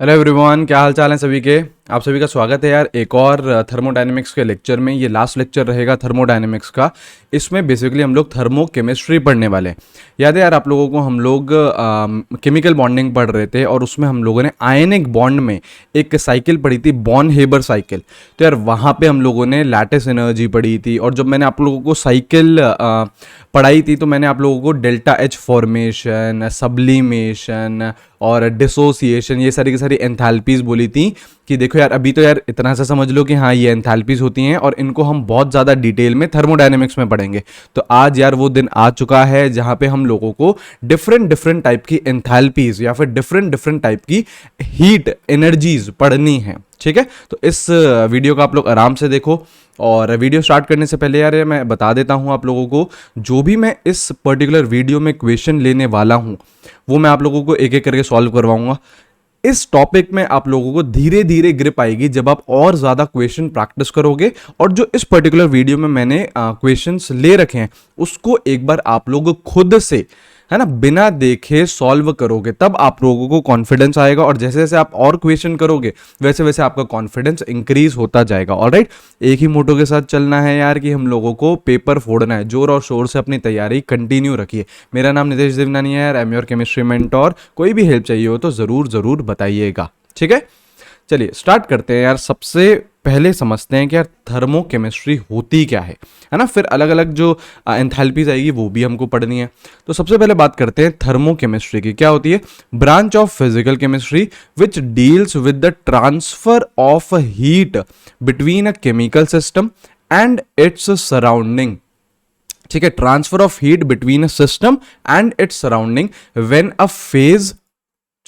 Hello everyone, क्या हाल चाल है सभी के। आप सभी का स्वागत है यार एक और थर्मोडायनेमिक्स के लेक्चर में। ये लास्ट लेक्चर रहेगा थर्मोडायनेमिक्स का। इसमें बेसिकली हम लोग थर्मो केमिस्ट्री पढ़ने वाले हैं। याद है यार आप लोगों को, हम लोग केमिकल बॉन्डिंग पढ़ रहे थे और उसमें हम लोगों ने आयनिक बॉन्ड में एक साइकिल पढ़ी थी, बॉन हेबर साइकिल। तो यार वहाँ पे हम लोगों ने लैटिस एनर्जी पढ़ी थी, और जब मैंने आप लोगों को साइकिल पढ़ाई थी तो मैंने आप लोगों को डेल्टा एच फॉर्मेशन, सब्लिमेशन और डिसोसिएशन, ये सारी की सारी एंथैल्पीज बोली थी कि देखो यार अभी तो यार इतना सा समझ लो कि हाँ ये एंथैल्पीज होती हैं और इनको हम बहुत ज़्यादा डिटेल में थर्मोडायनेमिक्स में पढ़ेंगे। तो आज यार वो दिन आ चुका है जहाँ पे हम लोगों को डिफरेंट डिफरेंट टाइप की एंथैल्पीज या फिर डिफरेंट डिफरेंट टाइप की हीट एनर्जीज पढ़नी है। ठीक है, तो इस वीडियो को आप लोग आराम से देखो। और वीडियो स्टार्ट करने से पहले यार मैं बता देता हूँ आप लोगों को, जो भी मैं इस पर्टिकुलर वीडियो में क्वेश्चन लेने वाला हूँ वो मैं आप लोगों को एक एक करके सॉल्व करवाऊंगा। इस टॉपिक में आप लोगों को धीरे धीरे ग्रिप आएगी जब आप और ज़्यादा क्वेश्चन प्रैक्टिस करोगे, और जो इस पर्टिकुलर वीडियो में मैंने क्वेश्चंस ले रखे हैं उसको एक बार आप लोग खुद से, है ना, बिना देखे सॉल्व करोगे, तब आप लोगों को कॉन्फिडेंस आएगा। और जैसे जैसे आप और क्वेश्चन करोगे वैसे वैसे आपका कॉन्फिडेंस इंक्रीज होता जाएगा। ऑलराइट, एक ही मोटो के साथ चलना है यार कि हम लोगों को पेपर फोड़ना है। जोर और शोर से अपनी तैयारी कंटिन्यू रखिए। मेरा नाम नितेश देवनानी है यार, I am your chemistry mentor. कोई भी हेल्प चाहिए हो तो ज़रूर ज़रूर बताइएगा। ठीक है, चलिए स्टार्ट करते हैं यार। सबसे पहले समझते हैं कि यार थर्मो केमिस्ट्री होती क्या है ना। फिर अलग अलग जो एंथैल्पीज आएगी वो भी हमको पढ़नी है। तो सबसे पहले बात करते हैं थर्मो केमिस्ट्री की। क्या होती है? Branch of physical chemistry which deals with the transfer of heat between a chemical system and its surrounding. ठीक है, transfer of heat between a system and its surrounding when a phase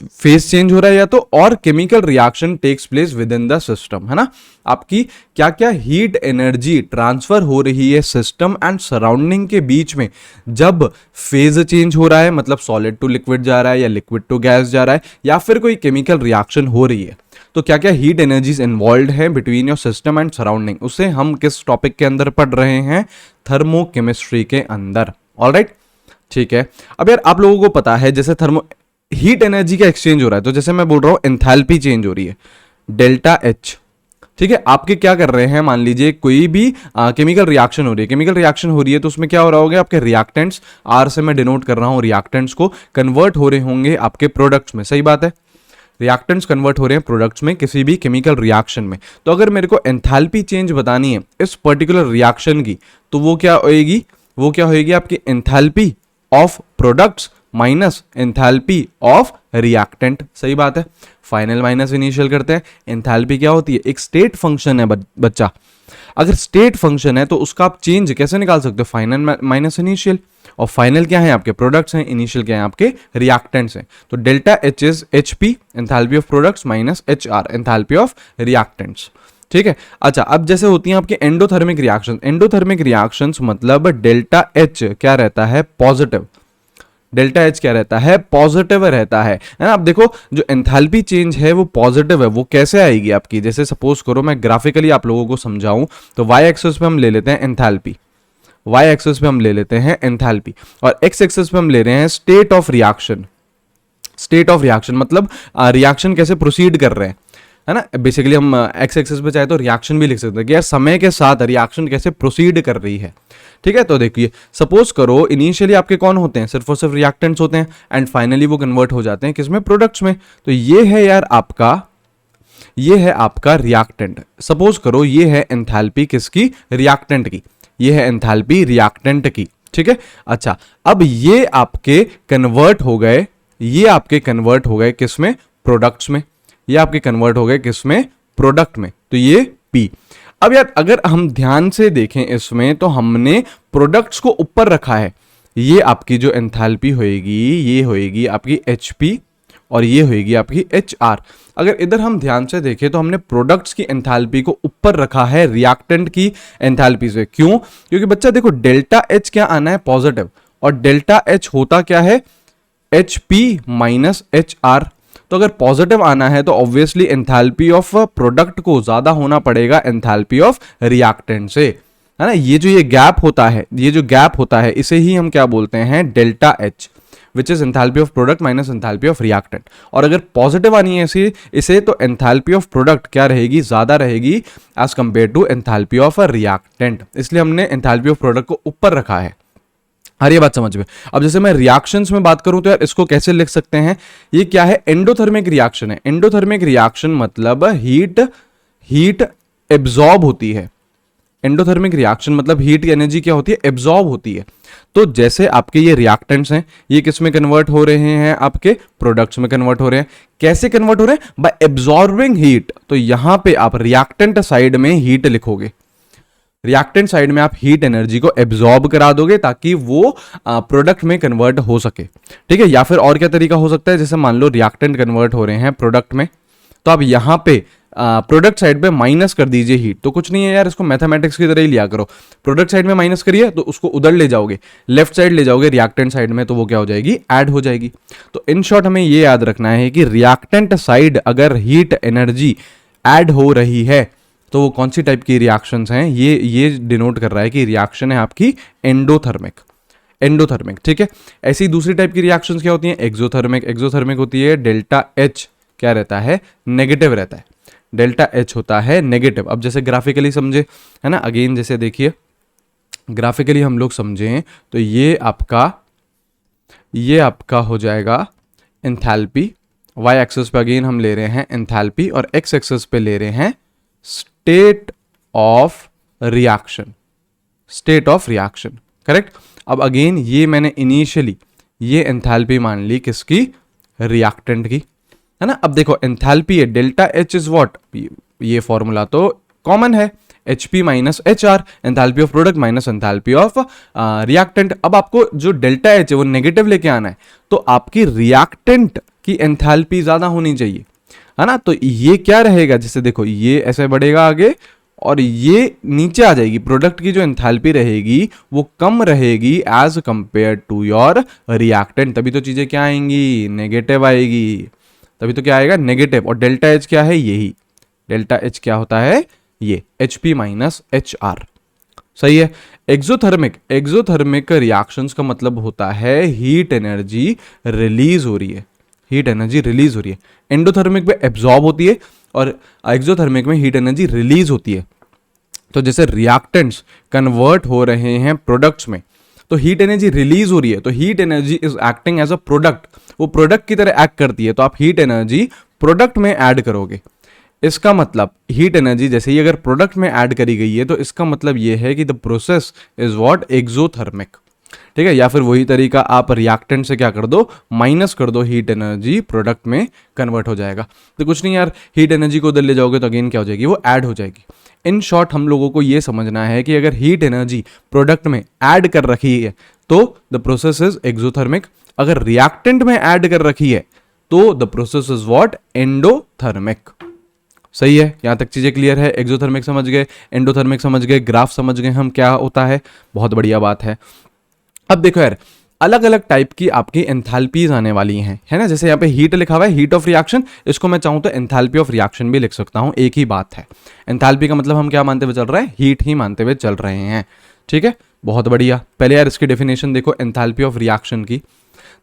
change हो रहा है या तो, और chemical reaction takes place within the system, है ना। आपकी क्या क्या हीट एनर्जी ट्रांसफर हो रही है सिस्टम एंड सराउंडिंग के बीच में जब फेज चेंज हो रहा है, मतलब सॉलिड टू लिक्विड जा रहा है या लिक्विड टू गैस जा रहा है या फिर कोई केमिकल रिएक्शन हो रही है, तो क्या क्या हीट एनर्जीज इन्वॉल्व है between your system and surrounding, उसे हम किस टॉपिक के अंदर पढ़ रहे हैं? थर्मो केमिस्ट्री के अंदर। ऑलराइट, ठीक है। अब यार आप लोगों को पता है जैसे हीट एनर्जी का एक्सचेंज हो रहा है, तो जैसे मैं बोल रहा हूं एंथैल्पी चेंज हो रही है, डेल्टा एच। ठीक है, आपके क्या कर रहे हैं, मान लीजिए कोई भी केमिकल रिएक्शन हो रही है, केमिकल रिएक्शन हो रही है तो उसमें क्या हो रहा होगा, आपके रिएक्टेंट्स, आर से मैं डिनोट कर रहा हूं रिएक्टेंट्स को, कन्वर्ट हो रहे होंगे आपके प्रोडक्ट्स में। सही बात है, रिएक्टेंट्स कन्वर्ट हो रहे हैं प्रोडक्ट्स में किसी भी केमिकल रिएक्शन में। तो अगर मेरे को एंथैल्पी चेंज बतानी है इस पर्टिकुलर रिएक्शन की, तो वो क्या होएगी? वो क्या होएगी आपकी enthalpy of products minus enthalpy of reactant. सही बात है, फाइनल माइनस इनिशियल करते हैं। एंथैल्पी क्या होती है? एक स्टेट फंक्शन है बच्चा। अगर स्टेट फंक्शन है तो उसका आप चेंज कैसे निकाल सकते हो? Final minus initial. और फाइनल क्या है? आपके प्रोडक्ट्स हैं, इनिशियल क्या है? आपके रिएक्टेंट्स हैं। तो delta H is H P, enthalpy of products, minus H R, enthalpy of reactants. ठीक है, अच्छा अब जैसे होती हैं आपके एंडोथर्मिक रिएक्शन। एंडोथर्मिक रिएक्शंस मतलब डेल्टा एच क्या रहता है? पॉजिटिव। डेल्टा एच क्या रहता है? पॉजिटिव रहता है ना। अब देखो जो एंथैल्पी चेंज है वो पॉजिटिव है, वो कैसे आएगी आपकी? जैसे सपोज करो मैं ग्राफिकली आप लोगों को समझाऊं तो वाई एक्सिस पे हम ले लेते हैं एंथैल्पी, वाई एक्सिस पे हम ले लेते हैं एंथैल्पी, और एक्स एक्सिस पे हम ले रहे हैं state of reaction. State of reaction मतलब रिएक्शन कैसे प्रोसीड कर रहे हैं, है ना। बेसिकली हम एक्स एक्सिस पे चाहे तो रिएक्शन भी लिख सकते हैं कि यार समय के साथ रिएक्शन कैसे प्रोसीड कर रही है। ठीक है, तो देखिए सपोज करो इनिशियली आपके कौन होते हैं? सिर्फ और सिर्फ रिएक्टेंट्स होते हैं, एंड फाइनली वो कन्वर्ट हो जाते हैं किसमें? प्रोडक्ट्स में। तो ये है यार आपका, ये है आपका रिएक्टेंट। सपोज करो ये है एंथैल्पी किसकी? रिएक्टेंट की। ये है एंथैल्पी रिएक्टेंट की। ठीक है, अच्छा अब ये आपके कन्वर्ट हो गए, ये आपके कन्वर्ट हो गए किसमें? प्रोडक्ट्स में। ये आपके कन्वर्ट हो गए किसमें? प्रोडक्ट में। तो ये पी। अब यार अगर हम ध्यान से देखें इसमें तो हमने प्रोडक्ट्स को ऊपर रखा है। ये आपकी जो एंथैल्पी होएगी ये होएगी आपकी एच पी, और ये होएगी आपकी एच आर। अगर इधर हम ध्यान से देखें तो हमने प्रोडक्ट्स की एंथैल्पी को ऊपर रखा है रिएक्टेंट की एंथैल्पी से। क्यों? क्योंकि बच्चा देखो डेल्टा एच क्या आना है? पॉजिटिव, और डेल्टा एच होता क्या है? H P minus H R. तो अगर पॉजिटिव आना है तो ऑब्वियसली एंथैल्पी ऑफ प्रोडक्ट को ज्यादा होना पड़ेगा एंथैल्पी ऑफ रिएक्टेंट से, है ना। ये जो ये गैप होता है, ये जो गैप होता है इसे ही हम क्या बोलते हैं? Delta H. Which is enthalpy of product minus enthalpy of reactant. और अगर पॉजिटिव आनी है इसे तो एंथैल्पी ऑफ प्रोडक्ट क्या रहेगी, ज्यादा रहेगी as compare to enthalpy of a reactant, इसलिए हमने एंथैल्पी ऑफ प्रोडक्ट को ऊपर रखा है। हर ये बात समझ में। अब जैसे मैं रिएक्शंस में बात करूं तो यार इसको कैसे लिख सकते हैं, ये क्या है, एंडोथर्मिक रिएक्शन है। एंडोथर्मिक रिएक्शन मतलब हीट एब्जॉर्ब होती है। एंडोथर्मिक रिएक्शन मतलब हीट की एनर्जी क्या होती है, एब्जॉर्ब होती है। तो जैसे आपके ये रिएक्टेंट्स हैं, ये किस में कन्वर्ट हो रहे हैं, आपके प्रोडक्ट्स में कन्वर्ट हो रहे हैं। कैसे कन्वर्ट हो रहे हैं, बाय एब्जॉर्बिंग हीट। तो यहां पे आप रिएक्टेंट साइड में हीट लिखोगे, रिएक्टेंट साइड में आप हीट एनर्जी को एब्जॉर्ब करा दोगे ताकि वो प्रोडक्ट में कन्वर्ट हो सके। ठीक है, या फिर और क्या तरीका हो सकता है, जैसे मान लो रिएक्टेंट कन्वर्ट हो रहे हैं प्रोडक्ट में, तो आप यहां पे प्रोडक्ट साइड पे माइनस कर दीजिए हीट। तो कुछ नहीं है यार, इसको मैथमेटिक्स की तरह ही लिया करो। प्रोडक्ट साइड में माइनस करिए तो उसको उधर ले जाओगे, लेफ्ट साइड ले जाओगे रिएक्टेंट साइड में, तो वो क्या हो जाएगी, ऐड हो जाएगी। तो इन शॉर्ट हमें ये याद रखना है कि रिएक्टेंट साइड अगर हीट एनर्जी ऐड हो रही है तो वो कौन सी टाइप की रिएक्शंस हैं, ये डिनोट कर रहा है कि रिएक्शन है आपकी एंडोथर्मिक। एंडोथर्मिक, ठीक है। ऐसी दूसरी टाइप की रिएक्शंस क्या होती हैं, एक्सोथर्मिक। एक्सोथर्मिक होती है डेल्टा एच क्या रहता है, नेगेटिव रहता है। डेल्टा एच होता है नेगेटिव। अब जैसे ग्राफिकली समझे, है ना, अगेन जैसे देखिए ग्राफिकली हम लोग समझें तो ये आपका हो जाएगा एंथैल्पी। वाई एक्सिस पे अगेन हम ले रहे हैं एंथैल्पी और एक्स एक्सिस पे ले रहे हैं state of reaction. State of reaction, correct. अब अगेन ये मैंने इनिशियली ये एंथैल्पी मान ली किसकी, रिएक्टेंट की, है ना। अब देखो एंथैल्पी है डेल्टा एच इज व्हाट, ये फॉर्मूला तो कॉमन है, H P minus H R, enthalpy of product minus enthalpy of reactant. अब आपको जो डेल्टा एच है वो नेगेटिव लेके आना है, तो आपकी रिएक्टेंट की एंथैल्पी ज्यादा होनी चाहिए, है ना। तो ये क्या रहेगा, जैसे देखो ये ऐसे बढ़ेगा आगे और ये नीचे आ जाएगी। प्रोडक्ट की जो एंथैल्पी रहेगी वो कम रहेगी as compare to your reactant, तभी तो चीजें क्या आएंगी, नेगेटिव आएगी, तभी तो क्या आएगा, नेगेटिव। और डेल्टा एच क्या है, यही डेल्टा एच क्या होता है, ये H P minus H R, सही है। एक्सोथर्मिक रिएक्शंस का मतलब होता है हीट एनर्जी रिलीज हो रही है, हीट एनर्जी रिलीज हो रही है। एंडोथर्मिक में एब्जॉर्ब होती है और एक्सोथर्मिक में हीट एनर्जी रिलीज होती है। तो जैसे रिएक्टेंट्स कन्वर्ट हो रहे हैं प्रोडक्ट्स में, तो हीट एनर्जी रिलीज हो रही है, तो heat energy is acting as a product, वो प्रोडक्ट की तरह एक्ट करती है। तो आप हीट एनर्जी प्रोडक्ट में ऐड करोगे, इसका मतलब हीट एनर्जी जैसे ही अगर प्रोडक्ट में ऐड करी गई है तो इसका मतलब ये है कि the process is what, exothermic, ठीक है। या फिर वही तरीका आप रिएक्टेंट से क्या कर दो, माइनस कर दो, हीट एनर्जी प्रोडक्ट में कन्वर्ट हो जाएगा। तो कुछ नहीं यार, हीट एनर्जी को उधर ले जाओगे तो अगेन क्या हो जाएगी, वो ऐड हो जाएगी। इन शॉर्ट हम लोगों को ये समझना है कि अगर हीट एनर्जी प्रोडक्ट में ऐड कर रखी है तो द प्रोसेस इज एक्सोथर्मिक, अगर रिएक्टेंट में ऐड कर रखी है तो the process is what, endothermic. सही है, यहां तक चीजें क्लियर है। एक्सोथर्मिक समझ गए, एंडोथर्मिक समझ गए, ग्राफ समझ गए हम क्या होता है, बहुत बढ़िया बात है। अब देखो यार, अलग अलग टाइप की आपकी एंथैल्पीज आने वाली हैं, है ना। जैसे यहाँ पे हीट लिखा हुआ है, हीट ऑफ रिएक्शन, इसको मैं चाहूं तो एंथैल्पी ऑफ रिएक्शन भी लिख सकता हूं, एक ही बात है। एंथैल्पी का मतलब हम क्या मानते हुए चल रहे हैं, हीट ही मानते हुए चल रहे हैं, ठीक है, बहुत बढ़िया। पहले यार इसकी डेफिनेशन देखो एंथैल्पी ऑफ रिएक्शन की,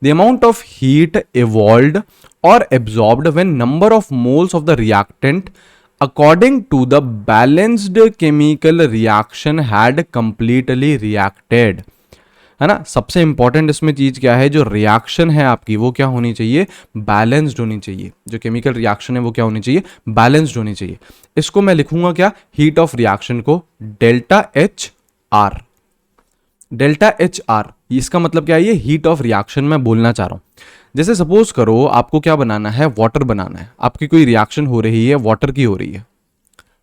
the amount of heat evolved और absorbed when number of moles of the reactant according to the balanced chemical reaction had completely reacted, है ना। सबसे इंपॉर्टेंट इसमें चीज क्या है, जो रिएक्शन है आपकी वो क्या होनी चाहिए, बैलेंस्ड होनी चाहिए। जो केमिकल रिएक्शन है वो क्या होनी चाहिए, बैलेंस्ड होनी चाहिए। इसको मैं लिखूंगा क्या, हीट ऑफ रिएक्शन को delta H R. Delta H R, इसका मतलब क्या है, ये हीट ऑफ रिएक्शन मैं बोलना चाह रहा हूं। जैसे सपोज करो आपको क्या बनाना है, वाटर बनाना है, आपकी कोई रिएक्शन हो रही है, वाटर की हो रही है,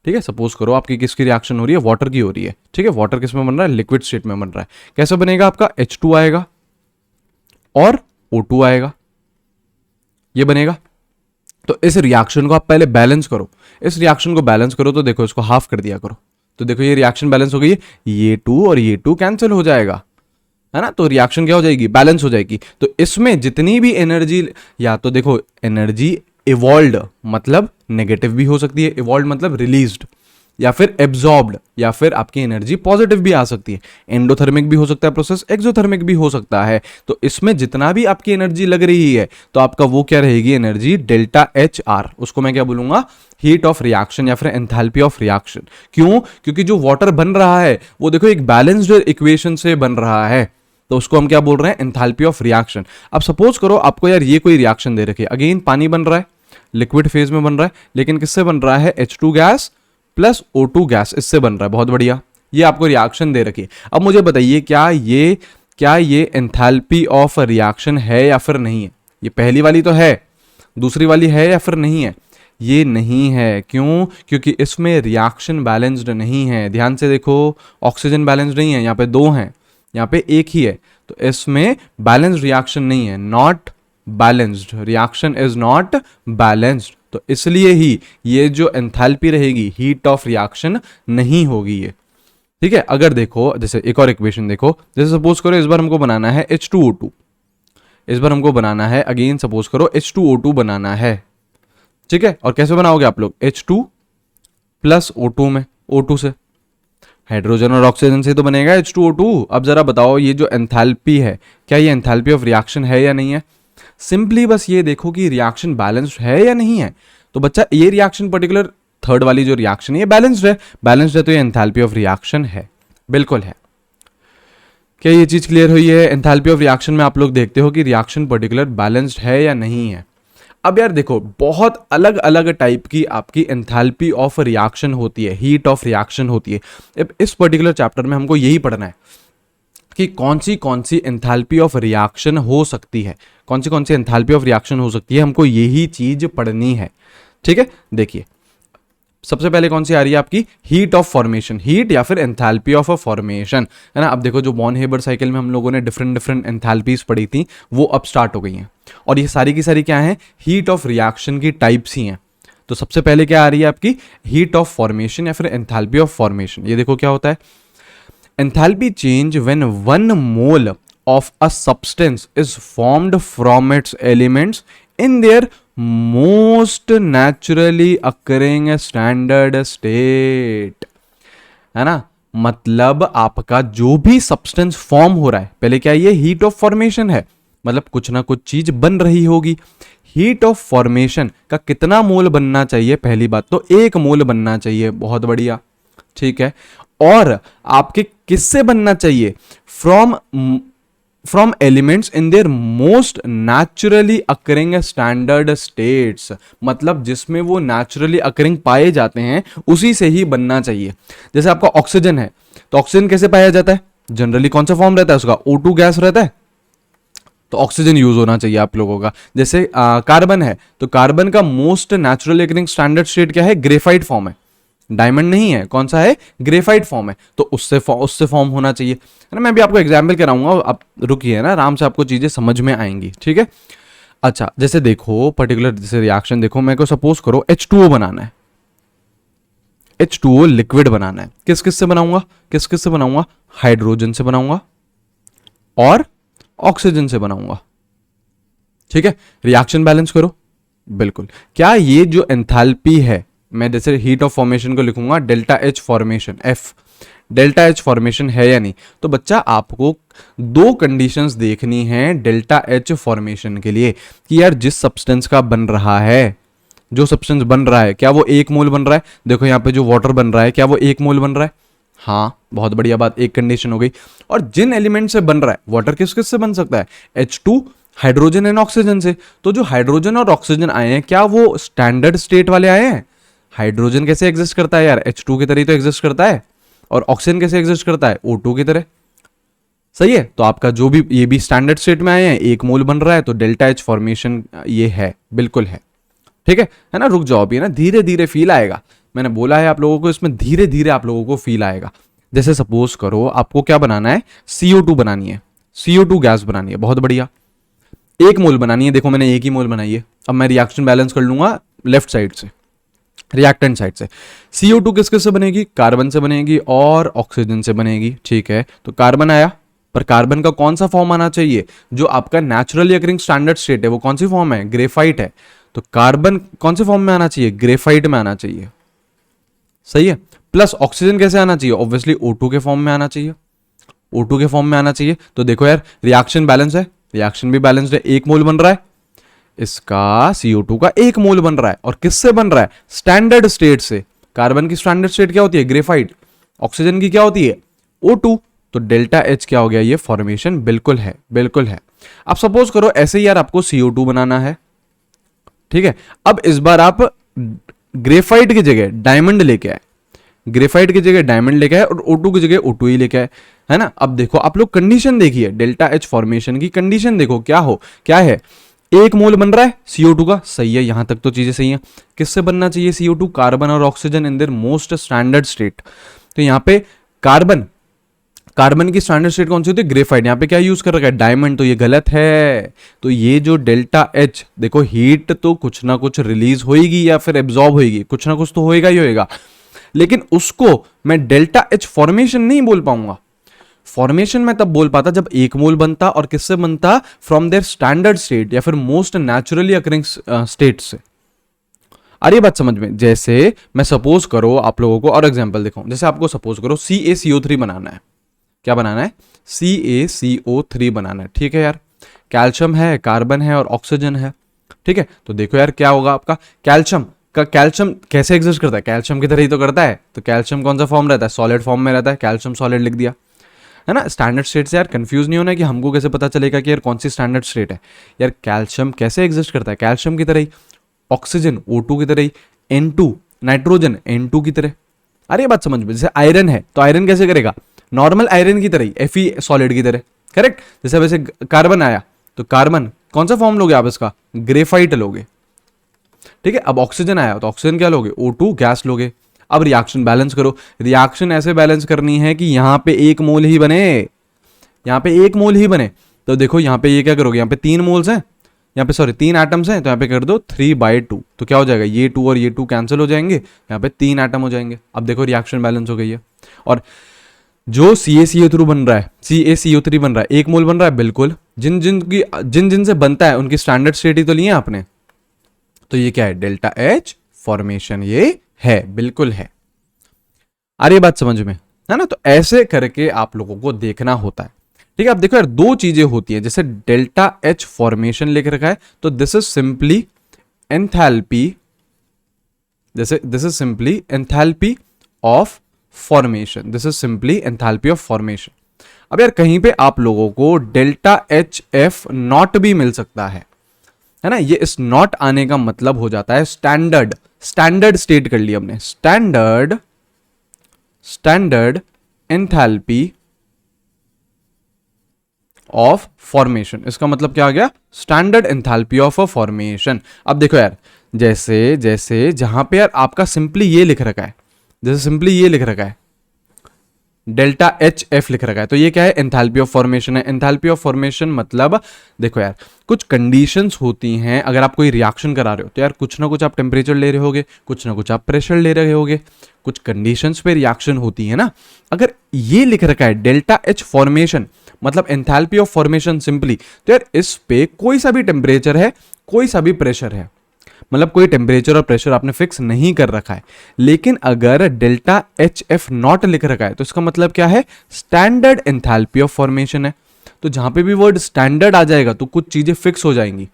ठीक है। सपोज करो आपकी किसकी रिएक्शन हो रही है, वाटर की हो रही है, ठीक है। वाटर किस में बन रहा है, लिक्विड स्टेट में बन रहा है। कैसे बनेगा आपका, H2 आएगा और O2 आएगा, ये बनेगा। तो इस रिएक्शन को आप पहले बैलेंस करो, इस रिएक्शन को बैलेंस करो, तो देखो इसको हाफ कर दिया करो, तो देखो ये रिएक्शन बैलेंस हो गई है, ये 2 और ये 2 कैंसिल हो जाएगा, है ना। तो रिएक्शन क्या हो जाएगी, बैलेंस हो जाएगी। तो इसमें जितनी भी एनर्जी, या तो देखो एनर्जी इवॉल्व्ड मतलब नेगेटिव भी हो सकती है, इवॉल्व्ड मतलब रिलीज्ड, या फिर एब्जॉर्ब्ड, या फिर आपकी एनर्जी पॉजिटिव भी आ सकती है। एंडोथर्मिक भी हो सकता है प्रोसेस, एक्सोथर्मिक भी हो सकता है। तो इसमें जितना भी आपकी एनर्जी लग रही है तो आपका वो क्या रहेगी, एनर्जी डेल्टा एच आर। उसको मैं क्या बोलूंगा, हीट ऑफ रिएक्शन या फिर एंथैल्पी ऑफ रिएक्शन। क्यों? क्योंकि जो वाटर बन रहा है वो देखो एक बैलेंस्ड इक्वेशन से बन रहा है, तो उसको हम क्या बोल रहे हैं, एंथैल्पी ऑफ रिएक्शन। अब सपोज करो आपको यार ये कोई रिएक्शन दे रखी है, अगेन पानी बन रहा है, लिक्विड फेज में बन रहा है, लेकिन किससे बन रहा है, H2 gas plus O2 gas, इससे बन रहा है। बहुत बढ़िया, ये आपको रिएक्शन दे रखी है। अब मुझे बताइए क्या ये एंथैल्पी ऑफ रिएक्शन है या फिर नहीं है? ये पहली वाली तो है, दूसरी वाली है या फिर नहीं है? ये नहीं है। क्यों? क्योंकि इसमें रिएक्शन बैलेंस्ड नहीं है। ध्यान से देखो, ऑक्सीजन बैलेंस्ड नहीं है, यहाँ पे 2 हैं, यहाँ पे 1 ही है, तो इसमें बैलेंस्ड रिएक्शन नहीं है, not balanced, reaction is not balanced. तो इसलिए ही ये जो एंथैल्पी रहेगी, हीट ऑफ रिएक्शन नहीं होगी ये। ठीक है, अगर देखो जैसे एक और इक्वेशन देखो, जैसे सपोज करो इस बार हमको बनाना है H2O2, इस बार हमको बनाना है अगेन सपोज करो H2O2 बनाना है। ठीक है, और कैसे बनाओगे आप लोग, H2 प्लस O2 में, O2 से हाइड्रोजन और ऑक्सीजन से तो बनेगा H2O2। अब जरा बताओ ये जो एंथैल्पी है, क्या ये एंथैल्पी ऑफ रिएक्शन है या नहीं है? सिंपली बस ये देखो कि रिएक्शन बैलेंस्ड है या नहीं है। तो बच्चा ये रिएक्शन पर्टिकुलर थर्ड वाली जो रिएक्शन है ये बैलेंस्ड है, बैलेंस्ड है तो ये एंथैल्पी ऑफ रिएक्शन है, बिल्कुल है। क्या ये चीज क्लियर हुई है? एंथैल्पी ऑफ रिएक्शन में आप लोग देखते हो कि रिएक्शन पर्टिकुलर बैलेंस्ड है या नहीं है। अब यार देखो, बहुत अलग अलग टाइप की आपकी एंथैल्पी ऑफ रिएक्शन होती है, हीट ऑफ रिएक्शन होती है। अब इस पर्टिकुलर चैप्टर में हमको यही पढ़ना है कि कौन सी एंथैल्पी ऑफ रिएक्शन हो सकती है, कौन सी एंथैल्पी ऑफ रिएक्शन हो सकती है, हमको यही चीज पढ़नी है। ठीक है, देखिए सबसे पहले कौन सी आ रही है आपकी, हीट ऑफ फॉर्मेशन, हीट या फिर एंथैल्पी ऑफ अ फॉर्मेशन, है ना। अब देखो जो बॉन हेबर साइकिल में हम लोगों ने डिफरेंट एंथैल्पीज पढ़ी थी वो अब स्टार्ट हो गई हैं, और ये सारी की सारी क्या है, हीट ऑफ रिएक्शन की टाइप्स ही हैं। तो सबसे पहले क्या आ रही है आपकी, हीट ऑफ फॉर्मेशन या फिर एंथैल्पी ऑफ फॉर्मेशन। ये देखो क्या होता है, enthalpy change when 1 mole of a substance is formed from its elements in their most naturally occurring standard state, है ना। मतलब आपका जो भी सब्सटेंस फॉर्म हो रहा है, पहले क्या ये हीट ऑफ फॉर्मेशन है, मतलब कुछ ना कुछ चीज बन रही होगी। हीट ऑफ फॉर्मेशन का कितना मोल बनना चाहिए, पहली बात तो 1 मोल बनना चाहिए, बहुत बढ़िया, ठीक है। और आपके किससे बनना चाहिए, from elements in their most naturally occurring standard states, मतलब जिसमें वो नेचुरली अकरिंग पाए जाते हैं उसी से ही बनना चाहिए। जैसे आपका ऑक्सीजन है, तो ऑक्सीजन कैसे पाया जाता है, जनरली कौन सा फॉर्म रहता है उसका, O2 गैस रहता है, तो ऑक्सीजन यूज होना चाहिए आप लोगों का। जैसे कार्बन है, तो कार्बन का most naturally occurring standard state क्या है, ग्रेफाइट फॉर्म है, डायमंड नहीं है, कौन सा है, ग्रेफाइट फॉर्म है, तो उससे फॉर्म होना चाहिए, है ना। मैं भी आपको एग्जाम्पल कराऊंगा, आप रुकिए ना, आराम से आपको चीजें समझ में आएंगी, ठीक है। अच्छा, जैसे देखो पर्टिकुलर जैसे रिएक्शन देखो, मेरे को सपोज करो H2O बनाना है, H2O लिक्विड बनाना है, किस किस से बनाऊंगा, हाइड्रोजन से बनाऊंगा और ऑक्सीजन से बनाऊंगा, ठीक है। रिएक्शन बैलेंस करो, बिल्कुल। क्या ये जो एंथैल्पी है, मैं जैसे हीट ऑफ फॉर्मेशन को लिखूंगा delta H formation, F delta H formation है या नहीं, तो बच्चा आपको 2 कंडीशंस देखनी है डेल्टा एच फॉर्मेशन के लिए, कि यार जिस सब्सटेंस का बन रहा है, जो सब्सटेंस बन रहा है, क्या वो 1 मोल बन रहा है, देखो यहाँ पे जो वाटर बन रहा है, क्या वो 1 मोल बन रहा है, हाँ बहुत बढ़िया बात, एक कंडीशन हो गई। और जिन एलिमेंट से बन रहा है, वाटर किस किस से बन सकता है, H2, हाइड्रोजन एंड ऑक्सीजन से। तो जो हाइड्रोजन और ऑक्सीजन आए हैं, क्या वो स्टैंडर्ड स्टेट वाले आए हैं, हाइड्रोजन कैसे एग्जिस्ट करता है यार, H2 की तरह तो एग्जिस्ट करता है, और ऑक्सीजन कैसे एग्जिस्ट करता है, O2 की तरह, सही है। तो आपका जो भी ये भी स्टैंडर्ड स्टेट में आए हैं, 1 मोल बन रहा है, तो डेल्टा एच फॉर्मेशन ये है, बिल्कुल है, ठीक है ना। रुक जाओ अभी ना, धीरे धीरे फील आएगा, मैंने बोला है आप लोगों को, इसमें धीरे धीरे आप लोगों को फील आएगा। जैसे सपोज करो आपको क्या बनाना है, CO2 बनानी है, CO2 गैस बनानी है, बहुत बढ़िया, 1 मोल बनानी है, देखो मैंने 1 ही मोल बनाई है। अब मैं रिएक्शन बैलेंस कर लूंगा लेफ्ट साइड से, रिएक्टेंट साइड से। CO2 किस किस से बनेगी, कार्बन से बनेगी और ऑक्सीजन से बनेगी, ठीक है। तो कार्बन आया, पर कार्बन का कौन सा फॉर्म आना चाहिए, जो आपका नेचुरली अकरिंग स्टैंडर्ड स्टेट है, वो कौन सी फॉर्म है, ग्रेफाइट है। तो कार्बन कौन से फॉर्म में आना चाहिए, ग्रेफाइट में आना चाहिए, सही है। प्लस ऑक्सीजन कैसे आना चाहिए, ऑब्वियसली O2 के फॉर्म में आना चाहिए, O2 के फॉर्म में आना चाहिए। तो देखो यार रिएक्शन बैलेंस है, रिएक्शन भी बैलेंस्ड है, 1 मोल बन रहा है, इसका CO2 का 1 मोल बन रहा है, और किससे बन रहा है, स्टैंडर्ड स्टेट से। कार्बन की स्टैंडर्ड स्टेट क्या होती है, ग्रेफाइट। ऑक्सीजन की क्या होती है, O2। तो डेल्टा H क्या हो गया, ये फॉर्मेशन बिल्कुल है, बिल्कुल है। अब सपोज करो ऐसे ही यार आपको CO2 बनाना है, ठीक है। अब इस बार आप ग्रेफाइट की जगह डायमंड लेके आए, ग्रेफाइट की जगह डायमंड लेके आए और O2 की जगह O2 ही लेके आए, है ना। अब देखो आप लोग कंडीशन देखिए, डेल्टा H फॉर्मेशन की कंडीशन देखो क्या है, 1 मोल बन रहा है CO2 का, सही है, यहां तक तो चीजें सही है। किससे बनना चाहिए CO2, कार्बन और oxygen in their most standard state. तो यहां पे कार्बन, कार्बन की स्टैंडर्ड स्टेट कौन सी होती है, ग्रेफाइट। यहां पे क्या यूज कर रखा है, डायमंड, तो ये गलत है। तो ये जो डेल्टा H, देखो हीट तो कुछ ना कुछ रिलीज होगी या फिर एब्जॉर्ब होगी, कुछ ना कुछ तो होएगा ही होएगा, लेकिन उसको मैं डेल्टा H फॉर्मेशन नहीं बोल पाऊंगा। फॉर्मेशन में तब बोल पाता जब 1 मोल बनता, और किससे बनता, फ्रॉम देयर स्टैंडर्ड स्टेट या फिर मोस्ट नेचुरली अकरिंग स्टेट से। अरे बात समझ में, जैसे मैं सपोज करो आप लोगों को और एग्जांपल दिखाऊं, जैसे आपको सपोज करो CaCO3 बनाना है, क्या बनाना है, CaCO3 बनाना है, ठीक है यार। कैल्शियम है, कार्बन है और ऑक्सीजन है, ठीक है। तो देखो यार क्या होगा आपका, कैल्शियम का, कैल्शियम कैसे एग्जिस्ट करता है, कैल्शियम की तरह ही तो करता है। तो कैल्शियम कौन सा फॉर्म रहता है, सॉलिड फॉर्म में रहता है, कैल्शियम सॉलिड लिख दिया, है ना। स्टैंडर्ड स्टेट से यार कंफ्यूज नहीं होना कि हमको कैसे पता चलेगा कि यार कौन सी स्टैंडर्ड स्टेट है। यार कैल्शियम कैसे एग्जिस्ट करता है, कैल्शियम की तरह ही, ऑक्सीजन O2 की तरह ही, N2 नाइट्रोजन N2 की तरह। अरे बात समझ में, जैसे आयरन है तो आयरन कैसे करेगा, नॉर्मल आयरन की तरह ही, Fe सॉलिड की तरह, करेक्ट। जैसे वैसे कार्बन आया तो कार्बन कौन सा फॉर्म लोगे आप इसका, ग्रेफाइट लोगे, ठीक है। अब ऑक्सीजन आया तो ऑक्सीजन क्या लोगे, O2 गैस लोगे। अब रिएक्शन बैलेंस करो, रिएक्शन ऐसे बैलेंस करनी है कि यहां पे 1 मोल ही बने, यहां पे 1 मोल ही बने। तो देखो यहां पे ये क्या करोगे, यहां पे 3 मोल्स हैं, यहाँ पे सॉरी 3 एटम्स हैं, तो यहाँ पे कर दो 3/2, तो क्या हो जाएगा, ये 2 और ये 2 कैंसिल हो जाएंगे, यहाँ पे 3 एटम हो जाएंगे। अब देखो रिएक्शन बैलेंस हो गई है। और जो CaCO3 बन रहा है, CaCO3 बन रहा है, 1 मोल बन रहा है, बिल्कुल। जिन जिन से बनता है उनकी स्टैंडर्ड स्टेट ही तो लिए आपने, तो ये क्या है, डेल्टा H फॉर्मेशन, ये है, बिल्कुल है। अरे बात समझ में, है ना। तो ऐसे करके आप लोगों को देखना होता है, ठीक है। अब देखो यार 2 चीजें होती हैं, जैसे डेल्टा H फॉर्मेशन लिख रखा है, तो दिस इज सिंपली एंथैल्पी, जैसे this is simply enthalpy of formation, this is simply enthalpy of formation. अब यार कहीं पे आप लोगों को डेल्टा HF नॉट भी मिल सकता है ना। ये इस नॉट आने का मतलब हो जाता है स्टैंडर्ड, स्टैंडर्ड स्टेट कर लिया हमने, स्टैंडर्ड एंथैल्पी ऑफ फॉर्मेशन। इसका मतलब क्या आ गया, standard enthalpy of a formation. अब देखो यार जैसे जैसे जहां पे यार आपका सिंपली ये लिख रखा है, जैसे सिंपली ये लिख रखा है डेल्टा HF लिख रखा है, तो ये क्या है, एंथैल्पी ऑफ फॉर्मेशन है। एंथैल्पी ऑफ फॉर्मेशन मतलब देखो यार कुछ कंडीशंस होती हैं, अगर आप कोई रिएक्शन करा रहे हो तो यार कुछ ना कुछ आप टेम्परेचर ले रहे होगे, कुछ ना कुछ आप प्रेशर ले रहे होगे, कुछ कंडीशंस पे रिएक्शन होती है ना। अगर ये लिख रखा है डेल्टा H फॉर्मेशन मतलब एंथैल्पी ऑफ फॉर्मेशन सिंपली, तो यार इस पे कोई सा भी टेम्परेचर है, कोई सा भी प्रेशर है, मतलब कोई टेम्परेचर और प्रेशर आपने फिक्स नहीं कर रखा है। लेकिन अगर डेल्टा HF नॉट लिख रखा है तो इसका मतलब क्या है, स्टैंडर्ड एंथैल्पी ऑफ फॉर्मेशन है। तो जहां पे भी वर्ड स्टैंडर्ड आ जाएगा तो कुछ चीजें फिक्स हो जाएंगी।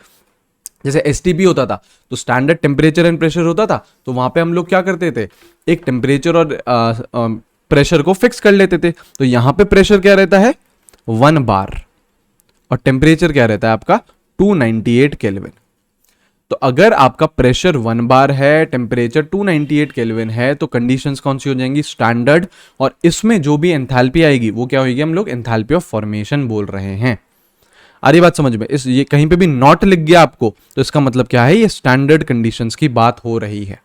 जैसे STP होता था तो स्टैंडर्ड टेम्परेचर एंड प्रेशर होता था, तो वहां पे हम लोग क्या करते थे, एक टेम्परेचर और प्रेशर को फिक्स कर लेते थे। तो यहां पे प्रेशर क्या रहता है, 1 बार, और टेम्परेचर क्या रहता है आपका 298 केल्विन। तो अगर आपका प्रेशर 1 बार है, टेम्परेचर 298 केल्विन है, तो कंडीशंस कौन सी हो जाएंगी, स्टैंडर्ड। और इसमें जो भी एंथैल्पी आएगी वो क्या होगी, हम लोग एंथैल्पी ऑफ फॉर्मेशन बोल रहे हैं। अरे बात समझ में, इस ये कहीं पे भी नॉट लिख गया आपको तो इसका मतलब क्या है, ये स्टैंडर्ड कंडीशंस की बात हो रही है,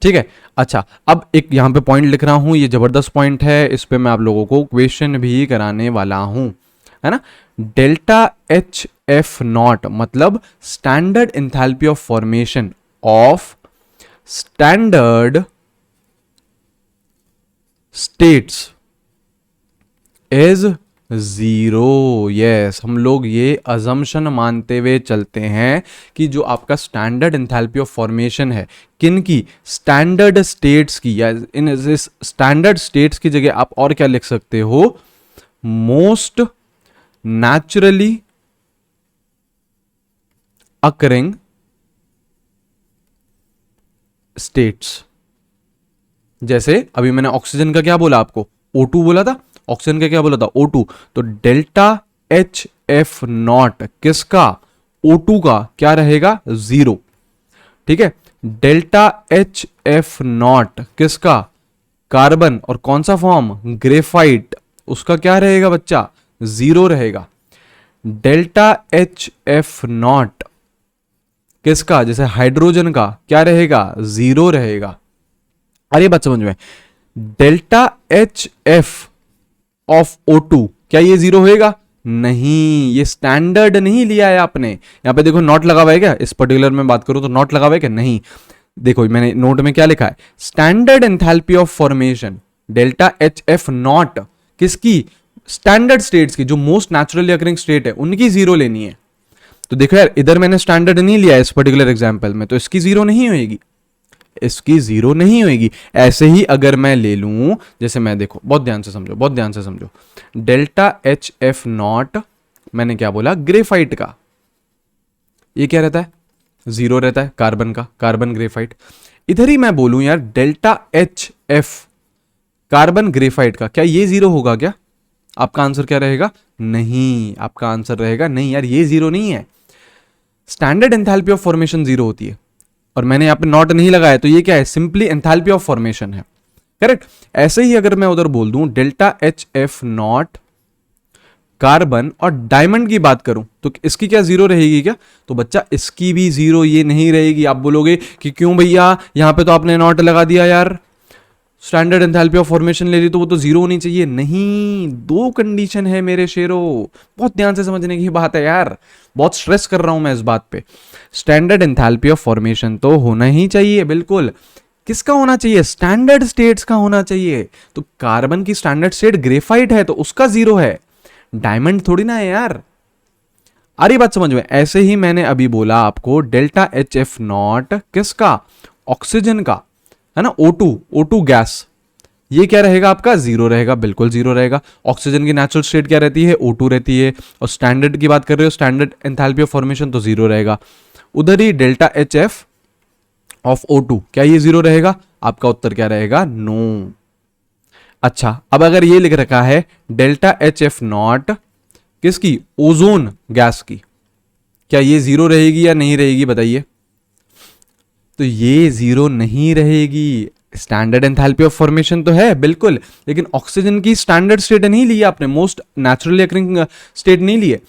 ठीक है। अच्छा अब एक यहां पे पॉइंट लिख रहा हूं, ये जबरदस्त पॉइंट है, इस पे मैं आप लोगों को क्वेश्चन भी कराने वाला हूं, है ना। डेल्टा HF नॉट मतलब standard enthalpy of formation of standard states is zero. Yes, हम लोग ये अजम्पशन मानते हुए चलते हैं कि जो आपका स्टैंडर्ड एंथैल्पी ऑफ फॉर्मेशन है, किन की, स्टैंडर्ड स्टेट्स की, या इन स्टैंडर्ड स्टेट्स की जगह आप और क्या लिख सकते हो, मोस्ट नेचुरली अकरिंग स्टेट्स। जैसे अभी मैंने ऑक्सीजन का क्या बोला आपको, O2 बोला था, ऑक्सीजन का क्या बोला था, O2। तो डेल्टा HF0 किसका, O2 का क्या रहेगा, 0। ठीक है, डेल्टा HF0 किसका, कार्बन, और कौन सा फॉर्म, ग्रेफाइट, उसका क्या रहेगा बच्चा, 0 रहेगा। डेल्टा HF0 किसका, जैसे हाइड्रोजन का क्या रहेगा, 0 रहेगा। अरे बात समझ में, डेल्टा HF ऑफ O2 क्या ये 0 होएगा, नहीं, ये स्टैंडर्ड नहीं लिया है आपने। यहां पे देखो नॉट लगा हुआ है क्या, इस पर्टिकुलर में बात करूं तो नॉट लगा हुआ है क्या, नहीं। देखो मैंने नोट में क्या लिखा है, standard enthalpy of formation delta HF0 किसकी, स्टैंडर्ड स्टेट्स की, जो मोस्ट नेचुरली अकरिंग स्टेट है उनकी 0 लेनी है। तो देखो यार, इधर मैंने स्टैंडर्ड नहीं लिया इस पर्टिकुलर एग्जांपल में, तो इसकी 0 नहीं होएगी, इसकी 0 नहीं होएगी। ऐसे ही अगर मैं ले लूं, जैसे मैं, देखो बहुत ध्यान से समझो, बहुत ध्यान से समझो, डेल्टा HF0 मैंने क्या बोला, ग्रेफाइट का, ये क्या रहता है, 0 रहता है, कार्बन का, कार्बन ग्रेफाइट। इधर ही मैं बोलूं यार डेल्टा HF कार्बन ग्रेफाइट का, क्या ये 0 होगा क्या, आपका आंसर क्या रहेगा, नहीं, आपका आंसर रहेगा नहीं यार, ये 0 नहीं है। स्टैंडर्ड एंथैल्पी ऑफ फॉर्मेशन 0 होती है, और मैंने यहां पे नॉट नहीं लगाया, तो ये क्या है, सिंपली एंथैल्पी ऑफ फॉर्मेशन है, करेक्ट। ऐसे ही अगर मैं उधर बोल दूं डेल्टा HF0 कार्बन और डायमंड की बात करूं, तो इसकी क्या 0 रहेगी क्या, तो बच्चा इसकी भी 0 ये नहीं रहेगी। आप बोलोगे कि क्यों भैया, यहां पे तो आपने नॉट लगा दिया यार, स्टैंडर्ड एंथैल्पी ऑफ फॉर्मेशन ले ली तो वो तो 0 होनी चाहिए, नहीं, दो कंडीशन है मेरे शेरों, बहुत ध्यान से समझने की बात है यार, बहुत स्ट्रेस कर रहा हूं मैं इस बात पे। स्टैंडर्ड एंथैल्पी ऑफ फॉर्मेशन तो होना ही चाहिए, बिल्कुल। किसका होना चाहिए, स्टैंडर्ड स्टेट्स का होना चाहिए। तो कार्बन की स्टैंडर्ड स्टेट ग्रेफाइट है तो उसका 0 है, डायमंड थोड़ी ना है यार। आ रही बात समझ में। ऐसे ही मैंने अभी बोला आपको डेल्टा HF0 किसका, ऑक्सीजन का, है ना, O2 गैस, ये क्या रहेगा आपका, 0 रहेगा, बिल्कुल 0 रहेगा। ऑक्सीजन की नेचुरल स्टेट क्या रहती है, O2 रहती है, और स्टैंडर्ड की बात कर रहे हो, स्टैंडर्ड एंथैल्पी ऑफ फॉर्मेशन, तो 0 रहेगा। उधर ही डेल्टा HF ऑफ O2 क्या ये 0 रहेगा, आपका उत्तर क्या रहेगा, नो। अच्छा, अब अगर ये लिख रखा है डेल्टा HF0 किसकी, ओजोन गैस की, क्या ये 0 रहेगी या नहीं रहेगी, बताइए। तो ये 0 नहीं रहेगी। स्टैंडर्ड एंथैल्पी ऑफ फॉर्मेशन तो है बिल्कुल, लेकिन ऑक्सीजन की स्टैंडर्ड स्टेट नहीं ली आपने, मोस्ट नेचुरली अकरिंग स्टेट नहीं लिए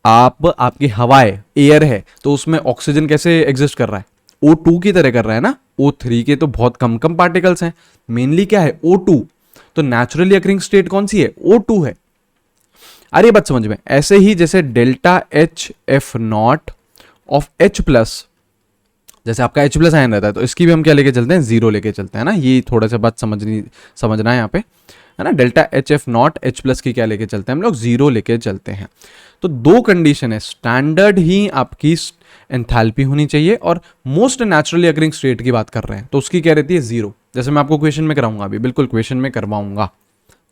आप। आपकी हवाएं, एयर है, तो उसमें ऑक्सीजन कैसे एग्जिस्ट कर रहा है, O2 की तरह कर रहा है ना। O3 के तो बहुत कम कम पार्टिकल्स हैं, मेनली क्या है, O2। तो नेचुरली अकरिंग स्टेट कौन सी है, O2 है। अरे बात समझ में। ऐसे ही जैसे delta HF0 of H plus, जैसे आपका H प्लस आयन रहता है, तो इसकी भी हम क्या लेके चलते हैं, 0 लेके चलते हैं ना। ये थोड़ा सा बात समझना है यहाँ पे, है ना। डेल्टा HF0 H प्लस की क्या लेके चलते हैं हम लोग, 0 लेके चलते हैं। तो दो कंडीशन है, स्टैंडर्ड ही आपकी एंथैल्पी होनी चाहिए, और मोस्ट नेचुरली अकरिंग स्टेट की बात कर रहे हैं तो उसकी क्या रहती है, 0। जैसे मैं आपको क्वेश्चन में कराऊंगा अभी, बिल्कुल क्वेश्चन में करवाऊंगा,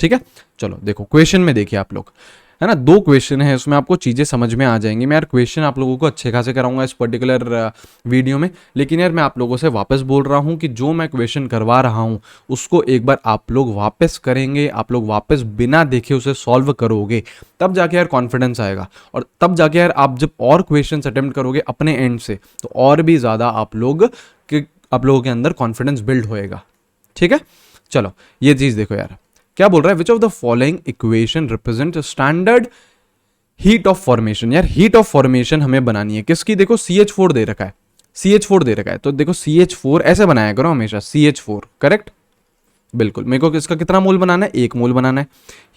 ठीक है। चलो देखो क्वेश्चन में देखिए आप लोग, है ना, दो क्वेश्चन है, उसमें आपको चीज़ें समझ में आ जाएंगी। मैं यार क्वेश्चन आप लोगों को अच्छे खासे कराऊंगा इस पर्टिकुलर वीडियो में, लेकिन यार मैं आप लोगों से वापस बोल रहा हूँ कि जो मैं क्वेश्चन करवा रहा हूँ उसको एक बार आप लोग वापस करेंगे, आप लोग वापस बिना देखे उसे सॉल्व करोगे, तब जाके यार कॉन्फिडेंस आएगा, और तब जाके यार आप जब और क्वेश्चन अटेम्प्ट करोगे अपने एंड से, तो और भी ज़्यादा आप लोगों के अंदर कॉन्फिडेंस बिल्ड होएगा, ठीक है। चलो ये चीज़ देखो यार, क्या बोल रहा है, which of the following equation represent standard heat of formation. यार हीट ऑफ फॉर्मेशन हमें बनानी है किसकी, देखो CH4 दे रखा है, CH4 दे रखा है, तो देखो CH4 ऐसे बनाया करो हमेशा, CH4, करेक्ट, बिल्कुल। मेरे को इसका कितना मोल बनाना है, 1 मोल बनाना है।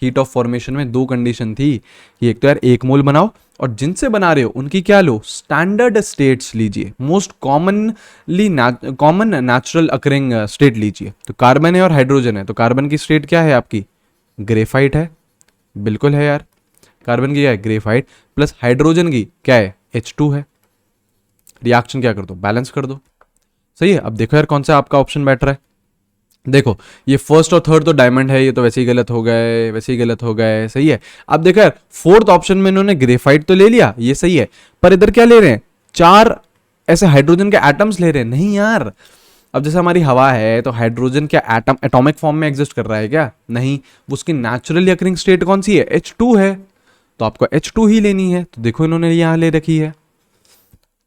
हीट ऑफ फॉर्मेशन में दो कंडीशन थी कि एक तो यार 1 मोल बनाओ, और जिनसे बना रहे हो उनकी क्या लो, स्टैंडर्ड स्टेट्स लीजिए, most common natural occurring state लीजिए। तो कार्बन है और हाइड्रोजन है, तो कार्बन की स्टेट क्या है आपकी, ग्रेफाइट है, बिल्कुल है यार। कार्बन की क्या है, ग्रेफाइट, प्लस हाइड्रोजन की क्या है, H2 है। रिएक्शन क्या कर दो, बैलेंस कर दो। सही है। अब देखो यार कौन सा आपका ऑप्शन बैठ रहा है। देखो ये फर्स्ट और थर्ड तो डायमंड है, ये तो वैसे ही गलत हो गए, वैसे ही गलत हो गए। सही है। अब देखो यार फोर्थ ऑप्शन में इन्होंने ग्रेफाइट तो ले लिया, ये सही है, पर इधर क्या ले रहे हैं, 4 ऐसे हाइड्रोजन के एटम्स ले रहे हैं। नहीं यार, अब जैसे हमारी हवा है तो हाइड्रोजन क्या एटम एटॉमिक फॉर्म में एग्जिस्ट कर रहा है क्या, नहीं। उसकी नेचुरली अकरिंग स्टेट कौन सी है, H2 है, तो आपको H2 ही लेनी है। तो देखो इन्होंने यहां ले रखी है,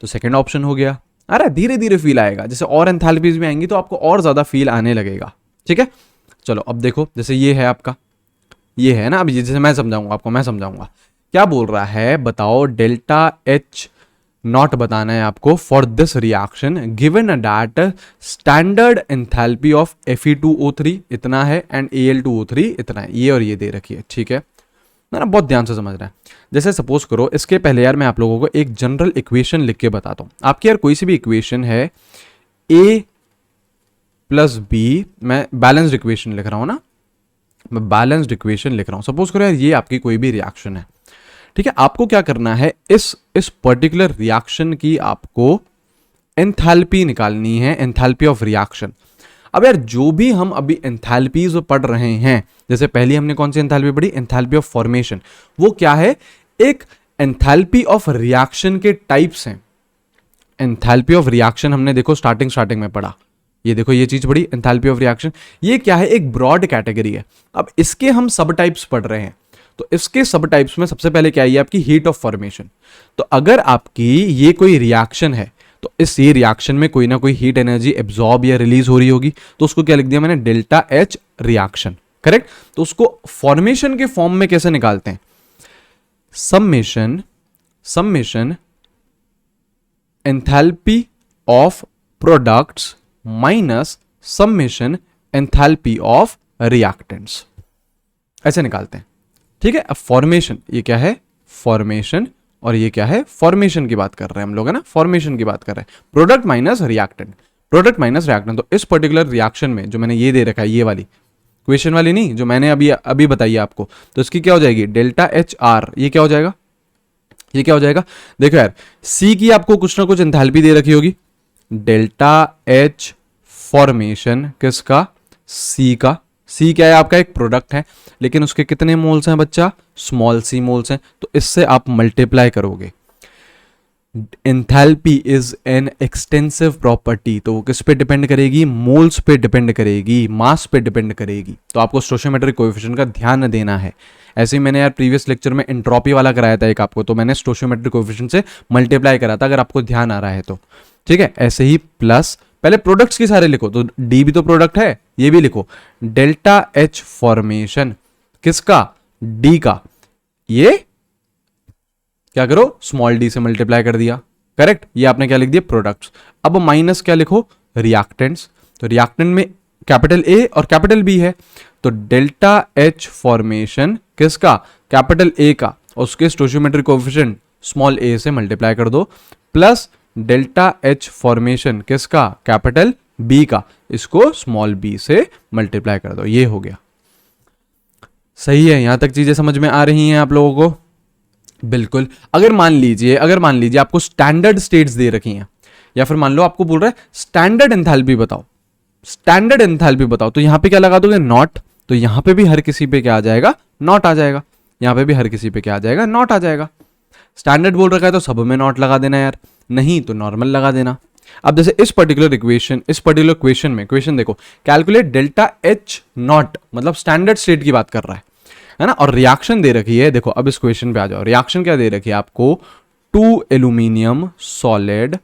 तो सेकंड ऑप्शन हो गया। अरे धीरे धीरे फील आएगा, जैसे और एंथैल्पीज भी आएंगी तो आपको और ज्यादा फील आने लगेगा। ठीक है, चलो अब देखो, जैसे ये है आपका, ये है ना, अब ये जैसे मैं समझाऊंगा आपको, मैं समझाऊंगा क्या बोल रहा है। बताओ डेल्टा H नॉट बताना है आपको for this reaction given that standard enthalpy of Fe2O3 इतना है एंड Al2O3 इतना है, ये और ये दे रखी है। ठीक है ना, बहुत ध्यान से समझ रहा है। जैसे सपोज करो, इसके पहले यार मैं आप लोगों को एक जनरल इक्वेशन लिख के बताता हूं। आपकी यार कोई सी भी इक्वेशन है A प्लस बी, मैं बैलेंस्ड इक्वेशन लिख रहा हूं ना, मैं बैलेंस्ड इक्वेशन लिख रहा हूं। सपोज करो यार ये आपकी कोई भी रिएक्शन है, ठीक है। आपको क्या करना है, इस पर्टिकुलर रिएक्शन की आपको एंथैल्पी निकालनी है, एंथैल्पी ऑफ रिएक्शन। अब यार जो भी हम अभी एंथैल्पीज पढ़ रहे हैं, जैसे पहले हमने कौन सी एंथैल्पी पढ़ी, एंथैल्पी ऑफ फॉर्मेशन, वो क्या है, एक एंथैल्पी ऑफ रिएक्शन के टाइप्स हैं। एंथैल्पी ऑफ रिएक्शन हमने देखो स्टार्टिंग में पढ़ा, ये देखो ये चीज पढ़ी, एंथैल्पी ऑफ रिएक्शन, ये क्या है, एक ब्रॉड कैटेगरी है। अब इसके हम सब टाइप्स पढ़ रहे हैं, तो इसके सब टाइप्स में सबसे पहले क्या है, आपकी हीट ऑफ फॉर्मेशन। तो अगर आपकी ये कोई रिएक्शन है, तो इस ये रिएक्शन में कोई ना कोई हीट एनर्जी एब्जॉर्ब या रिलीज हो रही होगी, तो उसको क्या लिख दिया मैंने, डेल्टा H रिएक्शन। करेक्ट। तो उसको फॉर्मेशन के फॉर्म में कैसे निकालते हैं, summation enthalpy of products minus summation enthalpy of reactants, ऐसे निकालते हैं। ठीक है। अब फॉर्मेशन, ये क्या है, फॉर्मेशन, और ये क्या है, फॉर्मेशन की बात कर रहे हैं हम लोग, है ना, फॉर्मेशन की बात कर रहे हैं। Product minus reactant, product minus reactant. तो इस पर्टिकुलर रिएक्शन में जो मैंने ये दे रखा है, ये वाली क्वेश्चन वाली नहीं, जो मैंने अभी बताई है आपको, तो इसकी क्या हो जाएगी, डेल्टा HR, ये क्या हो जाएगा, ये क्या हो जाएगा। देखो यार सी की आपको कुछ ना कुछ एंथैल्पी दे रखी होगी, डेल्टा H फॉर्मेशन किसका, सी का। सी क्या है, आपका एक प्रोडक्ट है, लेकिन उसके कितने मोल्स हैं बच्चा, स्मॉल सी मोल्स हैं, तो इससे आप मल्टीप्लाई करोगे। Enthalpy is an extensive property, तो वो किस पे डिपेंड करेगी, मोल्स पे डिपेंड करेगी, मास पे डिपेंड करेगी। तो आपको स्टोइचियोमेट्रिक कोएफिशिएंट का ध्यान देना है। ऐसे ही मैंने यार प्रीवियस लेक्चर में एंट्रोपी वाला कराया था एक आपको, तो मैंने स्टोइचियोमेट्रिक कोएफिशिएंट से मल्टीप्लाई करा था, अगर आपको ध्यान आ रहा है तो। ठीक है, ऐसे ही प्लस, पहले प्रोडक्ट्स की सारे लिखो, तो डी भी तो प्रोडक्ट है, ये भी लिखो, डेल्टा H फॉर्मेशन किसका, डी का, ये क्या करो, स्मॉल डी से मल्टीप्लाई कर दिया। करेक्ट, ये आपने क्या लिख दिया, प्रोडक्ट्स। अब माइनस क्या लिखो, रिएक्टेंट्स। तो रिएक्टेंट में कैपिटल A और कैपिटल B है, तो डेल्टा H फॉर्मेशन किसका, कैपिटल A का, और उसके स्टोइचियोमेट्रिक कोएफिशिएंट स्मॉल a से मल्टीप्लाई कर दो, प्लस डेल्टा H फॉर्मेशन किसका, कैपिटल B का, इसको स्मॉल b से मल्टीप्लाई कर दो। ये हो गया। सही है, यहां तक चीजें समझ में आ रही हैं आप लोगों को। बिल्कुल। अगर मान लीजिए आपको स्टैंडर्ड स्टेट्स दे रखी हैं, या फिर मान लो आपको बोल रहा है स्टैंडर्ड एंथैल्पी बताओ, स्टैंडर्ड एंथैल्पी बताओ, तो यहां पे क्या लगा दोगे, नॉट। तो यहां पे भी हर किसी पे क्या आ जाएगा, नॉट आ जाएगा। यहां पे भी हर किसी पे क्या आ जाएगा, नॉट आ जाएगा। स्टैंडर्ड बोल रखा है तो सब में नॉट लगा देना यार, नहीं तो नॉर्मल लगा देना। अब जैसे इस पर्टिकुलर क्वेश्चन में, क्वेश्चन देखो, कैलकुलेट डेल्टा H नॉट, मतलब स्टैंडर्ड स्टेट की बात कर रहा है ना, और रिएक्शन दे रखी है। देखो अब इस क्वेश्चन पे आ जाओ, रिएक्शन क्या दे रखी है आपको, 2 एल्यूमिनियम सॉलिड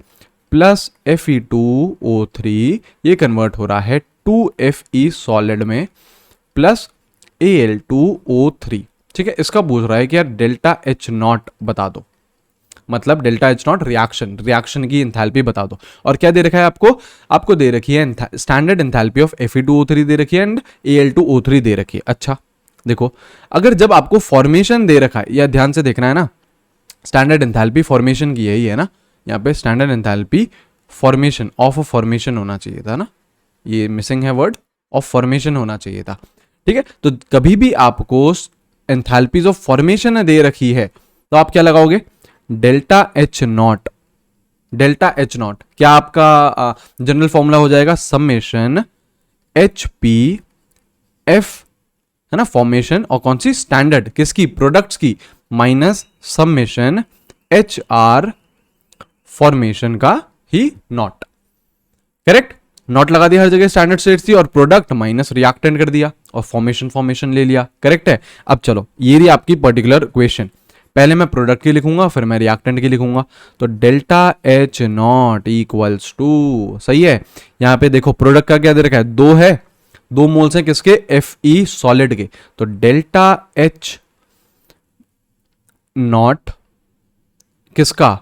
प्लस Fe2O3, ये कन्वर्ट हो रहा है 2Fe सॉलिड में प्लस Al2O3। ठीक है, इसका पूछ रहा है कि यार डेल्टा H नॉट बता दो, मतलब डेल्टा H नॉट रिएक्शन की एंथैल्पी बता दो। और क्या दे रखा है आपको दे रखी है स्टैंडर्ड एंथैल्पी ऑफ Fe2O3 दे रखी है एंड Al2O3 दे रखी है। अच्छा देखो, अगर जब आपको फॉर्मेशन दे रखा है, या ध्यान से देखना है ना, स्टैंडर्ड एंथैल्पी फॉर्मेशन की यही है ना, यहाँ पे standard enthalpy formation of formation होना चाहिए था ना, ये मिसिंग है वर्ड, ऑफ फॉर्मेशन होना चाहिए था। ठीक है, तो कभी भी आपको एंथैल्पीज ऑफ फॉर्मेशन दे रखी है तो आप क्या लगाओगे, delta H not. Delta H not क्या आपका जनरल फॉर्मूला हो जाएगा, समेशन एच पी एफ, है ना, फॉर्मेशन और कौन सी, स्टैंडर्ड किसकी, प्रोडक्ट्स की, minus summation H R formation का ही नॉट। करेक्ट, नॉट लगा दिया हर जगह, स्टैंडर्ड स्टेट्स थी, और प्रोडक्ट माइनस रिएक्टेंट कर दिया और फॉर्मेशन ले लिया। करेक्ट है। अब चलो ये रही आपकी पर्टिकुलर क्वेश्चन, पहले मैं प्रोडक्ट की लिखूंगा फिर मैं रिएक्टेंट की लिखूंगा। तो delta H not equals to, सही है, यहां पे देखो प्रोडक्ट का क्या दे रखा है, 2 है, 2 मोल्स हैं किसके, एफ ई सॉलिड के, तो डेल्टा एच नॉट किसका,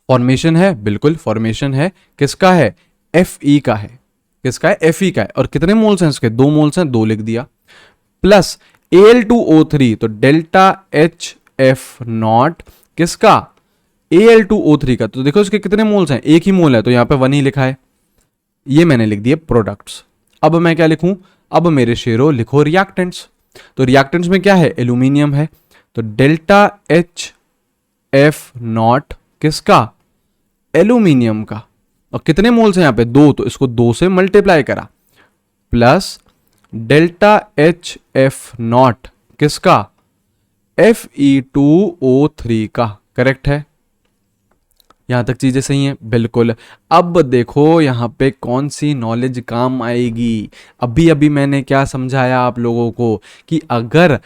फॉर्मेशन है, बिल्कुल फॉर्मेशन है, किसका है, एफ ई का है, किसका है, एफ ई का है, और कितने मोल्स हैं इसके, 2 मोल्स हैं, 2 लिख दिया, प्लस Al2O3, तो डेल्टा एच एफ नॉट किसका, Al2O3 का, तो देखो इसके कितने मोल्स हैं, एक ही मोल है, तो यहां पे 1 ही लिखा है, ये मैंने लिख दिए प्रोडक्ट्स। अब मैं क्या लिखूं, अब मेरे शेरो लिखो रिएक्टेंट्स, तो रिएक्टेंट्स में क्या है, एल्यूमिनियम है, तो डेल्टा एच एफ नॉट किसका, एल्यूमिनियम का, और कितने मोल्स हैं यहां पे, 2, तो इसको 2 से मल्टीप्लाई करा, plus delta H F not किसका, Fe2O3 का। करेक्ट है, यहां तक चीजें सही हैं, बिल्कुल। अब देखो यहां पे कौन सी नॉलेज काम आएगी, अभी अभी मैंने क्या समझाया आप लोगों को कि अगर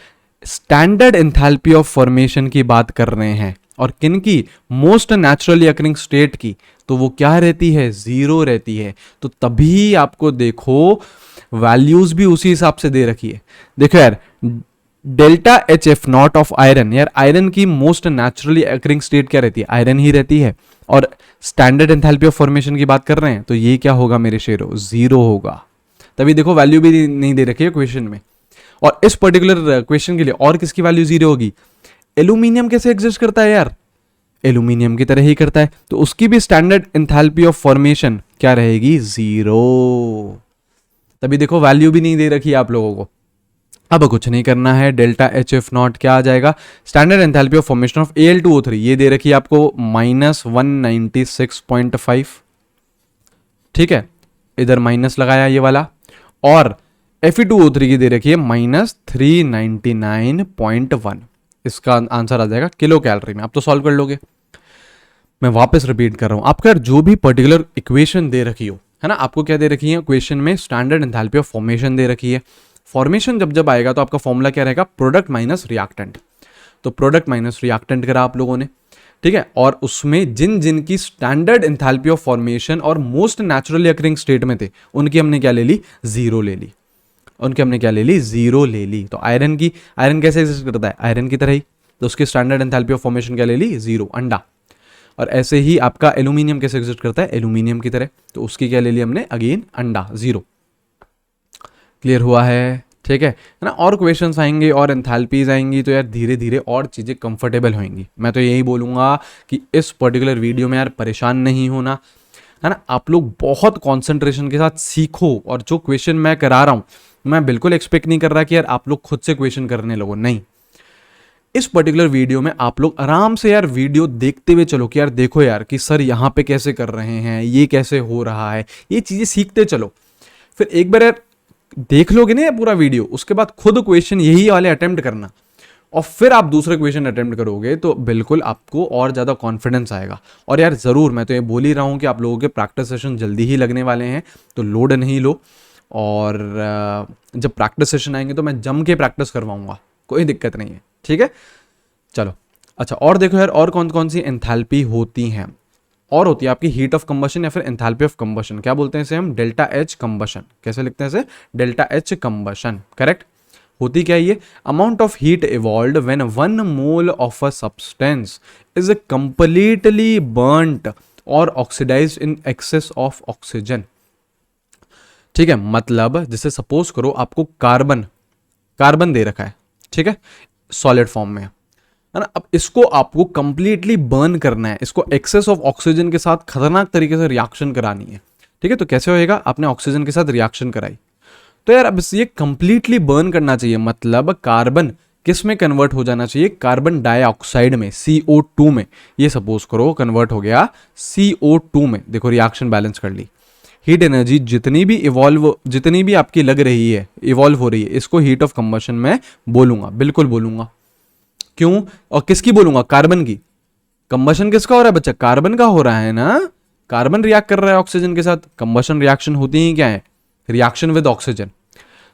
स्टैंडर्ड एंथैल्पी ऑफ फॉर्मेशन की बात कर रहे हैं और किन की, मोस्ट नेचुरली अकरिंग स्टेट की, तो वो क्या रहती है, 0 रहती है। तो तभी आपको देखो वैल्यूज भी उसी हिसाब से दे रखी है। देखो यार, delta H F not of iron, यार आयरन की मोस्ट नेचुरली अकरिंग स्टेट क्या रहती है, आयरन ही रहती है, और स्टैंडर्ड एंथैल्पी ऑफ फॉर्मेशन की बात कर रहे हैं, तो ये क्या होगा मेरे शेरो, 0 होगा। तभी देखो वैल्यू भी नहीं दे रखी है क्वेश्चन में, और इस पर्टिकुलर क्वेश्चन के लिए और किसकी वैल्यू 0 होगी, एल्यूमिनियम कैसे एग्जिस्ट करता है यार, एल्यूमिनियम की तरह ही करता है, तो उसकी भी स्टैंडर्ड एंथैल्पी ऑफ फॉर्मेशन क्या रहेगी, 0। तभी देखो वैल्यू भी नहीं दे रखी है आप लोगों को। अब कुछ नहीं करना है, डेल्टा एच एफ नॉट क्या आ जाएगा, standard enthalpy of formation of Al2O3, ये दे रखी है आपको -196.5, ठीक है, इधर माइनस लगाया ये वाला, और Fe2O3 की दे रखी है -399.1, इसका आंसर आ जाएगा किलो कैलोरी में। आप तो सॉल्व कर लोगे, मैं वापस रिपीट कर रहा हूं, आपका जो भी पर्टिकुलर इक्वेशन दे रखी हो, है ना, आपको क्या दे रखी है क्वेश्चन में, स्टैंडर्ड एंथैल्पी ऑफ फॉर्मेशन दे रखी है। फॉर्मेशन जब जब आएगा तो आपका फॉर्मूला क्या रहेगा, प्रोडक्ट माइनस रिएक्टेंट, तो प्रोडक्ट माइनस रिएक्टेंट करा आप लोगों ने, ठीक है, और उसमें जिन जिन की स्टैंडर्ड एंथैल्पी ऑफ फॉर्मेशन और मोस्ट नेचुरली अकरिंग स्टेट में थे, उनकी हमने क्या ले ली, 0 ले ली, उनकी हमने क्या ले ली, 0 ले ली। तो आयरन की, आयरन कैसे एग्जिस्ट करता है, आयरन की तरह ही, तो उसकी स्टैंडर्ड एंथैल्पी ऑफ फॉर्मेशन क्या ले ली, 0, अंडा। और ऐसे ही आपका एल्यूमिनियम कैसे एग्जिस्ट करता है, एल्यूमिनियम की तरह, तो उसकी क्या ले ली हमने, अगेन अंडा, 0। क्लियर हुआ है, ठीक है ना। और क्वेश्चंस आएंगे और एंथैल्पीज आएंगी, तो यार धीरे धीरे और चीज़ें कंफर्टेबल होंगी। मैं तो यही बोलूँगा कि इस पर्टिकुलर वीडियो में यार परेशान नहीं होना, है ना, आप लोग बहुत कॉन्सेंट्रेशन के साथ सीखो, और जो क्वेश्चन मैं करा रहा हूँ, मैं बिल्कुल एक्सपेक्ट नहीं कर रहा कि यार आप लोग खुद से क्वेश्चन करने लगो, नहीं। इस पर्टिकुलर वीडियो में आप लोग आराम से यार वीडियो देखते हुए चलो कि यार देखो यार कि सर यहाँ पे कैसे कर रहे हैं, ये कैसे हो रहा है, ये चीज़ें सीखते चलो। फिर एक बार यार देख लोगे ना पूरा वीडियो, उसके बाद खुद क्वेश्चन यही वाले अटेम्प्ट करना, और फिर आप दूसरे क्वेश्चन अटेम्प्ट करोगे तो बिल्कुल आपको और ज़्यादा कॉन्फिडेंस आएगा। और यार ज़रूर, मैं तो ये बोल ही रहा हूँ कि आप लोगों के प्रैक्टिस सेशन जल्दी ही लगने वाले हैं, तो लोड नहीं लो, और जब प्रैक्टिस सेशन आएंगे तो मैं जम के प्रैक्टिस करवाऊंगा, कोई दिक्कत नहीं है, ठीक है। चलो अच्छा, और देखो यार और कौन कौन सी एंथैल्पी होती हैं, और होती है आपकी हीट ऑफ कंबशन या फिर एंथैल्पी ऑफ कंबशन, क्या बोलते हैं इसे हम, डेल्टा एच कंबशन। कैसे लिखते हैं इसे, डेल्टा एच कंबशन। करेक्ट, होती क्या है ये, amount of heat evolved when 1 mole of a substance is completely burnt और oxidised in excess of oxygen. ठीक है, मतलब जैसे सपोज करो आपको कार्बन दे रखा है, ठीक है, सॉलिड फॉर्म में, है ना। अब इसको आपको कंप्लीटली बर्न करना है, इसको एक्सेस ऑफ ऑक्सीजन के साथ खतरनाक तरीके से रिएक्शन करानी है, ठीक है। तो कैसे होएगा, आपने ऑक्सीजन के साथ रिएक्शन कराई, तो यार अब ये कंप्लीटली बर्न करना चाहिए, मतलब कार्बन किस में कन्वर्ट हो जाना चाहिए, कार्बन डाइऑक्साइड में, CO2 में। ये सपोज करो कन्वर्ट हो गया CO2 में। देखो रिएक्शन बैलेंस कर ली। हीट एनर्जी जितनी भी आपकी लग रही है, इवॉल्व हो रही है, इसको हीट ऑफ कंबशन में बोलूंगा, बिल्कुल बोलूंगा। क्यों? और किसकी बोलूंगा? कार्बन की। कंबशन किसका हो रहा है बच्चा? कार्बन का हो रहा है ना। कार्बन रिएक्ट कर रहा है ऑक्सीजन के साथ। कंबशन रिएक्शन होती ही क्या है? Reaction with oxygen.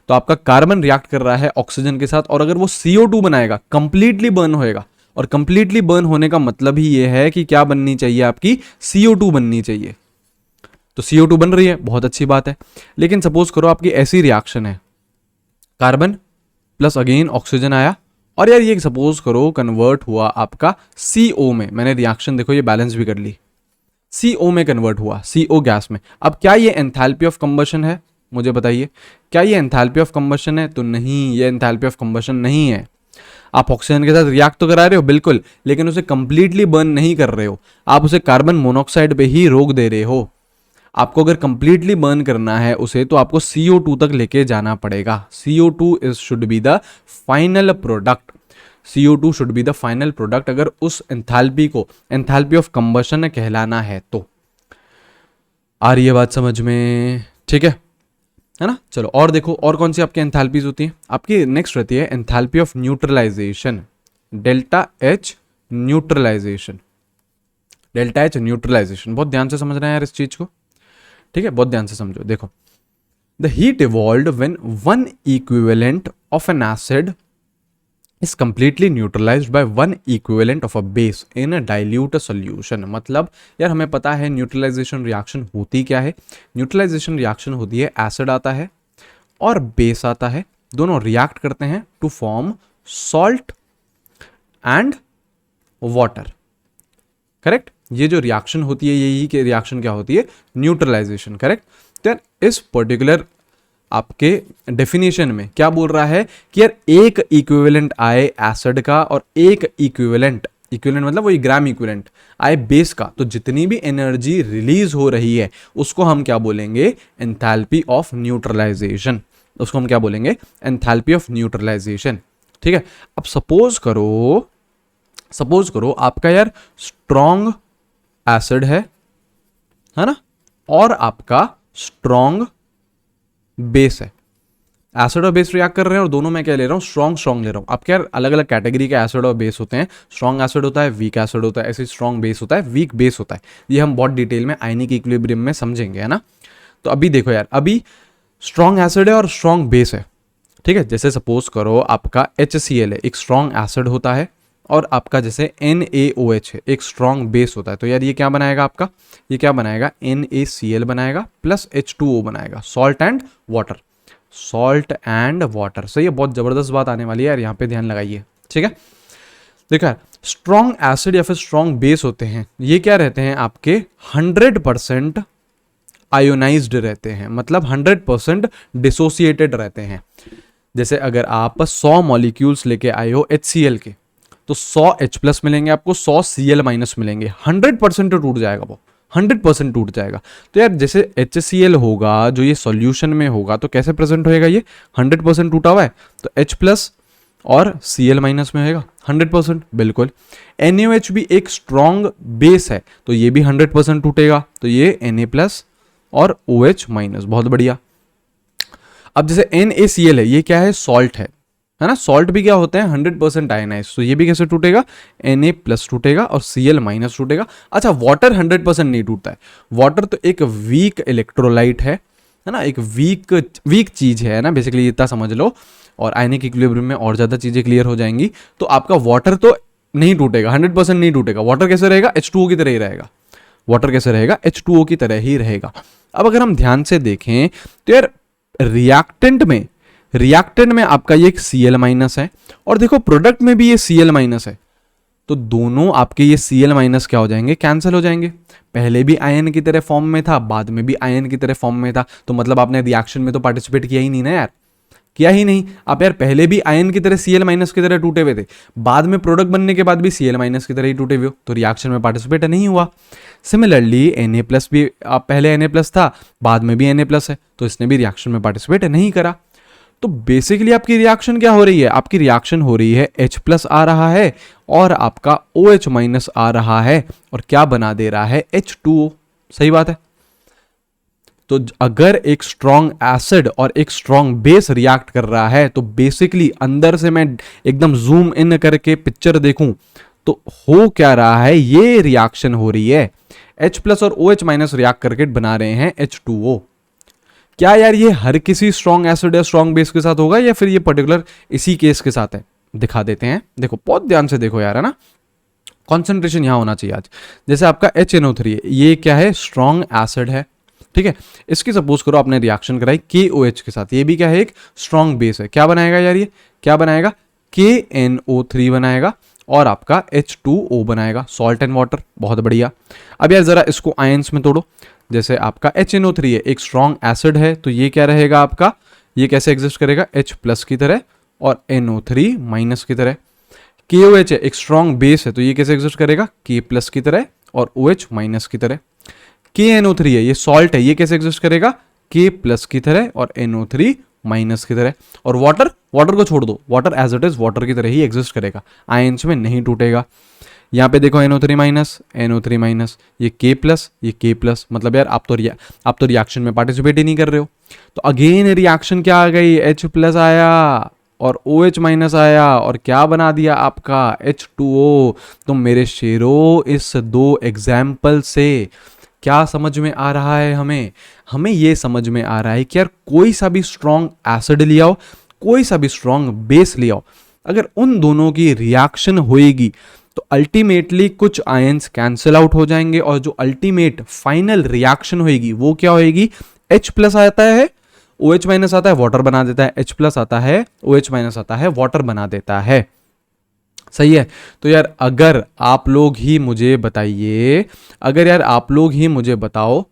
तो आपका कार्बन रिएक्ट कर रहा है ऑक्सीजन के साथ, और अगर वो CO2 बनाएगा, कंप्लीटली बर्न होएगा। और कंप्लीटली बर्न होने का मतलब ही ये है कि क्या बननी चाहिए आपकी? CO2 बननी चाहिए। तो CO2 बन रही है, बहुत अच्छी बात है। लेकिन सपोज करो आपकी ऐसी रिएक्शन है, कार्बन प्लस अगेन ऑक्सीजन आया, और यार ये सपोज करो कन्वर्ट हुआ आपका CO में। मैंने रिएक्शन देखो ये बैलेंस भी कर ली, CO में कन्वर्ट हुआ, CO गैस में। अब क्या ये एंथैल्पी ऑफ कंबशन है? मुझे बताइए, क्या ये एंथैल्पी ऑफ कंबशन है? तो नहीं, ये एंथैल्पी ऑफ कंबशन नहीं है। आप ऑक्सीजन के साथ रिएक्ट तो करा रहे हो बिल्कुल, लेकिन उसे कंप्लीटली बर्न नहीं कर रहे हो, आप उसे कार्बन मोनोऑक्साइड पे ही रोक दे रहे हो। आपको अगर कंप्लीटली बर्न करना है उसे, तो आपको CO2 तक लेके जाना पड़ेगा। CO2 is should be the final product. CO2 should be the final product, अगर उस एंथैल्पी को एंथैल्पी ऑफ कंबशन कहलाना है तो। आ रही है बात समझ में? ठीक है ना। चलो और देखो, और कौन सी आपकी एंथैल्पीज होती है। आपकी नेक्स्ट रहती है enthalpy of neutralization, delta H neutralization. Delta H neutralization, बहुत ध्यान से समझना है यार इस चीज को, ठीक है, बहुत ध्यान से समझो। देखो, the heat evolved when one equivalent of N acid is completely neutralized by one equivalent of a base in a dilute solution। मतलब यार हमें पता है न्यूट्रलाइजेशन रिएक्शन होती क्या है। न्यूट्रलाइजेशन रिएक्शन होती है, एसिड आता है और बेस आता है, दोनों रिएक्ट करते हैं to form salt and water. Correct? ये जो रिएक्शन होती है, यही की रिएक्शन क्या होती है? न्यूट्रलाइजेशन। करेक्ट? तो यार इस पर्टिकुलर आपके डेफिनेशन में क्या बोल रहा है कि यार एक इक्विवेलेंट आए एसिड का और एक इक्विवेलेंट मतलब वही ग्राम इक्विवेलेंट आए बेस का, तो जितनी भी एनर्जी रिलीज हो रही है उसको हम क्या बोलेंगे? Enthalpy of neutralization. उसको हम क्या बोलेंगे? Enthalpy of neutralization. ठीक है। अब सपोज करो आपका यार स्ट्रॉन्ग एसिड है ना, और आपका स्ट्रॉन्ग बेस है। एसिड और बेस रिएक्ट कर रहे हैं और दोनों में क्या ले रहा हूं? स्ट्रॉन्ग ले रहा हूं। अब क्या अलग अलग कैटेगरी के एसिड और बेस होते हैं। स्ट्रॉन्ग एसिड होता है, वीक एसिड होता है, ऐसे स्ट्रॉन्ग बेस होता है, वीक बेस होता है। ये हम बहुत डिटेल में आयनिक इक्विलिब्रियम में समझेंगे, है ना। तो अभी देखो यार, अभी स्ट्रॉन्ग एसिड है और स्ट्रॉन्ग बेस है, ठीक है। जैसे सपोज करो आपका HCl है, एक स्ट्रॉन्ग एसिड होता है, और आपका जैसे NaOH है, एक स्ट्रॉन्ग बेस होता है। तो यार ये क्या बनाएगा आपका? ये क्या बनाएगा? NaCl बनाएगा प्लस H2O बनाएगा, salt and water. Salt and water, सही है। बहुत जबरदस्त बात आने वाली है यार, यहाँ पे ध्यान लगाइए, ठीक है। देखा, स्ट्रॉन्ग एसिड या फिर स्ट्रॉन्ग बेस होते हैं, ये क्या रहते हैं आपके? 100% आयोनाइज्ड रहते हैं, मतलब 100% डिसोसिएटेड रहते हैं। जैसे अगर आप 100 मॉलिक्यूल्स लेके आए हो HCl के, तो 100 H+ मिलेंगे आपको, 100 Cl- मिलेंगे। 100% तो टूट जाएगा, वो 100% टूट जाएगा। तो यार जैसे HCl होगा जो ये सॉल्यूशन में होगा, तो कैसे प्रेजेंट होएगा? ये 100% टूटा हुआ है, तो H+ और Cl- में होएगा 100%, बिल्कुल। NaOH भी एक स्ट्रॉन्ग बेस है, तो ये भी 100% टूटेगा, तो ये Na+ और OH-, बहुत बढ़िया। अब जैसे NaCl है, ये क्या है? सॉल्ट है ना। सॉल्ट भी क्या होते हैं? 100% आयनाइज, तो ये भी कैसे टूटेगा? Na+ टूटेगा और Cl- टूटेगा। अच्छा, वाटर 100% नहीं टूटता है। वाटर तो एक वीक इलेक्ट्रोलाइट है ना, एक वीक चीज है ना, बेसिकली इतना समझ लो। और आयनिक इक्विलिब्रियम में और ज्यादा चीजें क्लियर हो जाएंगी। तो आपका वाटर तो नहीं टूटेगा, 100% नहीं टूटेगा। वाटर कैसे रहेगा? H2O की तरह ही रहेगा। वाटर कैसे रहेगा? H2O की तरह ही रहेगा। अब अगर हम ध्यान से देखें तो यार रिएक्टेंट में आपका ये एक Cl- है, और देखो प्रोडक्ट में भी ये Cl- है। तो दोनों आपके ये Cl- क्या हो जाएंगे? कैंसिल हो जाएंगे। पहले भी आयन की तरह फॉर्म में था, बाद में भी आयन की तरह फॉर्म में था, तो मतलब आपने रिएक्शन में तो पार्टिसिपेट किया ही नहीं ना यार, किया ही नहीं। आप यार पहले भी आयन की तरह Cl- की तरह टूटे हुए थे, बाद में प्रोडक्ट बनने के बाद भी Cl- की तरह ही टूटे हुए हो, तो रिएक्शन में पार्टिसिपेट नहीं हुआ। सिमिलरली Na+ भी, आप पहले Na+ था, बाद में भी Na+ है, तो इसने भी रिएक्शन में पार्टिसिपेट नहीं करा। तो बेसिकली आपकी रिएक्शन क्या हो रही है? आपकी रिएक्शन हो रही है H प्लस आ रहा है और आपका OH माइनस आ रहा है और क्या बना दे रहा है? H2O। सही बात है। तो अगर एक स्ट्रॉन्ग एसिड और एक स्ट्रॉन्ग बेस रिएक्ट कर रहा है तो बेसिकली अंदर से मैं एकदम जूम इन करके पिक्चर देखूं तो हो क्या रहा है? ये रिएक्शन हो रही है, H प्लस और OH माइनस रिएक्ट करके बना रहे हैं H2O। क्या यार ये हर किसी स्ट्रॉन्ग एसिड या स्ट्रॉन्ग बेस के साथ होगा या फिर ये पर्टिकुलर इसी केस के साथ है? दिखा देते हैं। देखो बहुत ध्यान से देखो यार, है ना, कॉन्सेंट्रेशन यहां होना चाहिए आज। जैसे आपका HNO3 है, ये क्या है? स्ट्रॉन्ग एसिड है, ठीक है। इसकी सपोज करो आपने रिएक्शन कराई KOH के साथ, ये भी क्या है? एक स्ट्रॉन्ग बेस है। क्या बनाएगा यार? ये क्या बनाएगा? KNO3 बनाएगा और आपका H2O बनाएगा, सॉल्ट एंड वाटर। बहुत बढ़िया। अब यार जरा इसको आयंस में तोड़ो। जैसे आपका HNO3 है, एक स्ट्रॉन्ग एसिड है, तो ये क्या रहेगा आपका? ये कैसे एग्जिस्ट करेगा? H प्लस की तरह और NO3 माइनस की तरह। KOH है, एक स्ट्रॉन्ग बेस है, तो ये कैसे एग्जिस्ट करेगा? K प्लस की तरह और OH माइनस की तरह। KNO3 है, ये सॉल्ट है, ये कैसे एग्जिस्ट करेगा? K प्लस की तरह और NO3 माइनस की तरह। और वाटर, वाटर को छोड़ दो, water as it is water की तरह ही एग्जिस्ट करेगा, आयंस में नहीं टूटेगा। यहाँ पे देखो NO3 माइनस, NO3 माइनस, ये K प्लस, ये K प्लस। मतलब यार आप तो रिएक्शन में पार्टिसिपेट ही नहीं कर रहे हो। तो अगेन रिएक्शन क्या आ गई? H प्लस आया और OH माइनस आया और क्या बना दिया आपका? H2O। तो मेरे शेरों, इस दो एग्जाम्पल से क्या समझ में आ रहा है? हमें ये समझ में आ रहा है कि यार कोई सा भी स्ट्रॉन्ग एसिड ले आओ, कोई सा भी स्ट्रॉन्ग बेस ले आओ, अगर उन दोनों की रिएक्शन होएगी तो अल्टीमेटली कुछ आयंस कैंसिल आउट हो जाएंगे और जो अल्टीमेट फाइनल रिएक्शन होएगी वो क्या होएगी? H प्लस आता है, OH माइनस आता है, वाटर बना देता है। H प्लस आता है, OH माइनस आता है, वाटर बना देता है। सही है। तो यार अगर आप लोग ही मुझे बताइए, अगर यार आप लोग ही मुझे बताओ,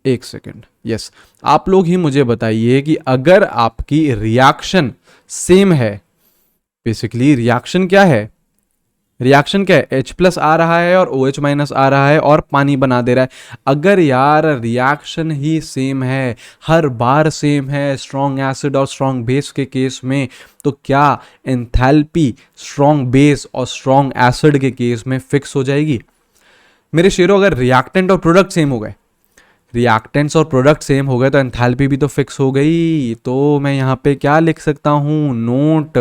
एक सेकेंड, यस, आप लोग ही मुझे बताइए कि अगर आपकी रिएक्शन सेम है, बेसिकली रिएक्शन क्या है? रिएक्शन क्या है? H प्लस आ रहा है और OH माइनस आ रहा है और पानी बना दे रहा है। अगर यार रिएक्शन ही सेम है, हर बार सेम है स्ट्रॉन्ग एसिड और स्ट्रॉन्ग बेस के केस में, तो क्या एंथैल्पी स्ट्रॉन्ग बेस और स्ट्रॉन्ग एसिड के केस में फिक्स हो जाएगी? मेरे शेरों, अगर रिएक्टेंट और प्रोडक्ट सेम हो गए, रिएक्टेंट्स और प्रोडक्ट सेम हो गए तो एंथैल्पी भी तो फिक्स हो गई। तो मैं यहाँ पे क्या लिख सकता हूँ? नोट,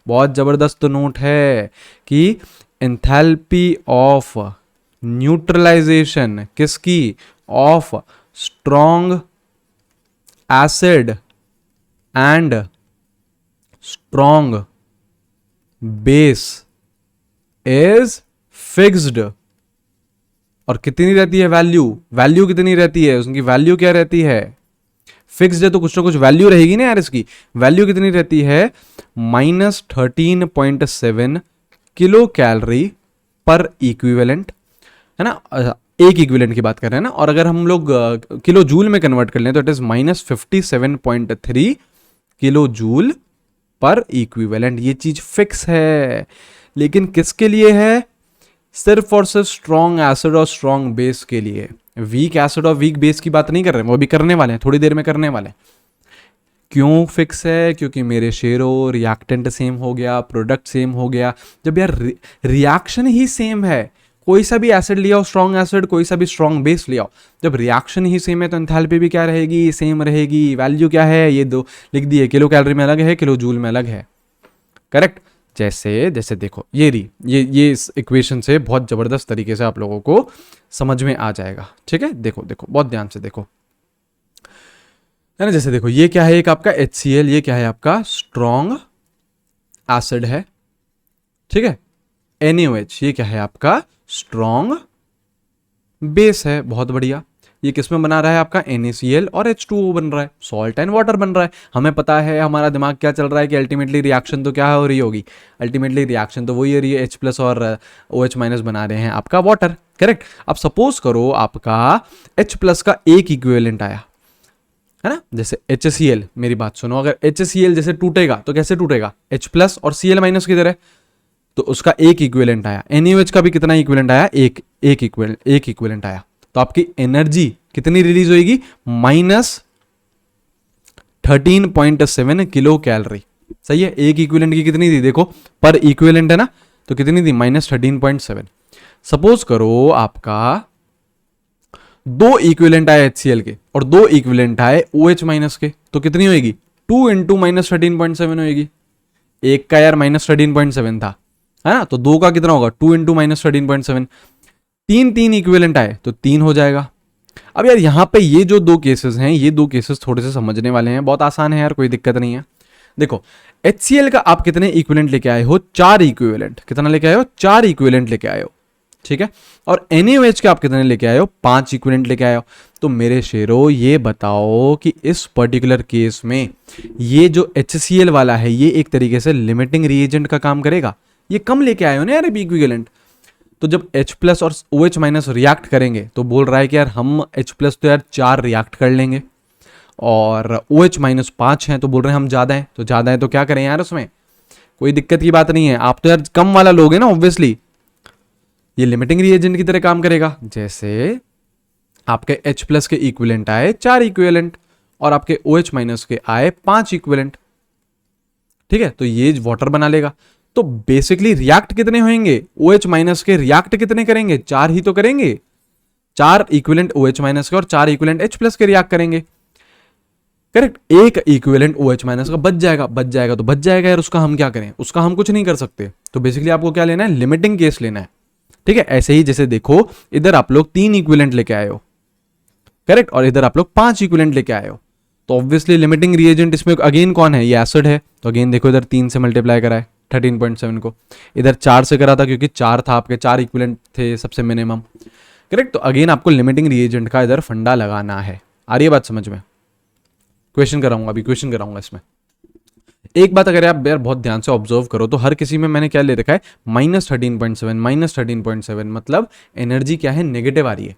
बहुत जबरदस्त नोट है कि एंथैल्पी ऑफ न्यूट्रलाइजेशन किसकी? Of strong acid and strong base is fixed. और कितनी रहती है वैल्यू? वैल्यू कितनी रहती है? उसकी वैल्यू क्या रहती है? फिक्स्ड है तो कुछ ना कुछ वैल्यू रहेगी ना यार। इसकी वैल्यू कितनी रहती है? -13.7 किलो कैलोरी पर इक्विवेलेंट, है ना। एक इक्विवेलेंट की बात कर रहे हैं ना। और अगर हम लोग किलो जूल में कन्वर्ट कर लें तो it is -57.3 kilo joule per equivalent. ये चीज फिक्स है, लेकिन किसके लिए है? सिर्फ और सिर्फ स्ट्रॉन्ग एसिड और स्ट्रॉन्ग बेस के लिए। वीक एसिड और वीक बेस की बात नहीं कर रहे हैं, वो भी करने वाले हैं, थोड़ी देर में करने वाले हैं। क्यों फिक्स है? क्योंकि मेरे शेरों रिएक्टेंट सेम हो गया, प्रोडक्ट सेम हो गया। जब यार रिएक्शन ही सेम है, कोई सा भी एसिड ले आओ स्ट्रॉन्ग एसिड, कोई सा भी स्ट्रॉन्ग बेस ले आओ, जब रिएक्शन ही सेम है तो एंथैल्पी भी क्या रहेगी? सेम रहेगी। वैल्यू क्या है? ये दो लिख दिए, किलो कैलोरी में अलग है, किलो जूल में अलग है। करेक्ट। जैसे देखो ये इस इक्वेशन से बहुत जबरदस्त तरीके से आप लोगों को समझ में आ जाएगा। ठीक है, देखो बहुत ध्यान से देखो, है ना। जैसे देखो, ये क्या है? एक आपका HCl, ये क्या है? आपका स्ट्रॉन्ग एसिड है, ठीक है। NaOH, ये क्या है? आपका स्ट्रॉन्ग बेस है। बहुत बढ़िया। ये किसमें बना रहा है? आपका NaCl और H2O बन रहा है, सॉल्ट एंड वाटर बन रहा है। हमें पता है, हमारा दिमाग क्या चल रहा है कि अल्टीमेटली रिएक्शन तो क्या हो रही होगी? अल्टीमेटली रिएक्शन तो वही हो रही है, H प्लस और OH माइनस बना रहे हैं आपका वाटर। करेक्ट। अब सपोज करो आपका H प्लस का एक इक्विवेलेंट आया, है ना। जैसे HCl, मेरी बात सुनो, अगर HCl जैसे टूटेगा तो कैसे टूटेगा? H प्लस और Cl माइनस की तरह। तो उसका एक इक्विवेलेंट आया। NaOH का भी कितना इक्विवेलेंट आया? एक इक्विवेलेंट आया। तो आपकी एनर्जी कितनी रिलीज होगी? 13.7 किलो कैलोरी। सही है, एक इक्विवेलेंट की कितनी थी देखो, पर इक्विवेलेंट है ना, तो कितनी थी -13.7। सपोज करो आपका दो इक्विवेलेंट आए HCl के और दो इक्विवेलेंट आए OH माइनस के, तो कितनी होगी 2 इंटू -13.7 होगी। एक का यार -13.7 था, है ना, तो दो का कितना होगा 2 इंटू -13.7। तीन तीन इक्विवेलेंट आए तो 3 हो जाएगा। अब यार यहाँ पे ये जो दो केसेस हैं, ये दो केसेस थोड़े से समझने वाले हैं, बहुत आसान है यार, कोई दिक्कत नहीं है। देखो HCl का आप कितने इक्विवेलेंट लेके आए हो, 4 इक्विवेलेंट। कितना लेके आए हो, 4 इक्विवेलेंट लेके आए हो, ठीक है। और NaOH के आप कितने लेके आए हो, 5 इक्विवेलेंट लेके आए हो। तो मेरे शेरो ये बताओ कि इस पर्टिकुलर केस में ये जो HCl वाला है ये एक तरीके से लिमिटिंग रिएजेंट का काम करेगा। ये कम लेके आए हो ना यार इक्विवेलेंट, तो जब H प्लस और OH माइनस रिएक्ट करेंगे तो बोल रहा है कि यार हम H प्लस तो यार 4 रिएक्ट कर लेंगे और OH माइनस 5 हैं, तो बोल रहे हैं हम ज़्यादा हैं, तो ज़्यादा है तो क्या करें यार, उसमें कोई दिक्कत की बात नहीं है। आप तो यार कम वाला लोगे ना ऑब्वियसली, ये लिमिटिंग रिएजेंट की तरह काम करेगा। जैसे आपके H प्लस के इक्विवेलेंट आए 4 इक्विवेलेंट और आपके OH माइनस के आए 5 इक्विवेलेंट, ठीक है, तो ये वाटर बना लेगा। तो बेसिकली रिएक्ट कितने होंगे, OH माइनस के रिएक्ट कितने करेंगे, 4 ही तो करेंगे। 4 इक्विवेलेंट OH माइनस के और 4 इक्विवेलेंट H प्लस के रिएक्ट करेंगे, करेक्ट। एक इक्विवेलेंट OH माइनस का बच जाएगा, बच जाएगा तो बच जाएगा यार, उसका हम क्या करें, उसका हम कुछ नहीं कर सकते। तो बेसिकली आपको क्या लेना है, लिमिटिंग केस लेना है, ठीक है। ऐसे ही जैसे देखो इधर आप लोग 3 इक्विवेलेंट लेके आए हो, करेक्ट, और इधर आप लोग 5 इक्विवेलेंट लेके आए हो, तो ऑब्वियसली लिमिटिंग रिएजेंट इसमें अगेन कौन है, ये एसिड है। तो अगेन देखो इधर 3 से मल्टीप्लाई करा है 13.7 को, इधर 4 से करा था क्योंकि 4 था, आपके 4 इक्विवेलेंट थे सबसे मिनिमम, करेक्ट। तो अगेन आपको लिमिटिंग रिएजेंट का इधर फंडा लगाना है। आ रही है बात समझ में, क्वेश्चन कराऊंगा अभी, क्वेश्चन कराऊंगा इसमें। एक बात अगर आप यार बहुत ध्यान से ऑब्जर्व करो तो हर किसी में मैंने क्या ले रखा है -13.7 मतलब एनर्जी क्या है, नेगेटिव आ रही है।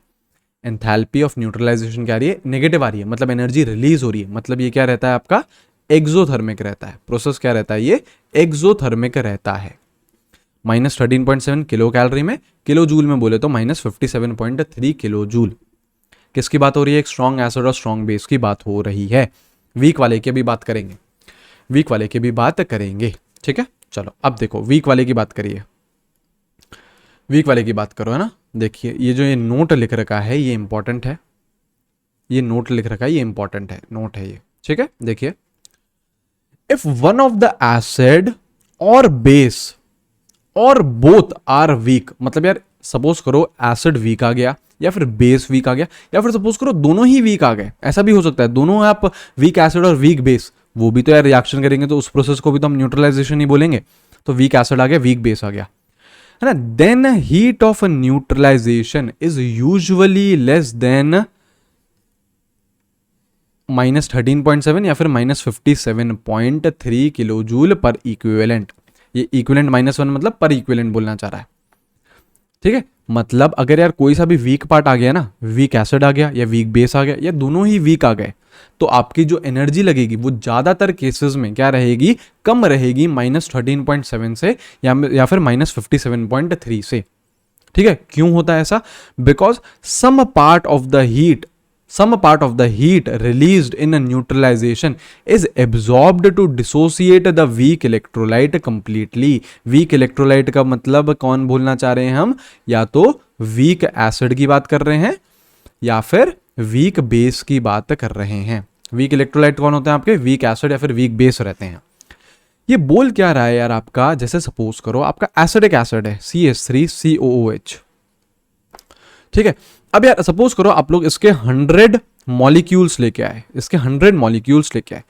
एंथैल्पी ऑफ न्यूट्रलाइजेशन क्या आ रही है, नेगेटिव आ रही है, मतलब एनर्जी रिलीज हो रही है, मतलब ये क्या रहता है आपका एक्सोथर्मिक रहता है। प्रोसेस क्या रहता है, ये एक्सोथर्मिक रहता है। -13.7 किलो कैलोरी में, किलो जूल में बोले तो -57.3 किलो जूल। किसकी बात हो रही है, एक स्ट्रॉन्ग एसिड और स्ट्रॉन्ग बेस की बात हो रही है। वीक वाले की भी बात करेंगे, वीक वाले की भी बात करेंगे, ठीक है। चलो अब देखो वीक वाले की बात करिए, वीक वाले की बात करो, है ना। देखिए ये जो ये नोट लिख रखा है ये इंपॉर्टेंट है, ये नोट लिख रखा है ये इंपॉर्टेंट है, नोट है ये, ठीक है। देखिए if one of the acid और बेस और बोथ आर वीक, मतलब यार सपोज करो एसिड वीक आ गया या फिर बेस वीक आ गया, या फिर सपोज करो दोनों ही वीक आ गए, ऐसा भी हो सकता है, दोनों आप वीक एसिड और वीक बेस, वो भी तो यार रिएक्शन करेंगे तो उस प्रोसेस को भी तो हम न्यूट्रलाइजेशन ही बोलेंगे। तो वीक एसिड आ गया, वीक बेस आ गया, है ना। Then heat of neutralization is usually less than -13.7 या फिर -57.3 किलो जूल पर इक्विवेलेंट। ये इक्विवेलेंट -1 मतलब पर इक्विवेलेंट बोलना चाह रहा है, ठीक है। मतलब अगर यार कोई सा भी वीक पार्ट आ गया ना, वीक एसिड आ गया या वीक बेस आ गया या दोनों ही वीक आ गए, तो आपकी जो एनर्जी लगेगी वो ज्यादातर केसेस में क्या रहेगी, कम रहेगी -13.7 से या फिर -57.3 से, ठीक है। क्यों होता है ऐसा, because some part of the heat released in a neutralization is absorbed to dissociate the weak electrolyte completely। weak electrolyte का मतलब कौन बोलना चाह रहे हैं हम, या तो weak acid की बात कर रहे हैं या फिर weak base की बात कर रहे हैं। weak electrolyte कौन होते हैं आपके, weak acid या फिर weak base रहते हैं। ये बोल क्या रहा है यार आपका, जैसे सपोज करो आपका एसिडिक एसिड है CH3COOH, ठीक है। अब यार सपोज करो आप लोग इसके 100 मॉलिक्यूल्स लेके आए, इसके 100 मॉलिक्यूल्स लेके आए,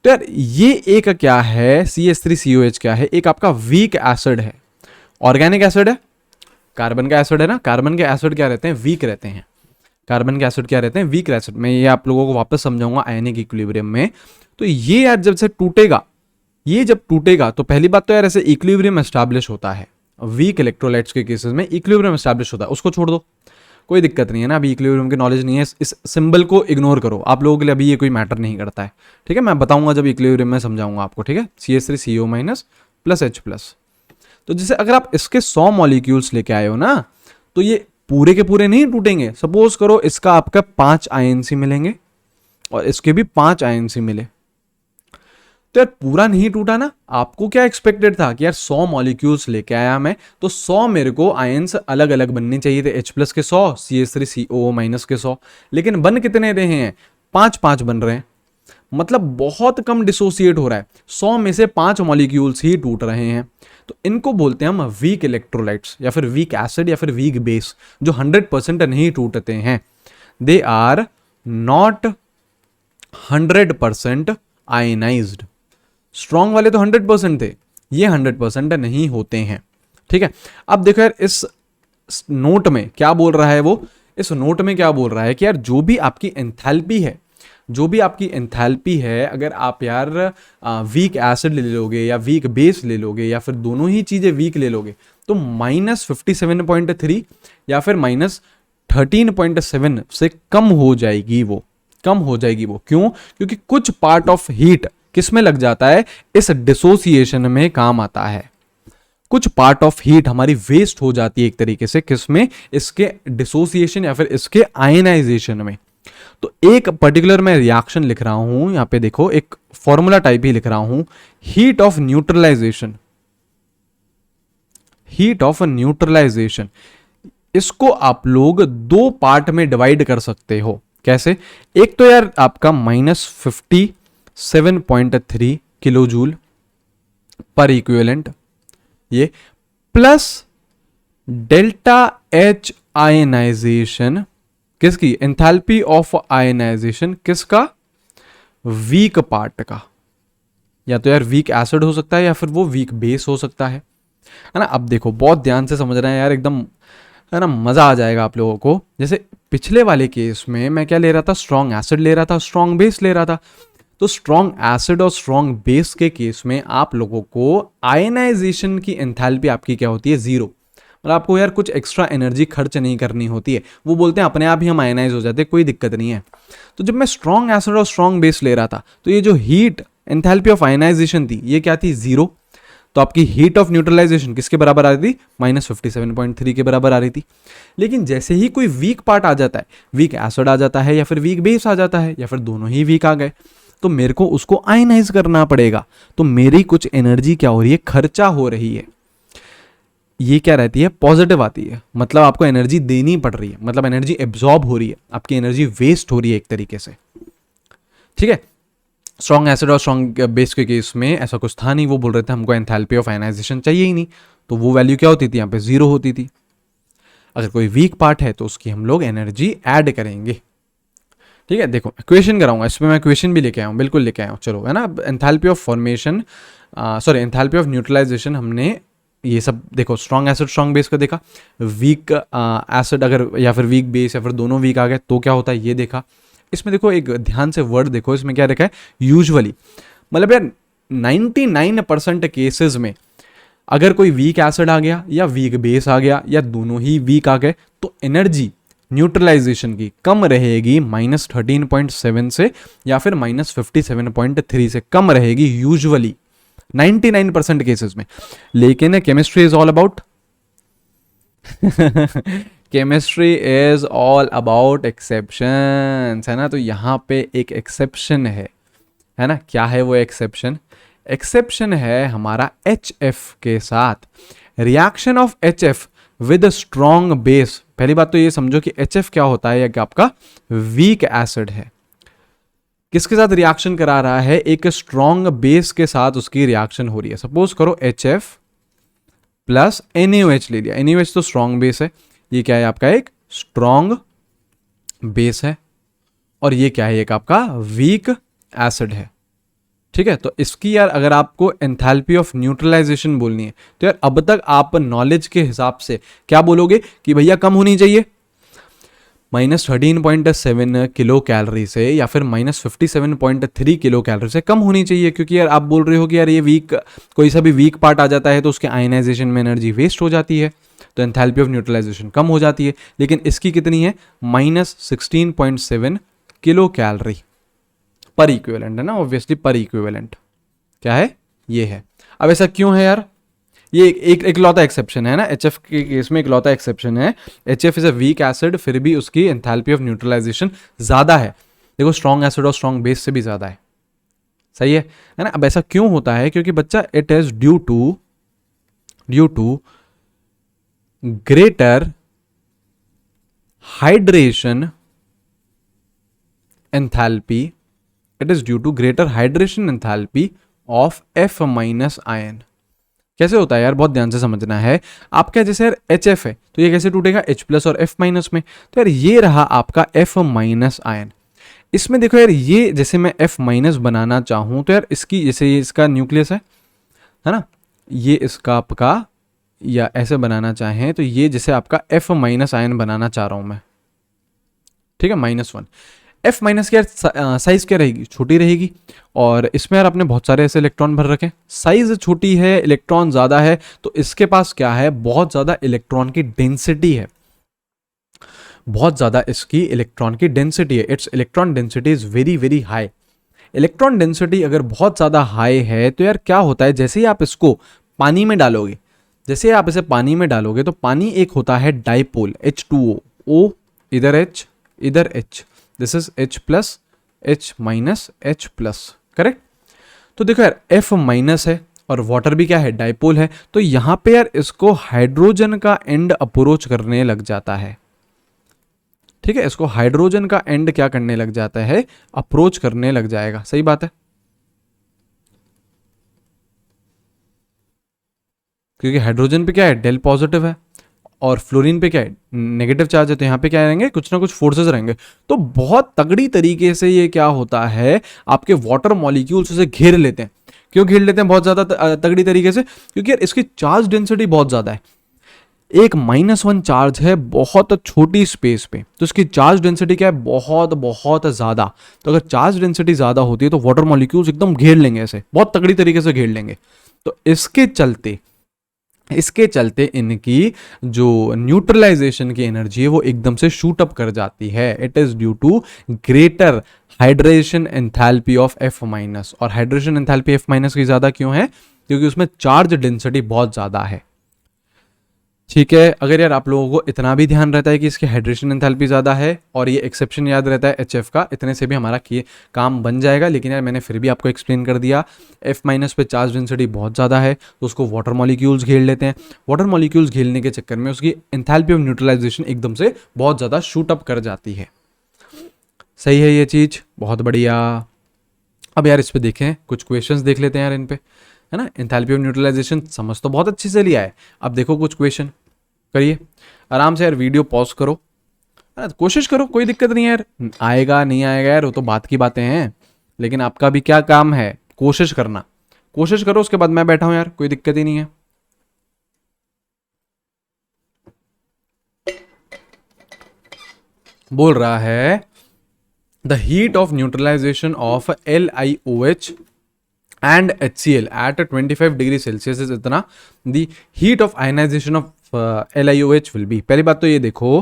तो यार ये एक क्या है CH3COH क्या है, एक आपका वीक एसिड है, ऑर्गेनिक एसिड है, कार्बन का एसिड है ना। कार्बन के एसिड क्या रहते हैं, वीक रहते हैं। कार्बन के एसिड क्या रहते हैं, वीक एसिड। मैं ये आप लोगों को वापस समझाऊंगा आयनिक इक्विलिब्रियम में। तो ये यार जब से टूटेगा, ये जब टूटेगा तो पहली बात तो यार ऐसे इक्विलिब्रियम एस्टैब्लिश होता है, वीक इलेक्ट्रोलाइट्स के केसेस में इक्विलिब्रियम एस्टैब्लिश होता है, उसको छोड़ दो, कोई दिक्कत नहीं है ना। अभी इक्विलिब्रियम की नॉलेज नहीं है, इस सिंबल को इग्नोर करो, आप लोगों के लिए अभी ये कोई मैटर नहीं करता है, ठीक है। मैं बताऊंगा जब इक्विलिब्रियम में समझाऊंगा आपको, ठीक है। CH3CO- plus H+। तो जैसे अगर आप इसके 100 मॉलिक्यूल्स लेके आए हो ना, तो ये पूरे के पूरे नहीं टूटेंगे। सपोज करो इसका आपका 5 INC मिलेंगे और इसके भी 5 INC मिले, तो यार पूरा नहीं टूटा ना। आपको क्या एक्सपेक्टेड था कि यार 100 मॉलिक्यूल्स लेके आया मैं, तो 100 मेरे को आयंस अलग अलग बनने चाहिए थे, H+ के 100, CH3COO- के 100, लेकिन बन कितने रहे हैं, 5 बन रहे हैं। मतलब बहुत कम डिसोसिएट हो रहा है, 100 में से 5 मॉलिक्यूल्स ही टूट रहे हैं। तो इनको बोलते हैं हम वीक इलेक्ट्रोलाइट्स या फिर वीक एसिड या फिर वीक बेस, जो 100% नहीं टूटते हैं। They are not 100% ionized. Strong वाले तो 100% थे, ये 100% नहीं होते हैं। ठीक है, अब देखो यार इस नोट में क्या बोल रहा है वो, इस नोट में क्या बोल रहा है कि यार जो भी आपकी एंथैल्पी है, जो भी आपकी एंथैल्पी है, अगर आप यार वीक एसिड ले लोगे या वीक बेस ले लोगे या फिर दोनों ही चीजें वीक ले लोगे, तो -57.3 या फिर -13.7 से कम हो जाएगी वो, कम हो जाएगी वो। क्यों? क्योंकि कुछ पार्ट ऑफ हीट किस में लग जाता है, इस डिसोसिएशन में काम आता है। कुछ पार्ट ऑफ हीट हमारी वेस्ट हो जाती है एक तरीके से, किसमें, इसके डिसोसिएशन या फिर इसके आयनाइजेशन में। तो एक पर्टिकुलर मैं रिएक्शन लिख रहा हूं, यहां पे देखो एक फॉर्मूला टाइप ही लिख रहा हूं, heat of neutralization, heat of neutralization. इसको आप लोग दो पार्ट में डिवाइड कर सकते हो। कैसे? एक तो यार आपका -57.3 किलो जूल पर इक्विवेलेंट, ये प्लस डेल्टा एच आयनाइजेशन, किसकी, एंथैल्पी ऑफ आयनाइजेशन, किसका, वीक पार्ट का। या तो यार वीक एसिड हो सकता है या फिर वो वीक बेस हो सकता है ना। अब देखो बहुत ध्यान से समझ रहे हैं यार, एकदम है ना, मजा आ जाएगा आप लोगों को। जैसे पिछले वाले केस में मैं क्या ले रहा था, स्ट्रॉन्ग एसिड ले रहा था, स्ट्रॉन्ग बेस ले रहा था। तो स्ट्रॉन्ग एसिड और स्ट्रॉन्ग बेस के केस में आप लोगों को आयनाइजेशन की एंथैल्पी आपकी क्या होती है, 0। मतलब आपको यार कुछ एक्स्ट्रा एनर्जी खर्च नहीं करनी होती है, वो बोलते हैं अपने आप ही हम आयनाइज हो जाते हैं, कोई दिक्कत नहीं है। तो जब मैं स्ट्रॉन्ग एसिड और स्ट्रॉन्ग बेस ले रहा था, तो ये जो हीट एंथैल्पी ऑफ आयनाइजेशन थी, ये क्या थी, 0। तो आपकी हीट ऑफ न्यूट्रलाइजेशन किसके बराबर आ रही थी, -57.3 के बराबर आ रही थी। लेकिन जैसे ही कोई वीक पार्ट आ जाता है, वीक एसिड आ जाता है या फिर वीक बेस आ जाता है या फिर दोनों ही वीक आ गए, तो मेरे को उसको आयनाइज करना पड़ेगा। तो मेरी कुछ एनर्जी क्या हो रही है, खर्चा हो रही है। ये क्या रहती है, पॉजिटिव आती है, मतलब आपको एनर्जी देनी पड़ रही है, मतलब एनर्जी एब्जॉर्ब हो रही है, आपकी एनर्जी वेस्ट हो रही है एक तरीके से। ठीक है, स्ट्रॉन्ग एसिड और स्ट्रॉन्ग बेस के केस में ऐसा कुछ था नहीं, वो बोल रहे थे हमको एंथैल्पी ऑफ आयनाइजेशन चाहिए ही नहीं, तो वो वैल्यू क्या होती थी, यहाँ पे 0 होती थी। अगर कोई वीक पार्ट है तो उसकी हम लोग एनर्जी ऐड करेंगे। ठीक है, देखो इक्वेशन कराऊंगा, इसमें मैं इक्वेशन भी लेके आया हूँ, बिल्कुल लेके आया हूँ, चलो, है ना। Enthalpy of formation, sorry enthalpy of neutralization, हमने ये सब देखो, स्ट्रॉन्ग एसिड स्ट्रॉन्ग बेस का देखा, वीक एसिड अगर या फिर वीक बेस या फिर दोनों वीक आ गए तो क्या होता है, ये देखा। इसमें देखो एक ध्यान से वर्ड देखो, इसमें क्या लिखा है, यूजुअली। मतलब यार 99% केसेस में अगर कोई वीक एसिड आ गया या वीक बेस आ गया या दोनों ही वीक आ गए, तो एनर्जी न्यूट्रलाइजेशन की कम रहेगी -13.7 से या फिर -57.3 से कम रहेगी यूजुअली 99% केसेस में। लेकिन chemistry is all about chemistry is all about exceptions, है ना। तो यहां पे एक एक्सेप्शन है ना। क्या है वो एक्सेप्शन? एक्सेप्शन है हमारा HF के साथ reaction of HF with strong base. पहली बात तो ये समझो कि HF क्या होता है, कि आपका वीक एसिड है। किसके साथ रिएक्शन करा रहा है, एक स्ट्रॉन्ग बेस के साथ उसकी रिएक्शन हो रही है। सपोज करो HF प्लस NaOH ले लिया, NaOH तो स्ट्रॉन्ग बेस है, ये क्या है आपका एक स्ट्रॉन्ग बेस है, और ये क्या है, एक आपका वीक एसिड है। ठीक है, तो इसकी यार अगर आपको एंथैल्पी ऑफ न्यूट्रलाइजेशन बोलनी है, तो यार अब तक आप नॉलेज के हिसाब से क्या बोलोगे कि भैया कम होनी चाहिए -13.7 किलो कैलोरी से या फिर -57.3 किलो कैलोरी से कम होनी चाहिए, क्योंकि यार आप बोल रहे हो कि यार ये वीक, कोई सा भी वीक पार्ट आ जाता है तो उसके आयनाइजेशन में एनर्जी वेस्ट हो जाती है, तो एंथैल्पी ऑफ न्यूट्रलाइजेशन कम हो जाती है। लेकिन इसकी कितनी है, -16.7 किलो कैलोरी पर इक्विवेलेंट, है ना, ऑब्वियसली पर इक्विवेलेंट क्या है, ये है। अब ऐसा क्यों है यार, ये एक लौता एक्सेप्शन है ना, HF के केस में एक लौता एक्सेप्शन है। HF is a weak acid, फिर भी उसकी एंथैल्पी ऑफ न्यूट्रलाइजेशन ज्यादा है। देखो स्ट्रॉन्ग एसिड और स्ट्रॉन्ग बेस से भी ज्यादा है, सही है ना। अब ऐसा क्यों होता है, क्योंकि बच्चा it is due to greater hydration enthalpy, it is due to greater hydration enthalpy of F minus ion. कैसे होता है यार, बहुत ध्यान से समझना है। आपका जैसे यार HF है तो ये कैसे टूटेगा, H प्लस और F माइनस में। तो यार ये रहा आपका F माइनस आयन। इसमें देखो यार, ये जैसे मैं F माइनस बनाना चाहूं तो यार इसकी जैसे ये इसका न्यूक्लियस है ना, ये इसका आपका, या ऐसे बनाना चाहें तो ये जैसे आपका F माइनस आयन बनाना चाह रहा हूं मैं, ठीक है, -1। F माइनस की यार साइज क्या रहेगी, छोटी रहेगी। और इसमें यार आपने बहुत सारे ऐसे इलेक्ट्रॉन भर रखे, साइज छोटी है, इलेक्ट्रॉन ज्यादा है, तो इसके पास क्या है, बहुत ज्यादा इलेक्ट्रॉन की डेंसिटी है, बहुत ज्यादा इसकी इलेक्ट्रॉन की डेंसिटी है। It's electron density is very very high. Electron density अगर बहुत ज्यादा हाई है तो यार क्या होता है, जैसे ही आप इसको पानी में डालोगे, जैसे आप इसे पानी में डालोगे तो पानी एक होता है डाइपोल, H2O, O इधर H इधर H, this is H plus H minus H plus, correct. तो देखो यार F माइनस है और वाटर भी क्या है, डाइपोल है, तो यहां पे यार इसको हाइड्रोजन का एंड अप्रोच करने लग जाता है, ठीक है, इसको हाइड्रोजन का एंड क्या करने लग जाता है, अप्रोच करने लग जाएगा। सही बात है, क्योंकि हाइड्रोजन पे क्या है, डेल पॉजिटिव है, और फ्लोरीन पे क्या है, नेगेटिव चार्ज है, तो यहाँ पे क्या रहेंगे, कुछ ना कुछ फोर्सेस रहेंगे। तो बहुत तगड़ी तरीके से ये क्या होता है, आपके वाटर मॉलिक्यूल्स उसे घेर लेते हैं। क्यों घेर लेते हैं बहुत ज्यादा तगड़ी तरीके से, क्योंकि यार इसकी चार्ज डेंसिटी बहुत ज्यादा है। एक -1 चार्ज है बहुत छोटी स्पेस पे, तो इसकी चार्ज डेंसिटी क्या है, बहुत बहुत ज्यादा। तो अगर चार्ज डेंसिटी ज्यादा होती है तो वाटर मॉलिक्यूल्स एकदम घेर लेंगे, ऐसे बहुत तगड़ी तरीके से घेर लेंगे। तो इसके चलते इनकी जो न्यूट्रलाइजेशन की एनर्जी है वो एकदम से शूट अप कर जाती है। It is due to greater hydration enthalpy of F minus. और हाइड्रेशन एंथैल्पी F माइनस की ज्यादा क्यों है, क्योंकि उसमें चार्ज डेंसिटी बहुत ज्यादा है, ठीक है। अगर यार आप लोगों को इतना भी ध्यान रहता है कि इसकी हाइड्रेशन एंथैल्पी ज़्यादा है और ये एक्सेप्शन याद रहता है HF का, इतने से भी हमारा काम बन जाएगा। लेकिन यार मैंने फिर भी आपको एक्सप्लेन कर दिया, F माइनस पे चार्ज डेंसिटी बहुत ज़्यादा है तो उसको वाटर मॉलिक्यूल्स घेर लेते हैं। वाटर मॉलिक्यूल्स घेरने के चक्कर में उसकी एंथैल्पी ऑफ न्यूट्रलाइजेशन एकदम से बहुत ज़्यादा शूट अप कर जाती है। सही है ये चीज़, बहुत बढ़िया। अब यार इस पर देखें, कुछ क्वेश्चंस देख लेते हैं यार इन पे, है ना। एंथैल्पी ऑफ न्यूट्रलाइजेशन समझ तो बहुत अच्छे से लिया है, अब देखो कुछ क्वेश्चन करिए आराम से यार, वीडियो पॉज करो, है ना, कोशिश करो, कोई दिक्कत नहीं है यार। आएगा नहीं आएगा यार वो तो बात की बातें हैं, लेकिन आपका भी क्या काम है, कोशिश करना। कोशिश करो, उसके बाद मैं बैठा हूं यार, कोई दिक्कत ही नहीं है। बोल रहा है the heat of neutralisation of LiOH and HCl at 25 degree Celsius is इतना, the heat of ionization of LiOH will be. पहली बात तो ये देखो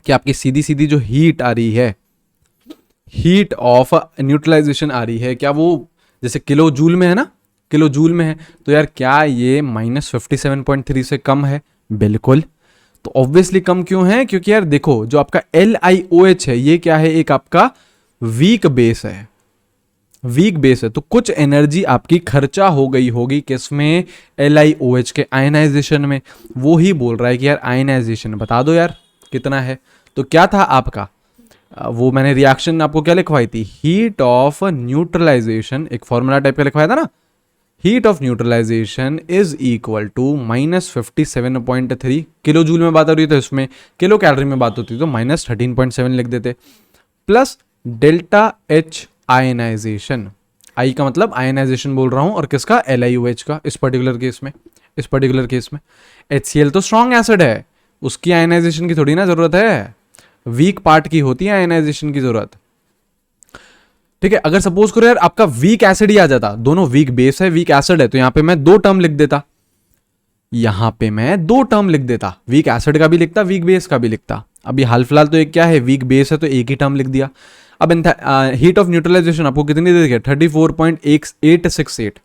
कि आपकी सीधी सीधी जो हीट आ रही है, हीट ऑफ न्यूट्रलाइजेशन आ रही है, क्या वो जैसे किलो जूल में है ना, किलो जूल में है, तो यार क्या ये -57.3 से कम है, बिल्कुल। तो ऑब्वियसली कम क्यों है, क्योंकि यार देखो जो आपका LiOH है ये क्या है, एक आपका वीक बेस है, वीक बेस है, तो कुछ एनर्जी आपकी खर्चा हो गई होगी किसमें, LiOH के आयनाइजेशन में। वो ही बोल रहा है कि यार आयनाइजेशन बता दो यार कितना है। तो क्या था आपका, वो मैंने रिएक्शन आपको क्या लिखवाई थी, हीट ऑफ न्यूट्रलाइजेशन, एक फॉर्मूला टाइप का लिखवाया था ना, heat of neutralization is equal to -57.3 kilo joule में बात हो रही है तो इसमें किलो कैलोरी में बात होती तो -13.7 लिख देते, प्लस डेल्टा H आयनाइजेशन, आई का मतलब आयनाइजेशन बोल रहा हूं, और किसका, LiOH का, इस पर्टिकुलर केस में HCl तो स्ट्रॉन्ग एसिड है, उसकी आयनाइजेशन की थोड़ी ना जरूरत है, वीक पार्ट की होती है आयनाइजेशन की जरूरत, ठीक है। अगर सपोज करो यार आपका वीक एसिड ही आ जाता, दोनों वीक बेस है वीक एसिड है, तो यहां पे मैं दो टर्म लिख देता, वीक एसिड का भी लिखता, वीक बेस का भी लिखता। अभी हाल फिलहाल तो एक क्या है, वीक बेस है तो एक ही टर्म लिख दिया। अब हीट ऑफ न्यूट्रलाइजेशन आपको कितनी दे देगा, 34.868।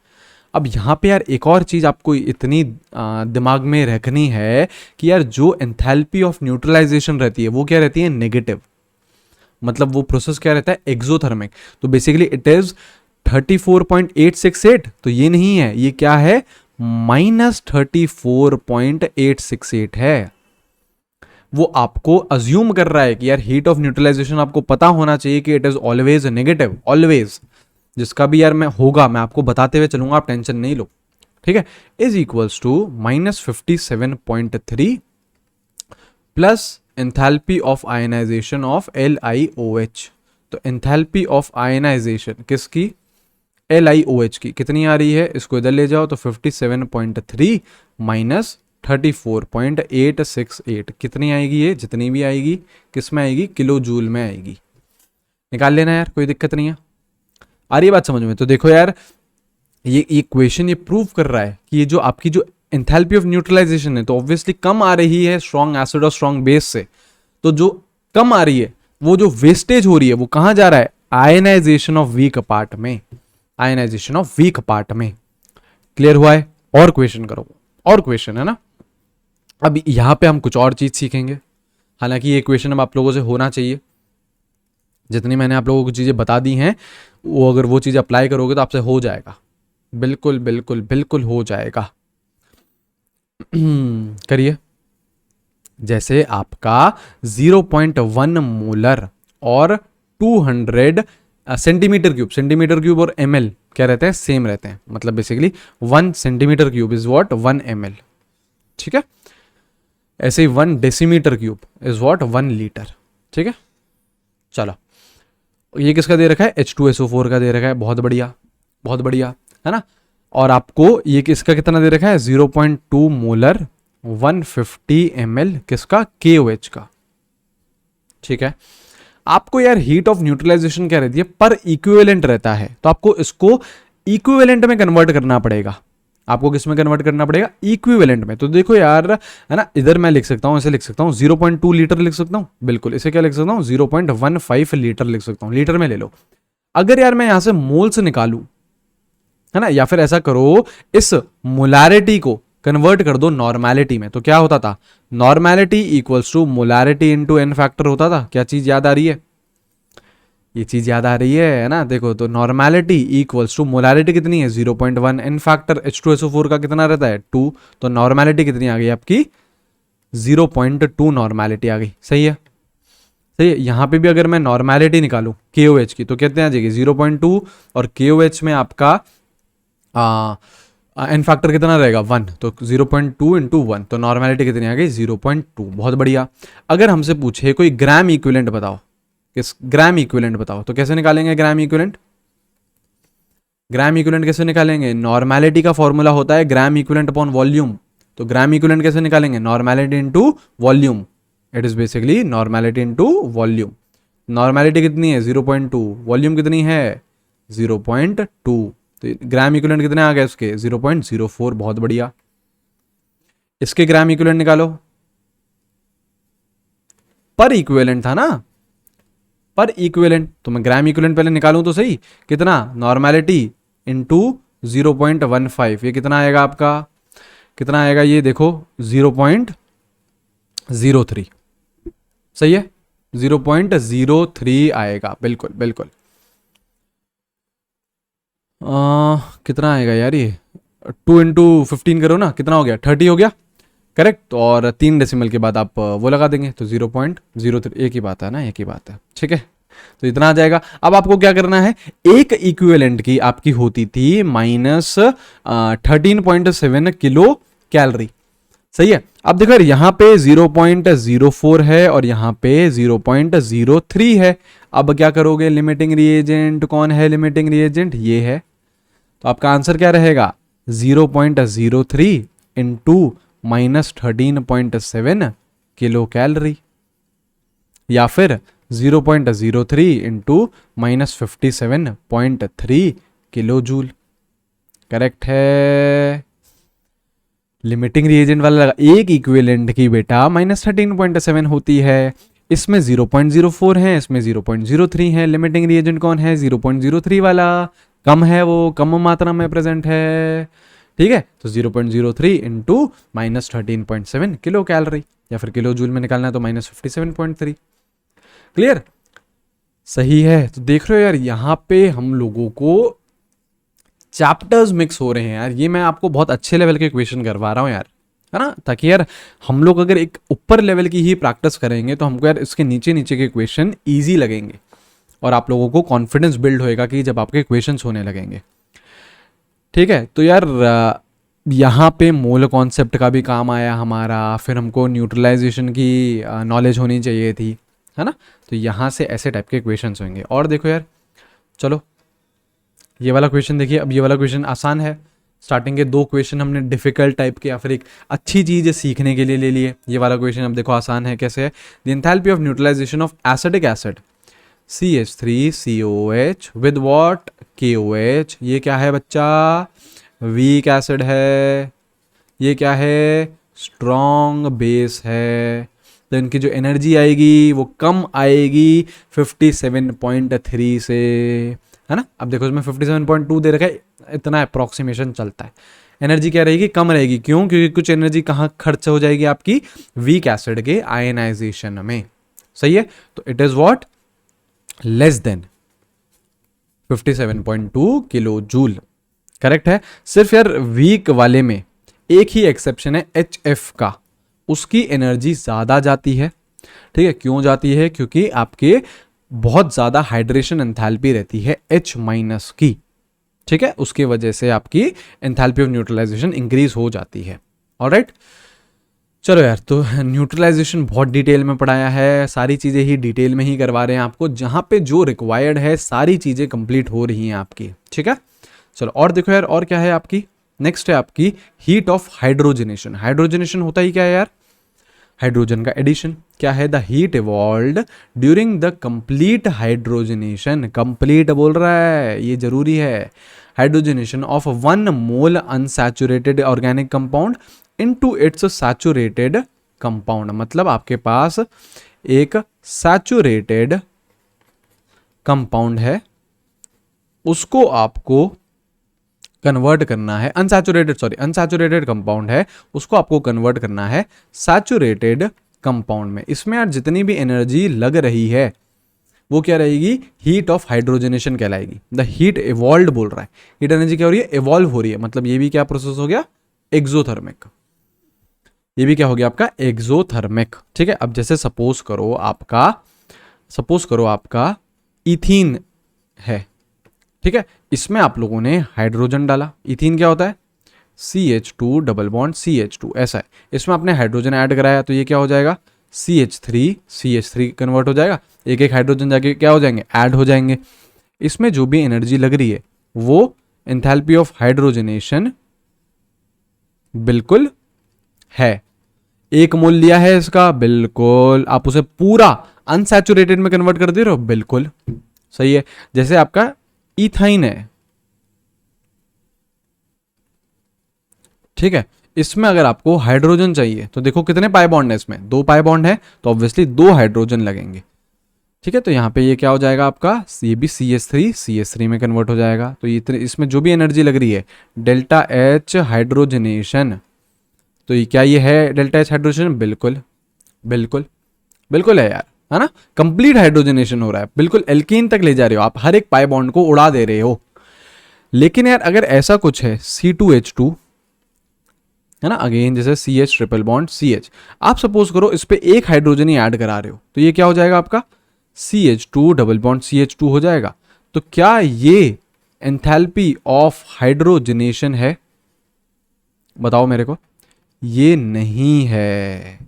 अब यहां पे यार एक और चीज आपको इतनी दिमाग में रखनी है कि यार जो एंथैल्पी ऑफ न्यूट्रलाइजेशन रहती है वो क्या रहती है, नेगेटिव, मतलब वो प्रोसेस क्या रहता है, एक्सोथर्मिक। तो बेसिकली इट इज 34.868, तो ये नहीं है, ये क्या है, -34.868 है। वो आपको अज्यूम कर रहा है कि यार हीट ऑफ न्यूट्रलाइजेशन आपको पता होना चाहिए कि it is always negative, always. जिसका भी यार मैं होगा मैं आपको बताते हुए चलूंगा, आप टेंशन नहीं लो, ठीक है। Is equals to -57.3 plus enthalpy of ionization of LiOH। तो एंथैल्पी ऑफ आयनाइजेशन किसकी, LiOH की, कितनी आ रही है, इसको इधर ले जाओ तो 57.3 माइनस 34.868 कितनी आएगी, ये जितनी भी आएगी किस में आएगी, किलो जूल में आएगी। निकाल लेना यार, कोई दिक्कत नहीं है। आ रही है बात समझ में? तो देखो यार, ये क्वेश्चन ये प्रूव कर रहा है कि ये जो आपकी जो एंथैल्पी ऑफ न्यूट्रलाइजेशन है तो ऑब्वियसली कम आ रही है स्ट्रॉन्ग एसिड और स्ट्रॉन्ग बेस से। तो जो कम आ रही है वो जो वेस्टेज हो रही है वो कहां जा रहा है, आयनाइजेशन ऑफ वीक पार्ट में, आयनाइजेशन ऑफ वीक पार्ट में। क्लियर हुआ है? और क्वेश्चन करो, और क्वेश्चन है ना। अब यहां पे हम कुछ और चीज सीखेंगे, हालांकि ये क्वेश्चन अब आप लोगों से होना चाहिए। जितनी मैंने आप लोगों को चीजें बता दी हैं वो अगर वो चीज अप्लाई करोगे तो आपसे हो जाएगा, बिल्कुल बिल्कुल बिल्कुल हो जाएगा। करिए। जैसे आपका 0.1 मोलर और 200 सेंटीमीटर क्यूब और ml क्या रहते हैं, सेम रहते हैं। मतलब basically 1 centimetre cube is what 1 ml, ठीक है। ऐसे ही 1 decimetre cube is what 1 litre, ठीक है। चलो, ये किसका दे रखा है, H2SO4 का दे रखा है, बहुत बढ़िया बहुत बढ़िया, है ना। और आपको ये किसका कितना दे रखा है, 0.2 मोलर 150 ml किसका, KOH का, ठीक है। आपको यार हीट ऑफ न्यूट्रलाइजेशन क्या रहती है, पर इक्विवेलेंट रहता है, तो आपको इसको इक्विवेलेंट में कन्वर्ट करना पड़ेगा। आपको किस में कन्वर्ट करना पड़ेगा, इक्विवेलेंट में। तो देखो यार, है ना, इधर मैं लिख सकता हूं, ऐसे लिख सकता हूं 0.2 लीटर लिख सकता हूं, बिल्कुल। इसे क्या लिख सकता हूं, 0.15 लीटर लिख सकता हूं, लीटर में ले लो। अगर यार मैं यहां से मोल्स निकालू, है ना, या फिर ऐसा करो इस मोलारिटी को कन्वर्ट कर दो नॉर्मेलिटी में, तो क्या होता था, normality equals to molarity into n factor होता था। क्या चीज याद आ रही है, ये चीज याद आ रही है ना। देखो तो नॉर्मेलिटी इक्वल्स टू मोलारिटी कितनी है 0.1, एन फैक्टर H2SO4 का कितना रहता है 2, तो नॉर्मेलिटी कितनी आ गई आपकी 0.2 नॉर्मेलिटी आ गई। सही है, सही है। यहां पे भी अगर मैं नॉर्मेलिटी निकालूं KOH की तो कितने आ जाएगी 0.2, और KOH में आपका एन फैक्टर कितना रहेगा 1, तो 0.2 इंटू 1, तो नॉर्मेलिटी कितनी आ गई 0.2। बहुत बढ़िया। अगर हमसे पूछे कोई ग्राम इक्विवेलेंट बताओ, किस ग्राम इक्विवेलेंट बताओ, तो कैसे निकालेंगे ग्राम इक्विवेलेंट, ग्राम इक्विवेलेंट कैसे निकालेंगे, नॉर्मेलिटी का फॉर्मूला होता है ग्राम इक्विवेलेंट अपॉन वॉल्यूम। तो ग्राम इक्विवेलेंट कैसे निकालेंगे, normality into volume, it is basically normality into volume. Normality कितनी है 0.2, वॉल्यूम कितनी है 0.2, तो ग्राम इक्विवेलेंट कितने आ गए उसके 0.04। बहुत बढ़िया। इसके ग्राम इक्विवेलेंट निकालो, पर इक्विवेलेंट था ना, पर इक्विवेलेंट, तो मैं ग्राम इक्विवेलेंट पहले निकालूं तो सही, कितना नॉर्मेलिटी इंटू 0.15, ये कितना आएगा आपका, कितना आएगा ये देखो 0.03, सही है 0.03 आएगा, बिल्कुल बिल्कुल। कितना आएगा यार ये 2 इंटू 15 करो ना, कितना हो गया 30 हो गया, करेक्ट। और 3 डेसिमल के बाद आप वो लगा देंगे तो 0.03, एक ही बात है ना, एक ही बात है, ठीक है। तो इतना आ जाएगा। अब आपको क्या करना है, एक इक्विवेलेंट की आपकी होती थी -13.7 किलो कैलोरी, सही है। अब देखो यार यहाँ पे 0.04 है और यहाँ पे 0.03 है। अब क्या करोगे, लिमिटिंग रिएजेंट कौन है, लिमिटिंग रिएजेंट ये है, तो आपका आंसर क्या रहेगा 0.03 इंटू -13.7 किलो कैलोरी, या फिर 0.03 इंटू -57.3 किलो जूल। करेक्ट है, लिमिटिंग रिएजेंट वाला लगा। एक इक्विवेलेंट की बेटा -13.7 होती है, इसमें 0.04 है, इसमें 0.03 है। लिमिटिंग रिएजेंट कौन है 0.03 वाला, कम है, वो कम मात्रा में प्रेजेंट है, ठीक है। तो 0.03 इंटू -13.7 किलो कैलोरी, या फिर किलो जूल में निकालना है तो -57.3। क्लियर, सही है। तो देख रहे हो यार, यहाँ पे हम लोगों को चैप्टर्स मिक्स हो रहे हैं यार, ये मैं आपको बहुत अच्छे लेवल के क्वेश्चन करवा रहा हूँ यार, है ना, ताकि यार हम लोग अगर एक ऊपर लेवल की ही प्रैक्टिस करेंगे तो हमको यार इसके नीचे नीचे के क्वेश्चन ईजी लगेंगे और आप लोगों को कॉन्फिडेंस बिल्ड होएगा कि जब आपके क्वेश्चंस होने लगेंगे। ठीक है, तो यार यहाँ पे मोल कॉन्सेप्ट का भी काम आया हमारा, फिर हमको न्यूट्रलाइजेशन की नॉलेज होनी चाहिए थी, है ना। तो यहाँ से ऐसे टाइप के क्वेश्चंस होंगे। और देखो यार, चलो ये वाला क्वेश्चन देखिए। अब ये वाला क्वेश्चन आसान है। स्टार्टिंग के 2 क्वेश्चन हमने डिफिकल्ट टाइप के या फिर एक अच्छी चीज़ सीखने के लिए ले लिए। ये वाला क्वेश्चन अब देखो आसान है। कैसे है? The enthalpy of neutralisation of acidic acid CH3COH with what? KOH। ये क्या है बच्चा? वीक एसिड है। ये क्या है? स्ट्रॉन्ग बेस है। तो इनकी जो एनर्जी आएगी वो कम आएगी 57.3 से, है ना। अब देखो इसमें 57.2 दे रखा है, इतना अप्रॉक्सीमेशन चलता है। एनर्जी क्या रहेगी? कम रहेगी। क्यों? क्योंकि कुछ एनर्जी कहाँ खर्च हो जाएगी आपकी? वीक एसिड के आयनाइजेशन में। सही है, तो it is what? Less than 57.2 kilo joule. Correct है। सिर्फ यार वीक वाले में एक ही एक्सेप्शन है HF का, उसकी एनर्जी ज़्यादा जाती है। ठीक है, क्यों जाती है? क्योंकि आपके बहुत ज़्यादा हाइड्रेशन एंथैल्पी रहती है H माइनस की। ठीक है, उसकी वजह से आपकी एंथैल्पी ऑफ न्यूट्रलाइजेशन इंक्रीज हो जाती है। ऑलराइट, चलो यार, तो न्यूट्रलाइजेशन बहुत डिटेल में पढ़ाया है, सारी चीज़ें ही डिटेल में ही करवा रहे हैं आपको। जहाँ पे जो रिक्वायर्ड है सारी चीज़ें कंप्लीट हो रही हैं आपकी। ठीक है, चलो और देखो यार, और क्या है आपकी? नेक्स्ट है आपकी हीट ऑफ हाइड्रोजनेशन। हाइड्रोजनेशन होता ही क्या है यार? हाइड्रोजन का एडिशन। क्या है? The heat evolved during the complete hydrogenation. Complete बोल रहा है, ये जरूरी है। Hydrogenation of 1 mole unsaturated organic compound into its saturated compound. मतलब आपके पास एक सैचुरेटेड कंपाउंड है, उसको आपको कन्वर्ट करना है। अनसैचुरेटेड कंपाउंड है, उसको आपको कन्वर्ट करना है सैचुरेटेड कंपाउंड में। इसमें यार जितनी भी एनर्जी लग रही है वो क्या रहेगी? हीट ऑफ हाइड्रोजनेशन कहलाएगी। द हीट इवॉल्व्ड बोल रहा है, हीट एनर्जी क्या हो रही है? इवॉल्व हो रही है। मतलब ये भी क्या प्रोसेस हो गया? एक्सोथर्मिक। ये भी क्या हो गया आपका? एक्सोथर्मिक। ठीक है, अब जैसे सपोज करो आपका इथीन है। ठीक है, इसमें आप लोगों ने हाइड्रोजन डाला। इथीन क्या होता है? CH2 डबल बॉन्ड CH2, ऐसा है। इसमें आपने हाइड्रोजन ऐड कराया तो ये क्या हो जाएगा? CH3 कन्वर्ट हो जाएगा। एक एक हाइड्रोजन जाके क्या हो जाएंगे? ऐड हो जाएंगे। इसमें जो भी एनर्जी लग रही है वो एंथैल्पी ऑफ हाइड्रोजनेशन बिल्कुल है। 1 मोल लिया है इसका, बिल्कुल। आप उसे पूरा अनसैचुरेटेड में कन्वर्ट कर दे रहे हो, बिल्कुल सही है। जैसे आपका इथाइन है। ठीक है, इसमें अगर आपको हाइड्रोजन चाहिए तो देखो कितने पाई बॉन्ड है इसमें? 2 पाई बॉन्ड है, तो ऑब्वियसली 2 हाइड्रोजन लगेंगे। ठीक है, तो यहाँ पे ये क्या हो जाएगा आपका? ये भी CH3 में कन्वर्ट हो जाएगा। तो ये इसमें जो भी एनर्जी लग रही है डेल्टा H हाइड्रोजनेशन, तो ये क्या ये है डेल्टा H हाइड्रोजनेशन? बिल्कुल बिल्कुल बिल्कुल है यार, है ना। कंप्लीट हाइड्रोजनेशन हो रहा है, बिल्कुल एल्कीन तक ले जा रहे हो आप, हर एक पाई बॉन्ड को उड़ा दे रहे हो। लेकिन यार अगर ऐसा कुछ है C2H2, है ना, अगेन जैसे CH ट्रिपल बॉन्ड CH, आप सपोज करो इस पे एक हाइड्रोजन ही ऐड करा रहे हो, तो ये क्या हो जाएगा आपका? CH2 डबल बॉन्ड CH2 हो जाएगा। तो क्या ये एंथैल्पी ऑफ हाइड्रोजनेशन है? बताओ मेरे को। ये नहीं है।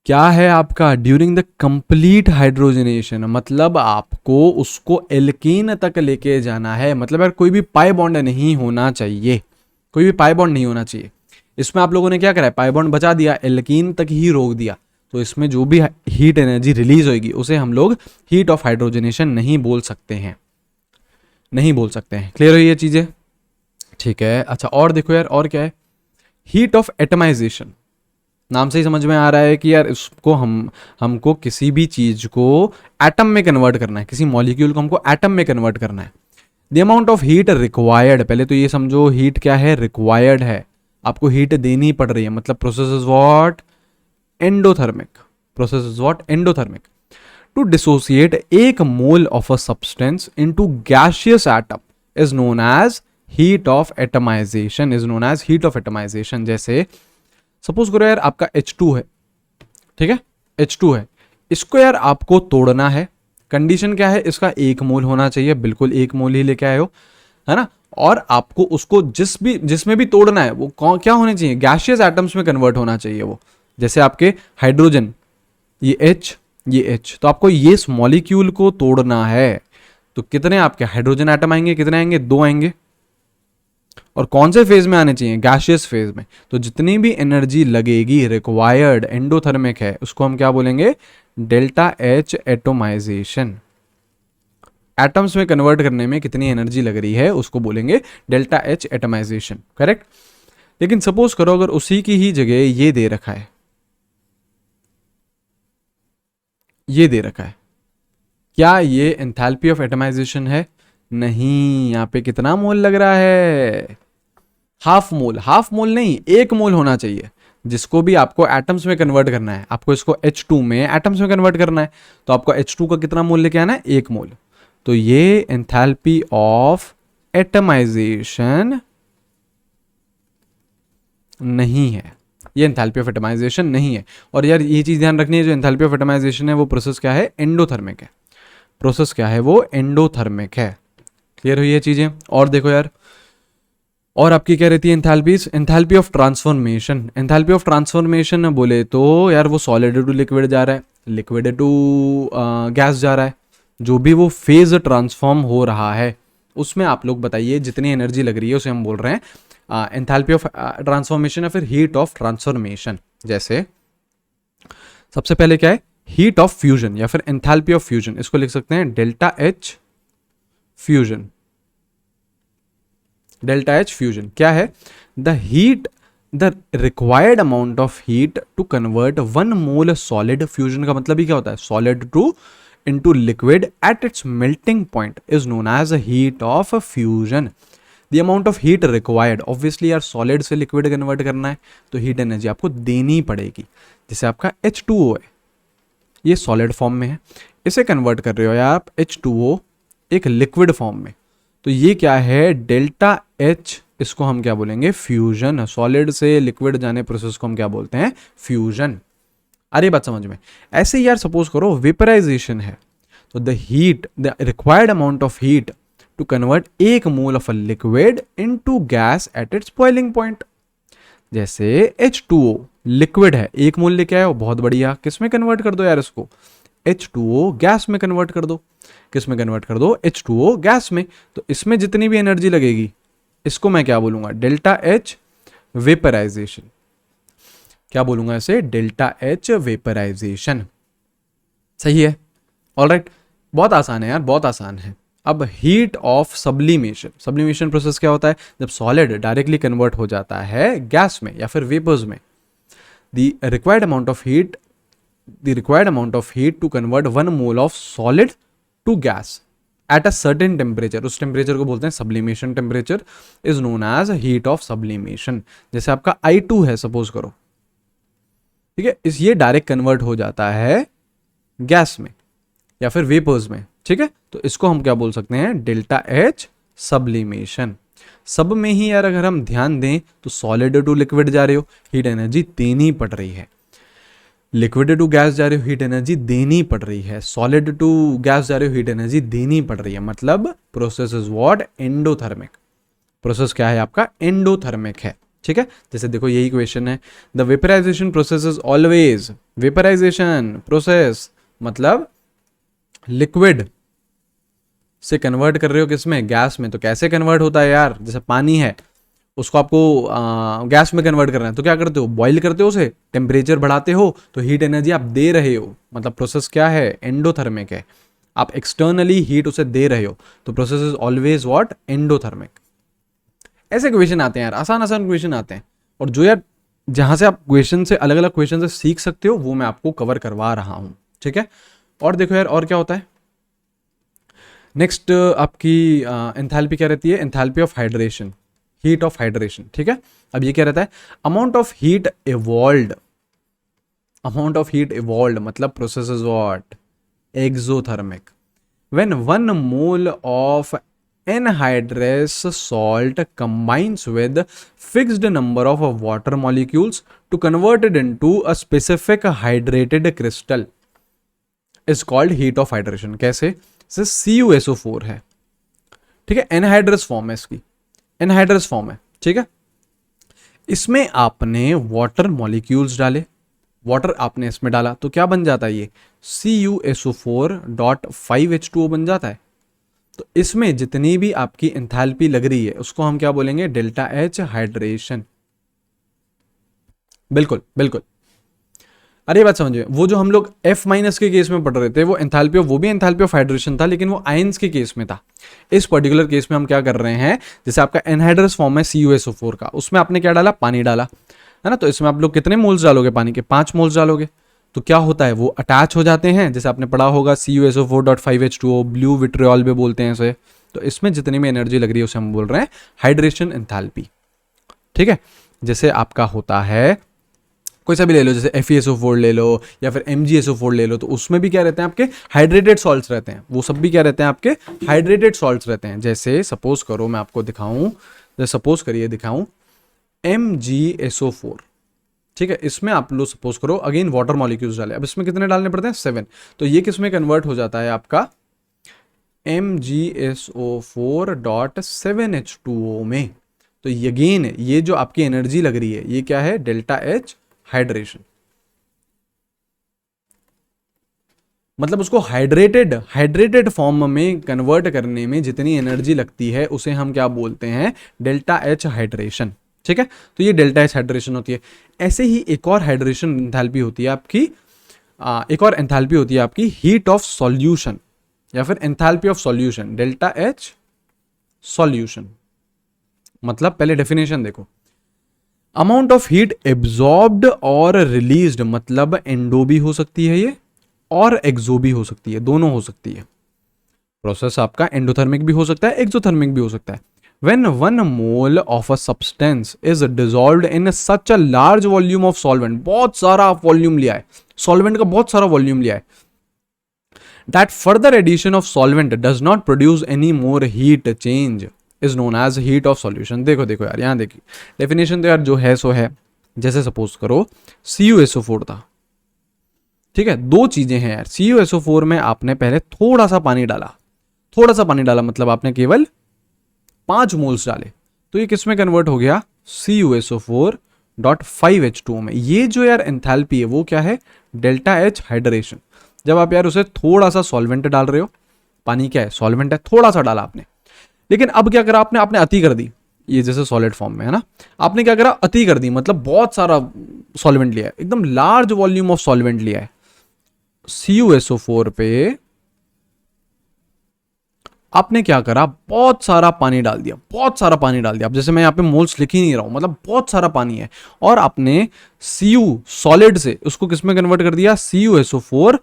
क्या है आपका? During the complete hydrogenation. मतलब आपको उसको एल्कीन तक लेके जाना है। मतलब यार कोई भी पाई बॉन्ड नहीं होना चाहिए, कोई भी पाई बॉन्ड नहीं होना चाहिए। इसमें आप लोगों ने क्या करा है? पाई बॉन्ड बचा दिया, एल्कीन तक ही रोक दिया। तो इसमें जो भी हीट एनर्जी रिलीज होगी उसे हम लोग हीट ऑफ हाइड्रोजनेशन नहीं बोल सकते हैं, नहीं बोल सकते हैं। क्लियर हुई ये चीजें? ठीक है, अच्छा और देखो यार, और क्या है? Heat of atomization. नाम से ही समझ में आ रहा है कि यार इसको हमको किसी भी चीज को एटम में कन्वर्ट करना है, किसी मॉलिक्यूल को हमको एटम में कन्वर्ट करना है। The amount of heat required, पहले तो ये समझो हीट क्या है? रिक्वायर्ड है, आपको हीट देनी पड़ रही है। मतलब process is what? Endothermic. Process is what? Endothermic. To dissociate 1 mole of a substance into gaseous atom is known as heat of atomization is known as heat of atomization. जैसे suppose करो यार आपका H2 है, ठीक है, H2 है, इसको यार आपको तोड़ना है। कंडीशन क्या है, इसका 1 मोल होना चाहिए, बिल्कुल 1 मोल ही लेके आए हो, है ना। और आपको उसको जिसमें भी तोड़ना है वो क्या होने चाहिए, गैशियस एटम्स में कन्वर्ट होना चाहिए वो। जैसे आपके हाइड्रोजन, ये H, तो आपको ये मॉलिक्यूल को तोड़ना है, तो कितने आपके हाइड्रोजन एटम आएंगे, कितने आएंगे, 2 आएंगे। और कौन से फेज में आने चाहिए, गैशियस फेज में। तो जितनी भी एनर्जी लगेगी रिक्वायर्ड एंडोथर्मिक है, उसको हम क्या बोलेंगे, डेल्टा एच एटोमाइजेशन। एटम्स में कन्वर्ट करने में कितनी एनर्जी लग रही है उसको बोलेंगे डेल्टा एच एटमाइजेशन, करेक्ट। लेकिन सपोज करो अगर उसी की ही जगह ये दे रखा है, ये दे रखा है, क्या ये एंथैल्पी ऑफ एटमाइजेशन है, नहीं। यहां पे कितना मोल लग रहा है, हाफ मोल, हाफ मोल नहीं 1 मोल होना चाहिए। जिसको भी आपको एटम्स में कन्वर्ट करना है, आपको इसको H2 में एटम्स में कन्वर्ट करना है, तो आपको H2 का कितना मोल लेके आना है, 1 मोल। तो ये एंथैल्पी ऑफ एटमाइजेशन नहीं है, ये एंथैल्पी ऑफ एटमाइजेशन नहीं है। और यार ये चीज ध्यान रखनी है, जो एंथैल्पी ऑफ एटमाइजेशन है वो प्रोसेस क्या है, एंडोथर्मिक है। प्रोसेस क्या है, वो एंडोथर्मिक है। क्लियर हुई ये चीजें। और देखो यार, और आपकी क्या रहती है enthalpies, enthalpy of transformation. Enthalpy of transformation बोले तो यार वो सॉलिड टू लिक्विड जा रहा है, लिक्विड टू गैस जा रहा है, जो भी वो फेज ट्रांसफॉर्म हो रहा है उसमें आप लोग बताइए जितनी एनर्जी लग रही है उसे हम बोल रहे हैं एंथैल्पी ऑफ ट्रांसफॉर्मेशन या फिर हीट ऑफ ट्रांसफॉर्मेशन। जैसे सबसे पहले क्या है, हीट ऑफ फ्यूजन या फिर एंथैल्पी ऑफ फ्यूजन, इसको लिख सकते हैं delta H fusion. Delta H fusion क्या है, the required amount of heat to convert 1 mole solid, fusion का मतलब ही क्या होता है, solid to into liquid at its melting point is known as a heat of fusion. The amount of heat required, obviously यार solid से liquid convert करना है तो heat energy आपको देनी पड़ेगी। जैसे आपका H2O है, ये solid form में है, इसे convert कर रहे हो यार आप H2O एक liquid form में, तो ये क्या है, डेल्टा H, इसको हम क्या बोलेंगे, फ्यूजन। सॉलिड से लिक्विड जाने प्रोसेस को हम क्या बोलते हैं, फ्यूजन। अरे बात समझ में। ऐसे यार सपोज करो वेपराइजेशन है, तो the heat, the required amount of heat to convert 1 mole of a liquid into gas at its boiling point. जैसे H2O लिक्विड है, 1 मोल लेके आए हो, बहुत बढ़िया, किस में कन्वर्ट कर दो यार इसको, H2O गैस में कन्वर्ट कर दो। किस में कन्वर्ट कर दो, H2O गैस में। तो इसमें जितनी भी एनर्जी लगेगी इसको मैं क्या बोलूंगा, डेल्टा एच वेपराइजेशन। क्या बोलूंगा इसे, डेल्टा एच वेपराइजेशन। सही है, ऑलराइट। बहुत आसान है यार, बहुत आसान है। अब heat of sublimation, sublimation process क्या होता है, जब सॉलिड डायरेक्टली कन्वर्ट हो जाता है गैस में या फिर वेपर्स में, the required amount of heat to convert 1 mole of solid to gas at a certain temperature, उस टेम्परेचर को बोलते हैं sublimation temperature, is known as heat of sublimation. जैसे आपका I2 है सपोज करो, ठीक है, ये डायरेक्ट कन्वर्ट हो जाता है गैस में या फिर वेपर्स में, ठीक है, तो इसको हम क्या बोल सकते हैं, डेल्टा एच सब्लिमेशन। सब में ही यार अगर हम ध्यान दें तो सॉलिड टू लिक्विड जा रहे हो, हीट एनर्जी देनी पड़ रही है, लिक्विड टू गैस जा रहे हो, हीट एनर्जी देनी पड़ रही है, सॉलिड टू गैस जा रहे हो, हीट एनर्जी देनी पड़ रही है, मतलब process is what, endothermic. Process क्या है आपका, एंडोथर्मिक है, ठीक है। जैसे देखो यही क्वेश्चन है, the vaporization process is always, vaporization process मतलब लिक्विड से कन्वर्ट कर रहे हो किसमें, गैस में। तो कैसे कन्वर्ट होता है यार, जैसे पानी है उसको आपको गैस में कन्वर्ट करना है, तो क्या करते हो, बॉईल करते हो उसे, टेम्परेचर बढ़ाते हो, तो हीट एनर्जी आप दे रहे हो, मतलब प्रोसेस क्या है, एंडोथर्मिक है। आप एक्सटर्नली हीट उसे दे रहे हो, तो process is always what, endothermic. ऐसे क्वेश्चन आते हैं यार, आसान आसान क्वेश्चन आते हैं, और जो यार जहां से आप क्वेश्चन से अलग अलग क्वेश्चन से सीख सकते हो वो मैं आपको कवर करवा रहा हूं, ठीक है। और देखो यार और क्या होता है, नेक्स्ट आपकी एंथैल्पी क्या रहती है, enthalpy of hydration, heat of hydration, ठीक है। अब ये क्या रहता है, amount of heat evolved, amount of heat evolved मतलब process is what, exothermic. When 1 mole of anhydrous salt combines with fixed number of water molecules to convert it into a specific hydrated crystal is called heat of hydration. कैसे? जैसे CuSO4 है, ठीक है, anhydrous form है इसकी, anhydrous form है, ठीक है। इसमें आपने वाटर मॉलिक्यूल्स डाले, वाटर आपने इसमें डाला तो क्या बन जाता है ये CuSO4.5H2O बन जाता है। तो इसमें जितनी भी आपकी एंथैल्पी लग रही है उसको हम क्या बोलेंगे? Delta H hydration. बिल्कुल बिल्कुल। अरे ये बात समझिए, वो जो हम लोग F माइनस के केस में पढ़ रहे थे वो एंथैल्पी ऑफ, वो भी एंथैल्पी ऑफ हाइड्रेशन था, लेकिन वो आयंस के केस में था। इस पर्टिकुलर केस में हम क्या कर रहे हैं, जैसे आपका एनहाइड्रस फॉर्म है CuSO4 का, उसमें आपने क्या डाला? पानी डाला, है ना। तो इसमें आप लोग कितने मोल्स डालोगे पानी के? 5 मोल्स डालोगे। तो क्या होता है, वो अटैच हो जाते हैं, जैसे आपने पढ़ा होगा CuSO4.5H2O, ब्लू विट्रियोल भी बोलते हैं इसे। तो इसमें जितनी भी एनर्जी लग रही है उसे हम बोल रहे हैं हाइड्रेशन एंथैल्पी, ठीक है। जैसे आपका होता है कोई सा भी ले लो, जैसे FeSO4 ले लो या फिर MgSO4 ले लो, तो उसमें भी क्या रहते हैं आपके? हाइड्रेटेड सॉल्ट्स रहते हैं। वो सब भी क्या रहते हैं आपके? हाइड्रेटेड सॉल्ट्स रहते हैं। जैसे सपोज करो मैं आपको दिखाऊं, जैसे सपोज करिए दिखाऊं MgSO4, ठीक है। इसमें आप लोग सपोज करो अगेन वाटर मॉलिक्यूल्स डाले, अब इसमें कितने डालने पड़ते हैं? 7। तो ये किस में कन्वर्ट हो जाता है आपका? MgSO4.7H2O में। तो अगेन ये जो आपकी एनर्जी लग रही है ये क्या है? Delta H hydration. मतलब उसको हाइड्रेटेड फॉर्म में कन्वर्ट करने में जितनी एनर्जी लगती है उसे हम क्या बोलते हैं? डेल्टा एच हाइड्रेशन, ठीक है। तो ये डेल्टा एच हाइड्रेशन होती है। ऐसे ही एक और हाइड्रेशन एंथैल्पी होती है आपकी, एक और एंथैल्पी होती है आपकी हीट ऑफ सॉल्यूशन या फिर enthalpy of solution, delta H solution. मतलब पहले डेफिनेशन देखो, अमाउंट ऑफ हीट एब्जॉर्ब्ड और रिलीज्ड, मतलब एंडो भी हो सकती है ये और एक्सो भी हो सकती है, दोनों हो सकती है। प्रोसेस आपका एंडोथर्मिक भी हो सकता है, एक्सोथर्मिक भी हो सकता है। When 1 mole of a substance is dissolved in such a large volume of solvent, बहुत सारा वॉल्यूम लिया है, सॉल्वेंट का बहुत सारा वॉल्यूम लिया है, that further addition of solvent does not produce any more heat change is known as heat of solution। देखो देखो यार, यहां देखिए डेफिनेशन तो यार जो है सो है। जैसे सपोज करो CuSO4 था, ठीक है। दो चीजें हैं यार, CuSO4 में आपने पहले थोड़ा सा पानी डाला, थोड़ा सा पानी डाला मतलब आपने केवल 5 मोल्स डाले, तो ये किस में कन्वर्ट हो गया? CuSO4.5H2O में। ये जो यार एंथैल्पी है वो क्या है? Delta H hydration. जब आप यार उसे थोड़ा सा सॉल्वेंट डाल रहे हो, पानी क्या है? सॉल्वेंट है, थोड़ा सा डाला आपने, लेकिन अब क्या करा आपने? आपने अति कर दी, ये जैसे सॉलिड फॉर्म में है ना, आपने क्या करा? अति कर दी, मतलब बहुत सारा सॉल्वेंट लिया है, एकदम लार्ज वॉल्यूम ऑफ सॉल्वेंट लिया है। CuSO4 पे आपने क्या करा? बहुत सारा पानी डाल दिया, बहुत सारा पानी डाल दिया। अब जैसे मैं यहाँ पे मोल्स लिख ही नहीं रहा हूं, मतलब बहुत सारा पानी है, और आपने Cu सॉलिड से उसको किस में कन्वर्ट कर दिया? CuSO4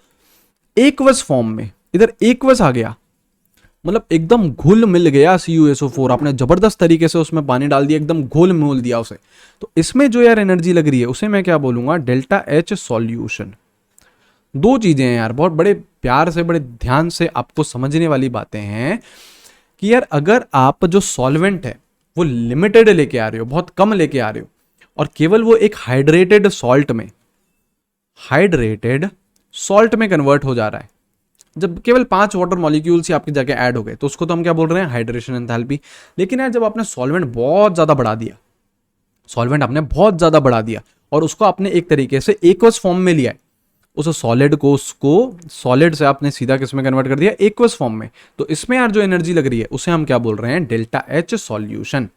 एक्वस फॉर्म में। इधर एक्वस आ गया, मतलब एकदम घुल मिल गया CuSO4। आपने जबरदस्त तरीके से उसमें पानी डाल दिया, एकदम घुल मिल दिया उसे। तो इसमें जो यार एनर्जी लग रही है उसे मैं क्या बोलूंगा? Delta H solution. दो चीजें हैं यार, बहुत बड़े प्यार से, बड़े ध्यान से आपको समझने वाली बातें हैं कि यार अगर आप जो सॉल्वेंट है वो लिमिटेड लेके आ रहे हो, बहुत कम लेके आ रहे हो, और केवल वो एक हाइड्रेटेड सॉल्ट में कन्वर्ट हो जा रहा है, जब केवल 5 वाटर मॉलिक्यूल्स ही आपकी जगह ऐड हो गए, तो उसको तो हम क्या बोल रहे हैं? Hydration enthalpy. लेकिन यार जब आपने सॉल्वेंट बहुत ज्यादा बढ़ा दिया, सॉल्वेंट आपने बहुत ज्यादा बढ़ा दिया और उसको आपने एक तरीके से एक्वस फॉर्म में लिया है, उस सॉलिड को, उसको सॉलिड से आपने सीधा किस में कन्वर्ट कर दिया? एक्वस फॉर्म में। तो इसमें यार जो एनर्जी लग रही है उसे हम क्या बोल रहे हैं? Delta H solution.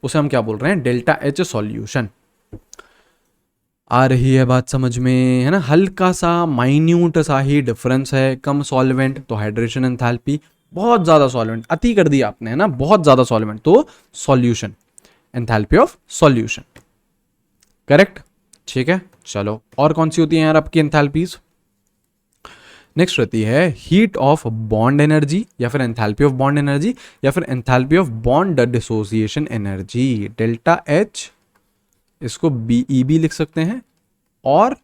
उसे हम क्या बोल रहे हैं? Delta H solution. आ रही है बात समझ में, है ना? हल्का सा माइन्यूट सा ही डिफरेंस है, कम सॉल्वेंट तो हाइड्रेशन एंथैल्पी, बहुत ज्यादा सॉल्वेंट अति कर दिया आपने, है ना, बहुत ज्यादा सॉल्वेंट तो solution, enthalpy of solution. Correct, ठीक है। चलो और कौन सी होती है यार आपकी एंथैल्पीज? नेक्स्ट रहती है हीट ऑफ बॉन्ड एनर्जी या फिर एंथैल्पी ऑफ बॉन्ड एनर्जी या फिर enthalpy of bond dissociation energy, delta H, इसको BeB लिख सकते हैं, और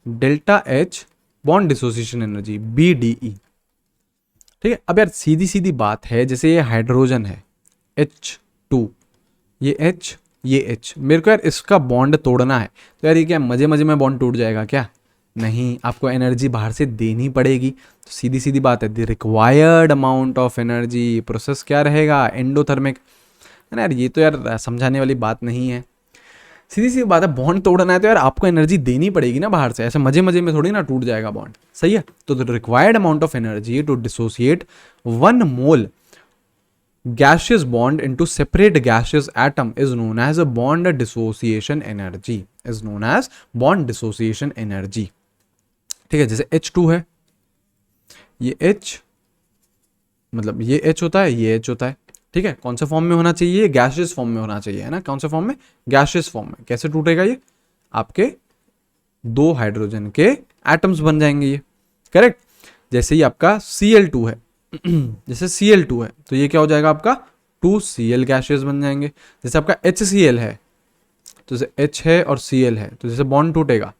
delta H bond dissociation energy BDE। ठीक है। अब यार सीधी सीधी बात है, जैसे ये हाइड्रोजन है H2, ये H, ये H, मेरे को यार इसका बॉन्ड तोड़ना है, तो यार ये क्या मजे मजे में बॉन्ड टूट जाएगा क्या? नहीं, आपको एनर्जी बाहर से देनी पड़ेगी। तो सीधी सीधी बात है, the required amount of energy process क्या रहेगा? एंडोथर्मिक, है ना यार। ये तो यार समझाने वाली बात नहीं है, सीधी सी बात है। बॉन्ड तोड़ना है तो यार आपको एनर्जी देनी पड़ेगी ना बाहर से, ऐसे मजे मजे में थोड़ी ना टूट जाएगा बॉन्ड, सही है। तो the required amount of energy to dissociate 1 mole gaseous bond into separate gaseous atom is known as a bond dissociation energy, is known as bond dissociation energy। ठीक है, जैसे H2 है, ये H, मतलब ये H होता है, ये H होता है। ठीक है, कौन से फॉर्म में होना चाहिए? गैसियस फॉर्म में होना चाहिए, है ना। कौन से फॉर्म में? गैसियस फॉर्म में। कैसे टूटेगा ये? आपके 2 हाइड्रोजन के एटम्स बन जाएंगे ये, करेक्ट। जैसे ही आपका Cl2 है जैसे Cl2 है तो ये क्या हो जाएगा आपका 2Cl गैसेस बन जाएंगे। जैसे आपका HCl है, तो जैसे H है और Cl है, तो जैसे बॉन्ड टूटेगा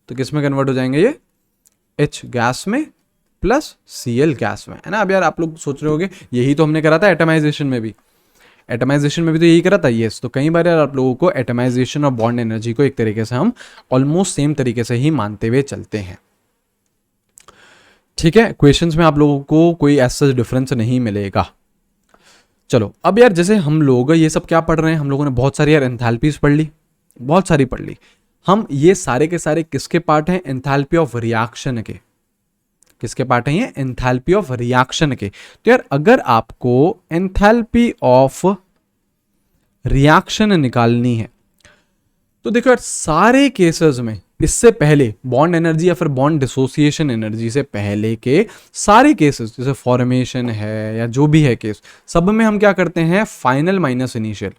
तो किस में कन्वर्ट हो जाएंगे ये? H गैस में प्लस Cl गैस में, है ना। अब यार आप लोग सोच रहे होंगे यही तो हमने करा था एटमाइजेशन में भी, एटमाइजेशन में भी तो यही करा था। यस, तो कई बार यार आप लोगों को एटमाइजेशन और बॉन्ड एनर्जी को एक तरीके से हम ऑलमोस्ट सेम तरीके से ही मानते हुए चलते हैं। ठीक है, क्वेश्चंस में आप लोगों को कोई ऐसा डिफरेंस नहीं मिलेगा। चलो अब यार जैसे हम लोग ये सब क्या पढ़ रहे हैं, हम लोगों ने बहुत सारी यार एंथैल्पीज पढ़ ली, बहुत सारी पढ़ ली। हम ये सारे के सारे किसके पार्ट हैं? एंथैल्पी ऑफ रिएक्शन के। किसके पार्ट हैं ये? एंथैल्पी ऑफ रिएक्शन के। तो यार अगर आपको एंथैल्पी ऑफ रिएक्शन निकालनी है तो देखो यार सारे केसेस में इससे पहले बॉन्ड एनर्जी या फिर बॉन्ड डिसोसिएशन एनर्जी से पहले के सारे केसेस, जैसे फॉर्मेशन है या जो भी है केस, सब में हम क्या करते हैं? फाइनल माइनस इनिशियल,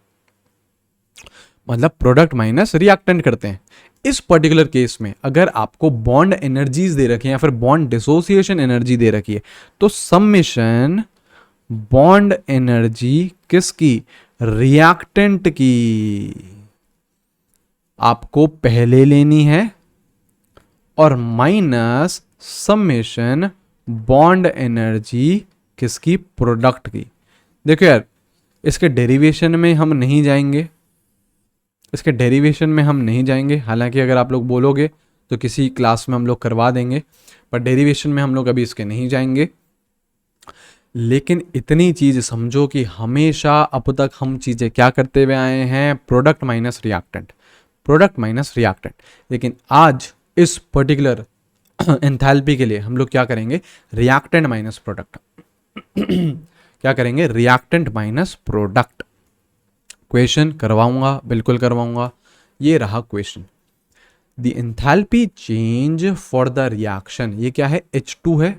मतलब प्रोडक्ट माइनस रिएक्टेंट करते हैं। इस पर्टिकुलर केस में अगर आपको बॉन्ड एनर्जीज दे रखी है या फिर बॉन्ड डिसोसिएशन एनर्जी दे रखी है तो समेशन बॉन्ड एनर्जी किसकी? रिएक्टेंट की आपको पहले लेनी है और माइनस समेशन बॉन्ड एनर्जी किसकी? प्रोडक्ट की। देखो यार इसके डेरिवेशन में हम नहीं जाएंगे, इसके डेरिवेशन में हम नहीं जाएंगे, हालांकि अगर आप लोग बोलोगे तो किसी क्लास में हम लोग करवा देंगे, पर डेरिवेशन में हम लोग अभी इसके नहीं जाएंगे। लेकिन इतनी चीज समझो कि हमेशा अब तक हम चीजें क्या करते हुए आए हैं? Product minus reactant, product minus reactant. लेकिन आज इस पर्टिकुलर एंथैल्पी के लिए हम लोग क्या करेंगे? रिएक्टेंट माइनस प्रोडक्ट क्या करेंगे? Reactant minus product. क्वेश्चन करवाऊंगा, बिल्कुल करवाऊंगा। ये रहा question, the enthalpy change for the reaction. ये क्या है? H2 है,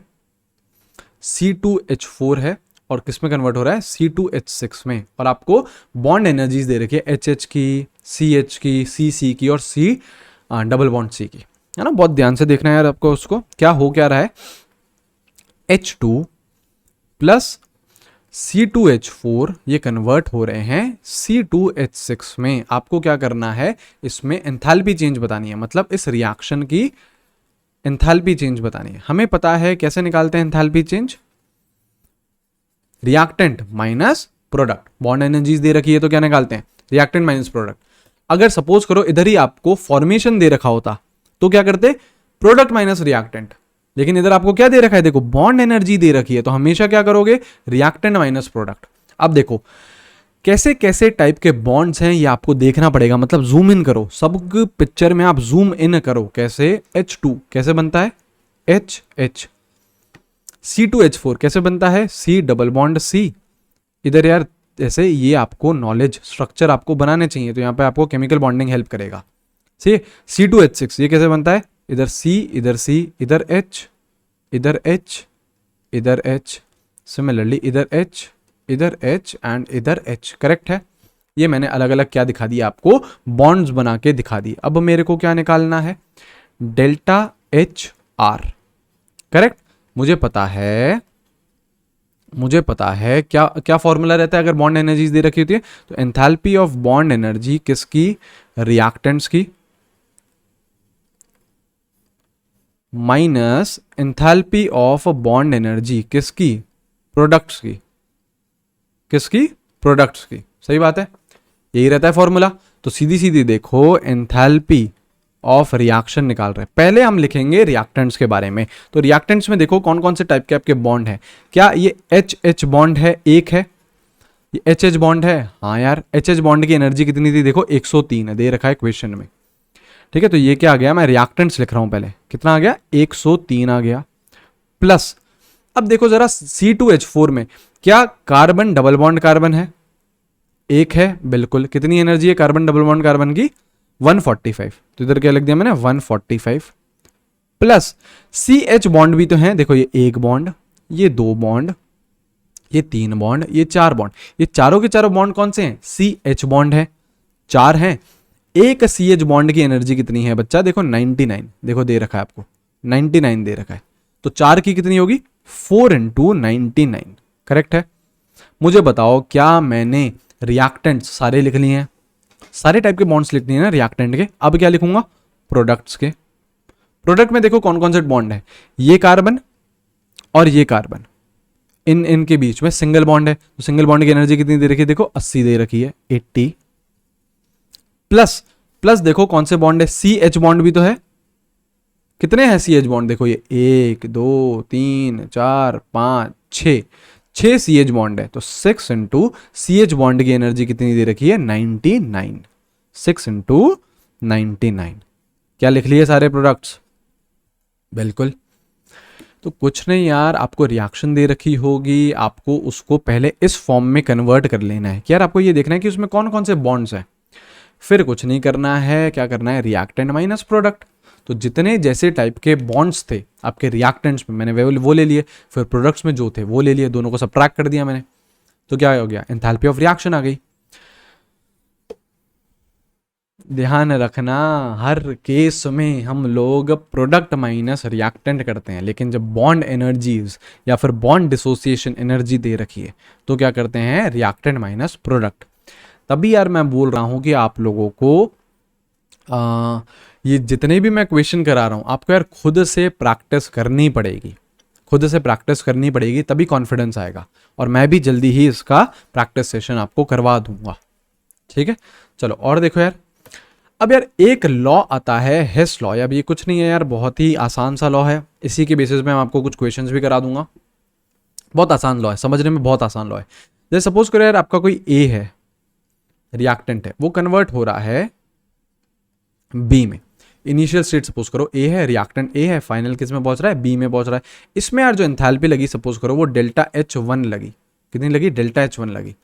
C2H4 है, और किस में कन्वर्ट हो रहा है? C2H6 में। और आपको बॉन्ड एनर्जीज दे रखी है HH की, CH की, CC की और C डबल बॉन्ड C की, है ना। बहुत ध्यान से देखना है यार आपको उसको, क्या हो क्या रहा है? H2 प्लस C2H4 ये कन्वर्ट हो रहे हैं C2H6 में। आपको क्या करना है? इसमें एंथैल्पी चेंज बतानी है, मतलब इस रिएक्शन की एंथैल्पी चेंज बतानी है। हमें पता है कैसे निकालते हैं enthalpy change? Reactant minus product. Bond energies दे रखी है तो क्या निकालते हैं? Reactant minus product. अगर सपोज करो इधर ही आपको फॉर्मेशन दे रखा होता तो क्या करते? Product minus reactant. लेकिन इधर आपको क्या दे रखा है? देखो बॉन्ड एनर्जी दे रखी है तो हमेशा क्या करोगे? Reactant minus product. अब देखो कैसे कैसे टाइप के बॉन्ड्स हैं ये आपको देखना पड़ेगा, मतलब जूम इन करो, सब पिक्चर में आप जूम इन करो। कैसे? H2 कैसे बनता है? HH। C2H4 कैसे बनता है? C double bond C। इधर यार जैसे ये आपको नॉलेज स्ट्रक्चर आपको बनाने चाहिए, तो यहाँ पे आपको केमिकल बॉन्डिंग हेल्प करेगा। C2H6 ये कैसे बनता है? इधर C, इधर C, इधर H, इधर H, इधर H, सिमिलरली इधर H, इधर H एंड इधर H। करेक्ट है। ये मैंने अलग अलग क्या दिखा दिया आपको? बॉन्ड्स बना के दिखा दी। अब मेरे को क्या निकालना है? Delta HR। करेक्ट। मुझे पता है क्या क्या फॉर्मूला रहता है अगर बॉन्ड एनर्जीज दे रखी होती है? तो एंथैल्पी ऑफ बॉन्ड एनर्जी किसकी? रिएक्टेंट्स की, minus enthalpy of bond energy किसकी? प्रोडक्ट्स की, किसकी? प्रोडक्ट्स की, सही बात है, यही रहता है फॉर्मूला। तो सीधी सीधी देखो एंथैल्पी ऑफ रिएक्शन निकाल रहे हैं। पहले हम लिखेंगे रिएक्टेंट्स के बारे में। तो रिएक्टेंट्स में देखो कौन कौन से टाइप के आपके बॉन्ड है। क्या ये एच एच बॉन्ड है? एक है। ये एच एच बॉन्ड है? हाँ यार, एच एच बॉन्ड की एनर्जी कितनी थी? देखो 103 है, दे रखा है क्वेश्चन में। ठीक है, तो ये क्या आ गया, मैं रिएक्टेंट्स लिख रहा हूं पहले, कितना आ गया? 103 आ गया। प्लस अब देखो जरा C2H4 में क्या कार्बन डबल बॉन्ड कार्बन है? एक है, बिल्कुल। कितनी एनर्जी है कार्बन डबल बॉन्ड कार्बन की? 145। तो इधर क्या लिख दिया मैंने? 145 प्लस CH बॉन्ड भी तो है, देखो ये एक बॉन्ड, ये दो बॉन्ड, ये तीन बॉन्ड, ये चार बॉन्ड। ये चारों के चारों बॉन्ड कौन से हैं? CH बॉन्ड है, चार हैं। एक CH बॉन्ड की एनर्जी कितनी है बच्चा? देखो 99, देखो दे रखा है आपको 99 दे रखा है। तो चार की कितनी होगी? 4 × 99, करेक्ट है। मुझे बताओ क्या मैंने रिएक्टेंट्स सारे लिख लिए हैं? सारे टाइप के बॉन्ड्स लिख लिए ना रिएक्टेंट के। अब क्या लिखूंगा? प्रोडक्ट्स के। प्रोडक्ट में देखो कौन कौन से बॉन्ड है, ये कार्बन और ये कार्बन, इनके बीच में सिंगल बॉन्ड है। तो सिंगल बॉन्ड की एनर्जी कितनी दे रखी है? देखो 80 दे रखी है, 80 प्लस प्लस देखो कौन से बॉन्ड है, CH बॉन्ड भी तो है। कितने हैं CH बॉन्ड? देखो ये 1 2 3 4 5 6, 6 CH बॉन्ड है। तो 6 × CH बॉन्ड की एनर्जी कितनी दे रखी है? 99, 6 × 99। क्या लिख लिए सारे प्रोडक्ट्स? बिल्कुल। तो कुछ नहीं यार, आपको रिएक्शन दे रखी होगी, आपको उसको पहले इस फॉर्म में कन्वर्ट कर लेना है कि यार आपको ये देखना है कि उसमें कौन कौन से बॉन्ड्स हैं। फिर कुछ नहीं करना है, क्या करना है? Reactant minus product. तो जितने जैसे टाइप के बॉन्ड्स थे आपके रिएक्टेंट्स में, मैंने वो ले लिए, फिर प्रोडक्ट्स में जो थे वो ले लिए, दोनों को सबट्रैक्ट कर दिया मैंने। तो क्या हो गया? एंथैल्पी ऑफ रिएक्शन आ गई। ध्यान रखना, हर केस में हम लोग प्रोडक्ट माइनस रिएक्टेंट करते हैं, लेकिन जब बॉन्ड एनर्जीज या फिर बॉन्ड डिसोसिएशन एनर्जी दे रखी है तो क्या करते हैं? Reactant minus product. तभी यार मैं बोल रहा हूं कि आप लोगों को ये जितने भी मैं क्वेश्चन करा रहा हूं आपको यार खुद से प्रैक्टिस करनी पड़ेगी, खुद से प्रैक्टिस करनी पड़ेगी, तभी कॉन्फिडेंस आएगा। और मैं भी जल्दी ही इसका प्रैक्टिस सेशन आपको करवा दूंगा, ठीक है। चलो और देखो यार, अब यार एक लॉ आता है हेस लॉ। अब ये कुछ नहीं है यार, बहुत ही आसान सा लॉ है, इसी के बेसिस में मैं आपको कुछ क्वेश्चंस भी करा दूंगा। बहुत आसान लॉ है, समझने में बहुत आसान लॉ है। जैसे सपोज करो यार आपका कोई ए है, रिएक्टेंट है, वो कन्वर्ट हो रहा है बी में। इनिशियल स्टेट सपोज करो ए है, रिएक्टेंट ए है, फाइनल किस में पहुंच रहा है? बी में पहुंच रहा है। इसमें यार जो एंथैल्पी लगी सपोज करो वो डेल्टा H1 लगी। कितनी लगी? डेल्टा H1 लगी।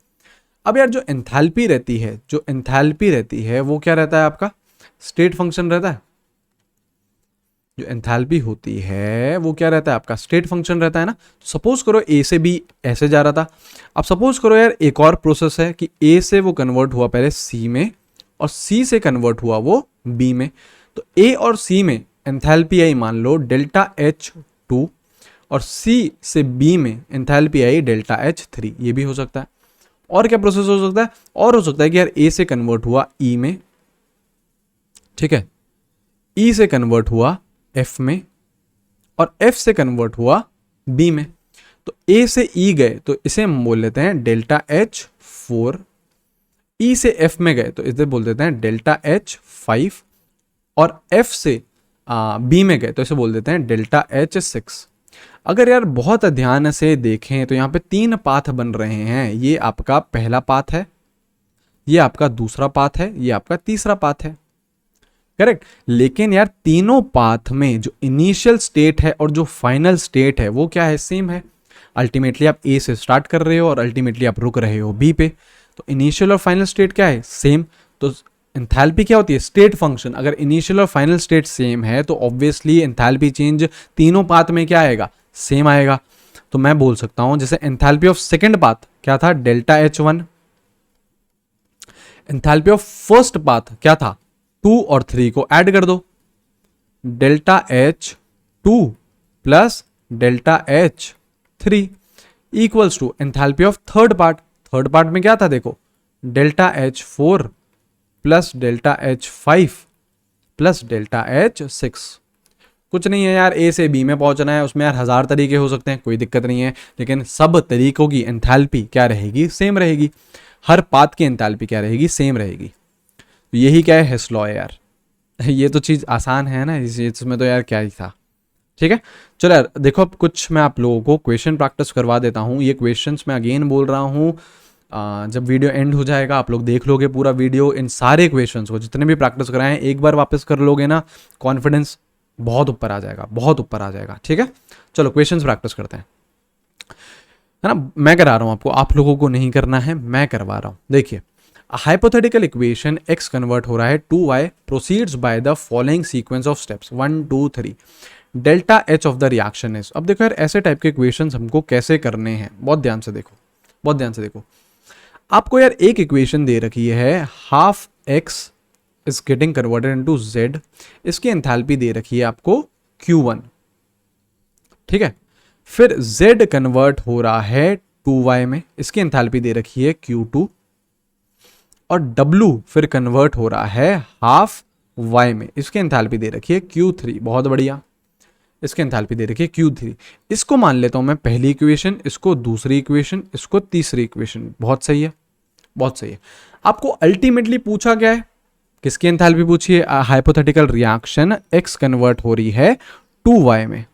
अब यार जो एंथैल्पी रहती है, जो एंथैल्पी रहती है वो क्या रहता है आपका? स्टेट फंक्शन रहता है। जो एंथैल्पी होती है वो क्या रहता है आपका? स्टेट फंक्शन रहता है ना। सपोज करो ए से बी ऐसे जा रहा था। अब सपोज करो यार एक और प्रोसेस है कि ए से वो कन्वर्ट हुआ पहले सी में, और सी से कन्वर्ट हुआ वो बी में। तो ए और सी में एंथैल्पी आई मान लो डेल्टा H2, और सी से बी में एंथैल्पी आई डेल्टा H3। ये भी हो सकता है। और क्या प्रोसेस हो सकता है? और हो सकता है कि यार ए से कन्वर्ट हुआ ई में, ठीक है, ई से कन्वर्ट हुआ एफ में, और एफ से कन्वर्ट हुआ बी में। तो ए से ई गए तो इसे हम बोल लेते हैं डेल्टा H4, ई से एफ में गए तो इसे बोल देते हैं डेल्टा H5, और एफ से बी में गए तो इसे बोल देते हैं डेल्टा H6। अगर यार बहुत ध्यान से देखें तो यहाँ पे 3 पाथ बन रहे हैं। ये आपका पहला पाथ है, ये आपका दूसरा पाथ है, ये आपका तीसरा पाथ है, करेक्ट। लेकिन यार तीनों पाथ में जो इनिशियल स्टेट है और जो फाइनल स्टेट है वो क्या है? सेम है। अल्टीमेटली आप ए से स्टार्ट कर रहे हो और अल्टीमेटली आप रुक रहे हो बी पे। तो इनिशियल और फाइनल स्टेट क्या है? सेम। तो एंथैल्पी क्या होती है? State function. अगर इनिशियल और फाइनल स्टेट सेम है तो ऑब्वियसली एंथैल्पी चेंज तीनों पाथ में क्या आएगा? सेम आएगा। तो मैं बोल सकता हूं जैसे एंथैल्पी ऑफ सेकंड पाथ क्या था? Delta H1। Enthalpy of first path क्या था? 2 और 3 को ऐड कर दो, delta H2 plus delta H3 equals to enthalpy of third part. Third part में क्या था? देखो delta H4 plus delta H5 plus delta H6। कुछ नहीं है यार, ए से बी में पहुंचना है, उसमें यार 1000 तरीके हो सकते हैं, कोई दिक्कत नहीं है, लेकिन सब तरीकों की एंथैल्पी क्या रहेगी, सेम रहेगी। हर पाथ की एंथैल्पी क्या रहेगी, सेम रहेगी। तो यही क्या है, हेस लॉ है यार। ये तो चीज़ आसान है ना, इसमें तो यार क्या ही था। ठीक है, चलो यार देखो, अब कुछ मैं आप लोगों को क्वेश्चन प्रैक्टिस करवा देता हूँ। ये क्वेश्चंस मैं अगेन बोल रहा हूँ, जब वीडियो एंड हो जाएगा आप लोग देख लोगे पूरा वीडियो, इन सारे क्वेश्चंस को जितने भी प्रैक्टिस कराए हैं एक बार वापस कर लोगे ना, कॉन्फिडेंस बहुत ऊपर आ जाएगा, बहुत ऊपर आ जाएगा। ठीक है, चलो क्वेश्चंस प्रैक्टिस करते हैं, है ना। मैं करा रहा हूँ आपको, आप लोगों को नहीं करना है, मैं करवा रहा हूँ। देखिए, हाइपोथेटिकल इक्वेशन x कन्वर्ट हो रहा है 2y proceeds by the following sequence of steps 1 2 3 delta H of the reaction is. अब देखो यार, ऐसे टाइप के इक्वेशंस हमको कैसे करने हैं, बहुत ध्यान से देखो, बहुत ध्यान से देखो। आपको यार एक इक्वेशन दे रखी है, half x is getting converted into z, इसकी एंथैल्पी दे रखी है आपको q1। ठीक है, फिर z कन्वर्ट हो रहा है 2y में, इसकी एंथैल्पी दे रखी है q2, और W फिर कन्वर्ट हो रहा है हाफ y में, इसकी एंथैल्पी दे रखी है Q3। बहुत बढ़िया, इसकी एंथैल्पी दे रखी है Q3। इसको मान लेता हूं मैं पहली इक्वेशन, इसको दूसरी इक्वेशन, इसको तीसरी इक्वेशन। बहुत सही है, बहुत सही है। आपको अल्टीमेटली पूछा क्या है, किसकी एंथैल्पी पूछी है, हाइपोथेटिकल रिएक्शन x कन्वर्ट हो रही है 2y में,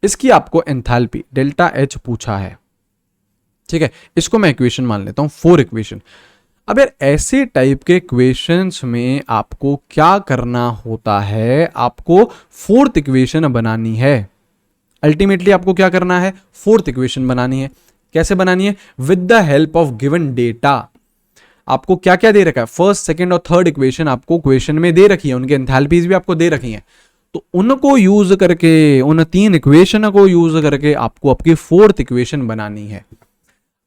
इसकी आपको एंथैल्पी डेल्टा H पूछा है। ठीक है, इसको मैं इक्वेशन मान लेता हूं, 4 इक्वेशन। अब यार ऐसे टाइप के क्वेश्चंस में आपको क्या करना होता है, आपको फोर्थ इक्वेशन बनानी है। अल्टीमेटली आपको क्या करना है, फोर्थ इक्वेशन बनानी है। कैसे बनानी है, with the help of given data. आपको क्या क्या दे रखा है, फर्स्ट सेकंड और थर्ड इक्वेशन आपको क्वेश्चन में दे रखी है, उनके एंथैल्पीज भी आपको दे रखी हैं, तो उनको यूज करके, उन 3 इक्वेशन को यूज करके आपको आपकी फोर्थ इक्वेशन बनानी है।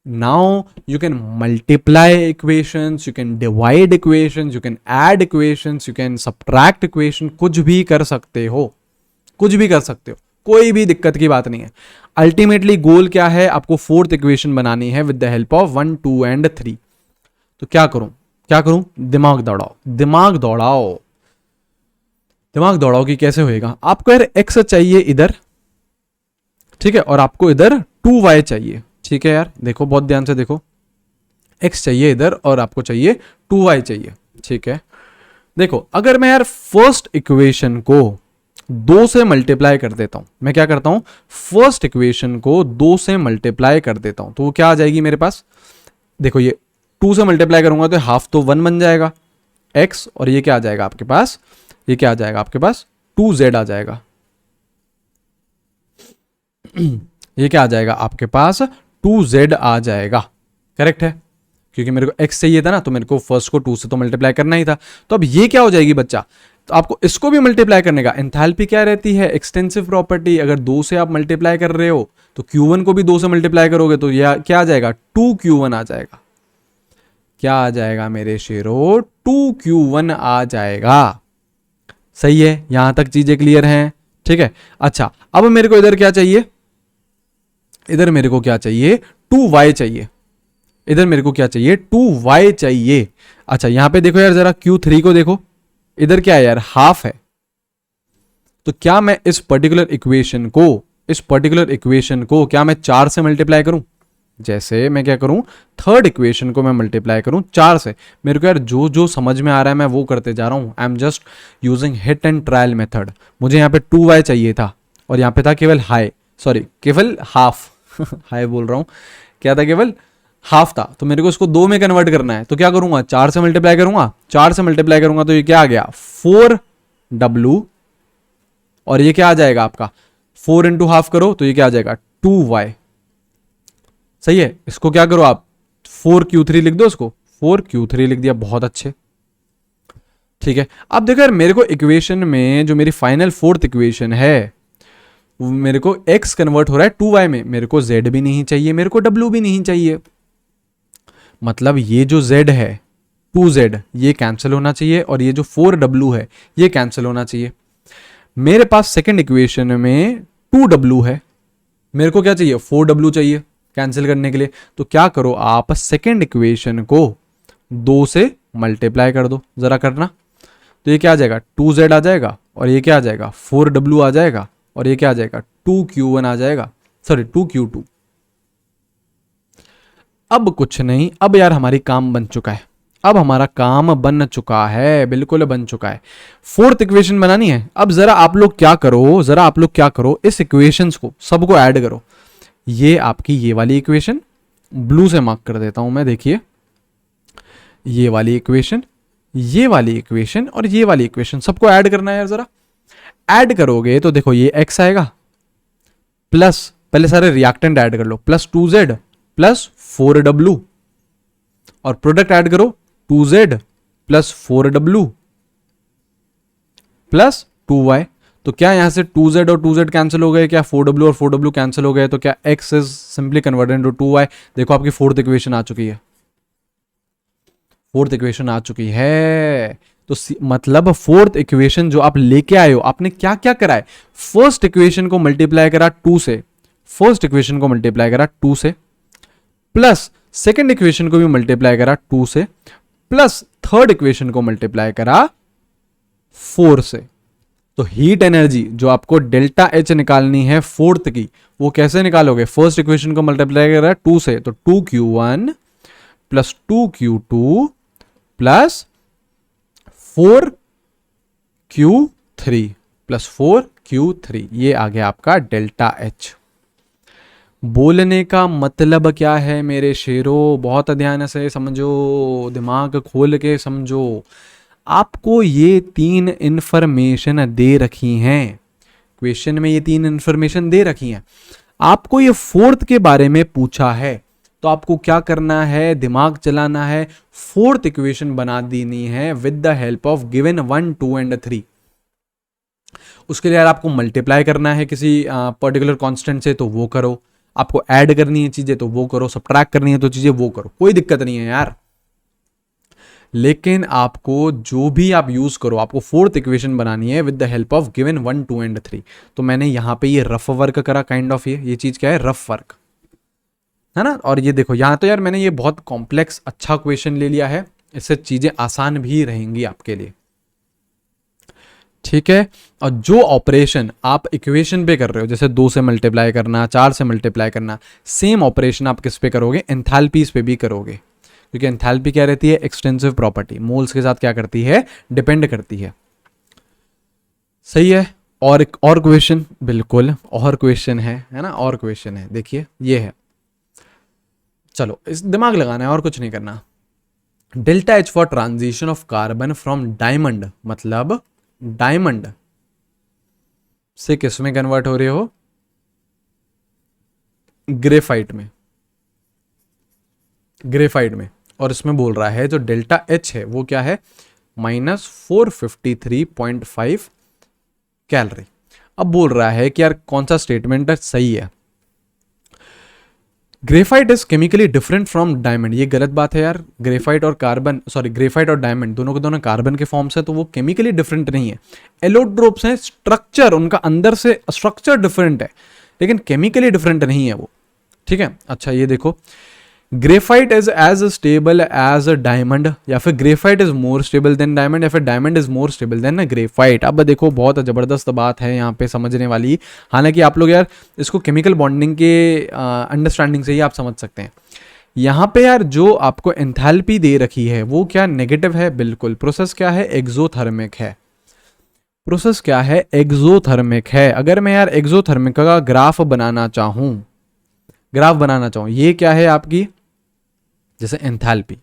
Now you can multiply equations, you can divide equations, you can add equations, you can subtract equation, कुछ भी कर सकते हो, कुछ भी कर सकते हो, कोई भी दिक्कत की बात नहीं है। अल्टीमेटली गोल क्या है, आपको फोर्थ इक्वेशन बनानी है with the help of 1 2 and 3। तो क्या करूं, क्या करूं, दिमाग दौड़ाओ, दिमाग दौड़ाओ, दिमाग दौड़ाओ कि कैसे होएगा। आपको यार x चाहिए इधर, ठीक है, और आपको इधर 2y चाहिए। ठीक है यार, देखो बहुत ध्यान से देखो, x चाहिए इधर और आपको चाहिए 2y चाहिए। ठीक है, देखो अगर मैं यार फर्स्ट इक्वेशन को 2 से मल्टीप्लाई कर देता हूं, मैं क्या करता हूं, फर्स्ट इक्वेशन को 2 से मल्टीप्लाई कर देता हूं, तो वो क्या आ जाएगी मेरे पास, देखो ये 2 से मल्टीप्लाई करूंगा तो हाफ तो 1 बन जाएगा x, और ये क्या आ जाएगा आपके पास, ये क्या आ जाएगा आपके पास 2z आ जाएगा। ये क्या आ जाएगा आपके पास 2z आ जाएगा, करेक्ट है, क्योंकि मेरे को x चाहिए था ना, तो मेरे को फर्स्ट को 2 से तो मल्टीप्लाई करना ही था। तो अब ये क्या हो जाएगी बच्चा, तो आपको इसको भी मल्टीप्लाई करने का, एंथैल्पी क्या रहती है, एक्सटेंसिव प्रॉपर्टी। अगर 2 से आप मल्टीप्लाई कर रहे हो तो Q1 को भी 2 से मल्टीप्लाई करोगे तो यह क्या आ जाएगा, 2Q1 आ जाएगा। क्या आ जाएगा मेरे शेरो, 2Q1 आ जाएगा। सही है, यहां तक चीजें क्लियर हैं। ठीक है, अच्छा अब मेरे को इधर क्या चाहिए, इधर मेरे को क्या चाहिए, 2y चाहिए, इधर मेरे को क्या चाहिए, 2y चाहिए। अच्छा यहां पे देखो यार जरा Q3 को देखो, इधर क्या है यार, हाफ है। तो क्या मैं इस पर्टिकुलर इक्वेशन को, इस पर्टिकुलर इक्वेशन को क्या मैं 4 से मल्टीप्लाई करूं, जैसे मैं क्या करूं, थर्ड इक्वेशन को मैं मल्टीप्लाई करूं 4 से। मेरे को यार जो जो समझ में आ रहा है मैं वो करते जा रहा हूं, I am just using hit and trial method. मुझे यहाँ पे 2y चाहिए था और यहाँ पे था केवल हाई, सॉरी केवल हाफ हाई बोल रहा हूं, क्या था, केवल हाफ था। तो मेरे को इसको 2 में कन्वर्ट करना है, तो क्या करूंगा, 4 से मल्टीप्लाई करूंगा, 4 से मल्टीप्लाई करूंगा तो ये क्या आ गया 4w, और ये क्या आ जाएगा आपका 4 इंटू हाफ करो तो ये क्या आ जाएगा 2y। सही है, इसको क्या करो आप 4Q3 लिख दो, इसको 4Q3 लिख दिया, बहुत अच्छे। ठीक है, अब देखो यार मेरे को इक्वेशन में जो मेरी फाइनल फोर्थ इक्वेशन है, मेरे को x कन्वर्ट हो रहा है 2y में, मेरे को z भी नहीं चाहिए, मेरे को w भी नहीं चाहिए। मतलब ये जो z है 2z ये कैंसिल होना चाहिए, और ये जो 4w है ये कैंसिल होना चाहिए। मेरे पास सेकंड इक्वेशन में 2w है, मेरे को क्या चाहिए 4w चाहिए कैंसिल करने के लिए। तो क्या करो आप सेकंड इक्वेशन को 2 से मल्टीप्लाई कर दो, जरा करना। तो ये क्या आ जाएगा 2z आ जाएगा और ये क्या आ जाएगा 4W आ जाएगा, और ये क्या आ जाएगा 2Q1 आ जाएगा, सॉरी 2Q2। अब कुछ नहीं, अब यार हमारी काम बन चुका है, अब हमारा काम बन चुका है, बिल्कुल बन चुका है। फोर्थ इक्वेशन बनानी है। अब जरा आप लोग क्या करो, जरा आप लोग क्या करो, इस इक्वेशंस को सबको ऐड करो। ये आपकी ये वाली इक्वेशन ब्लू से मार्क कर देता हूं मैं, देखिए ये वाली इक्वेशन, ये वाली इक्वेशन और ये वाली इक्वेशन सबको ऐड करना है यार। जरा ऐड करोगे तो देखो ये x आएगा प्लस, पहले सारे रिएक्टेंट ऐड कर लो, प्लस 2z प्लस 4w, और प्रोडक्ट ऐड करो 2z plus 4w plus 2y। तो क्या यहां से 2z और 2z कैंसिल हो गए, क्या 4w और 4w कैंसिल हो गए, तो क्या x is simply converted into 2y। देखो आपकी फोर्थ इक्वेशन आ चुकी है, फोर्थ इक्वेशन आ चुकी है। तो मतलब फोर्थ इक्वेशन जो आप लेके आए हो, आपने क्या क्या करा है, फर्स्ट इक्वेशन को मल्टीप्लाई करा 2 से, फर्स्ट इक्वेशन को मल्टीप्लाई करा 2 से, प्लस सेकेंड इक्वेशन को भी मल्टीप्लाई करा 2 से, प्लस थर्ड इक्वेशन को मल्टीप्लाई करा 4 से। तो हीट एनर्जी जो आपको डेल्टा एच निकालनी है फोर्थ की, वो कैसे निकालोगे, फर्स्ट इक्वेशन को मल्टीप्लाई करा 2 से, तो 2Q1 plus 2Q2 plus 4Q3 plus 4Q3, ये आ गया आपका डेल्टा एच। बोलने का मतलब क्या है मेरे शेरों, बहुत ध्यान से समझो, दिमाग खोल के समझो। आपको ये 3 इंफॉर्मेशन दे रखी हैं, क्वेश्चन में ये 3 इंफॉर्मेशन दे रखी हैं, आपको ये फोर्थ के बारे में पूछा है, तो आपको क्या करना है, दिमाग चलाना है, फोर्थ इक्वेशन बना देनी है with the help of given 1, 2 and 3। उसके लिए यार आपको मल्टीप्लाई करना है किसी पर्टिकुलर कांस्टेंट से, तो वो करो, आपको ऐड करनी है चीजें तो वो करो, सब्ट्रैक्ट करनी है तो चीजें वो करो, कोई दिक्कत नहीं है यार। लेकिन आपको जो भी आप यूज करो, आपको फोर्थ इक्वेशन बनानी है with the help of given 1, 2 and 3। तो मैंने यहां पे ये रफ वर्क करा, काइंड ऑफ ये चीज क्या है, रफ वर्क है ना। और ये देखो यहां तो यार मैंने ये बहुत कॉम्प्लेक्स अच्छा क्वेश्चन ले लिया है, इससे चीजें आसान भी रहेंगी आपके लिए, ठीक है। और जो ऑपरेशन आप इक्वेशन पे कर रहे हो, जैसे 2 से मल्टीप्लाई करना, 4 से मल्टीप्लाई करना, सेम ऑपरेशन आप किस पे करोगे, एंथैल्पीज पे भी करोगे, क्योंकि एंथैल्पी क्या रहती है, एक्सटेंसिव प्रॉपर्टी, मोल्स के साथ क्या करती है, डिपेंड करती है। सही है। और एक और क्वेश्चन, बिल्कुल और क्वेश्चन है ना, और क्वेश्चन है, देखिए ये है, चलो इस दिमाग लगाना है और कुछ नहीं करना। Delta H for transition of carbon from diamond, मतलब डायमंड से किस में कन्वर्ट हो रहे हो, ग्रेफाइट में, ग्रेफाइट में। और इसमें बोल रहा है जो डेल्टा एच है वो क्या है, -453.5 कैलोरी। अब बोल रहा है कि यार कौन सा स्टेटमेंट सही है, graphite is chemically different from diamond. ये गलत बात है यार, ग्रेफाइट और कार्बन, सॉरी ग्रेफाइट और डायमंड दोनों के दोनों कार्बन के फॉर्म्स हैं, तो वो केमिकली डिफरेंट नहीं है। एलोट्रोप्स हैं, स्ट्रक्चर उनका अंदर से स्ट्रक्चर डिफरेंट है, लेकिन केमिकली डिफरेंट नहीं है वो, ठीक है। अच्छा ये देखो, graphite is as stable as diamond, या फिर graphite is more stable than diamond, या फिर diamond is more stable than graphite. अब देखो बहुत जबरदस्त बात है यहाँ पे समझने वाली, हालांकि आप लोग यार इसको केमिकल बॉन्डिंग के अंडरस्टैंडिंग से ही आप समझ सकते हैं। यहाँ पे यार जो आपको एंथैल्पी दे रखी है वो क्या, नेगेटिव है, बिल्कुल। प्रोसेस क्या है, एक्सोथर्मिक है, प्रोसेस क्या है, एक्सोथर्मिक है। अगर मैं यार एक्सोथर्मिक का ग्राफ बनाना चाहूँ, ये क्या है आपकी, जैसे एंथैल्पी,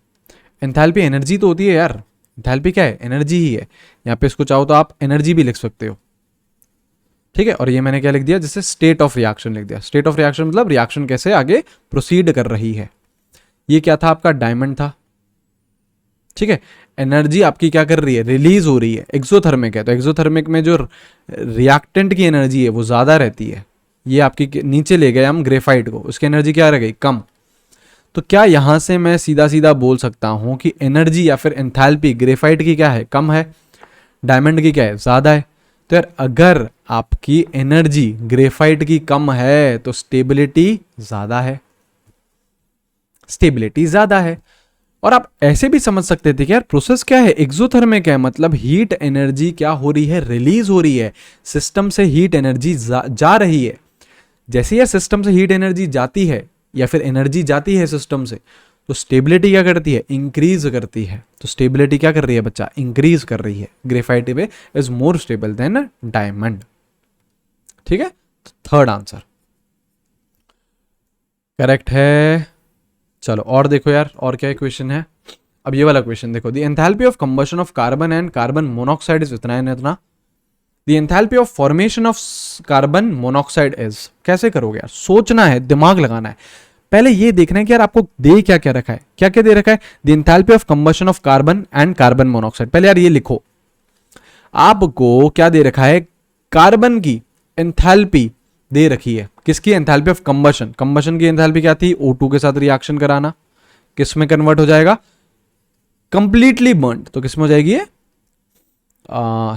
एंथैल्पी एनर्जी तो होती है यार, एंथैल्पी क्या है, एनर्जी ही है। यहाँ पे इसको चाहो तो आप एनर्जी भी लिख सकते हो, ठीक है। और ये मैंने क्या लिख दिया, जैसे स्टेट ऑफ रिएक्शन लिख दिया। स्टेट ऑफ रिएक्शन मतलब रिएक्शन कैसे आगे प्रोसीड कर रही है। ये क्या था आपका, डायमंड था, ठीक है। एनर्जी आपकी क्या कर रही है, रिलीज हो रही है, एक्सोथर्मिक है, तो एक्सोथर्मिक में जो रिएक्टेंट की एनर्जी है वो ज्यादा रहती है। ये आपकी नीचे ले गए हम ग्रेफाइट को, उसकी एनर्जी क्या रह गई, कम। तो क्या यहां से मैं सीधा सीधा बोल सकता हूं कि एनर्जी या फिर एंथैल्पी ग्रेफाइट की क्या है, कम है, डायमंड की क्या है, ज्यादा है। तो यार अगर आपकी एनर्जी ग्रेफाइट की कम है तो स्टेबिलिटी ज्यादा है, स्टेबिलिटी ज्यादा है। और आप ऐसे भी समझ सकते थे कि यार प्रोसेस क्या है, एक्सोथर्मिक है, मतलब हीट एनर्जी क्या हो रही है, रिलीज हो रही है, सिस्टम से हीट एनर्जी जा रही है। जैसे यार सिस्टम से हीट एनर्जी जाती है या फिर एनर्जी जाती है सिस्टम से, तो स्टेबिलिटी क्या करती है, इंक्रीज करती है। तो स्टेबिलिटी क्या कर रही है बच्चा, इंक्रीज कर रही है। ग्रेफाइट में is more stable than diamond. ठीक है, थर्ड आंसर करेक्ट है। चलो और देखो यार, और क्या क्वेश्चन है। अब ये वाला क्वेश्चन देखो, the enthalpy of combustion of carbon and carbon monoxide is इतना है इतना। The enthalpy of formation of carbon monoxide is, कैसे करोगे यार, सोचना है, दिमाग लगाना है। पहले ये देखना है कि यार आपको दे क्या क्या रखा है, क्या क्या दे रखा है। The enthalpy of combustion of carbon and carbon monoxide, पहले यार ये लिखो, आपको क्या दे रखा है, कार्बन की एंथैल्पी दे रखी है। किसकी, एंथैल्पी ऑफ कंबशन। कंबशन की एंथैल्पी क्या थी, O2 के साथ रिएक्शन कराना, किस में कन्वर्ट हो जाएगा, कंप्लीटली बर्न्ड, तो किस में हो जाएगी ये,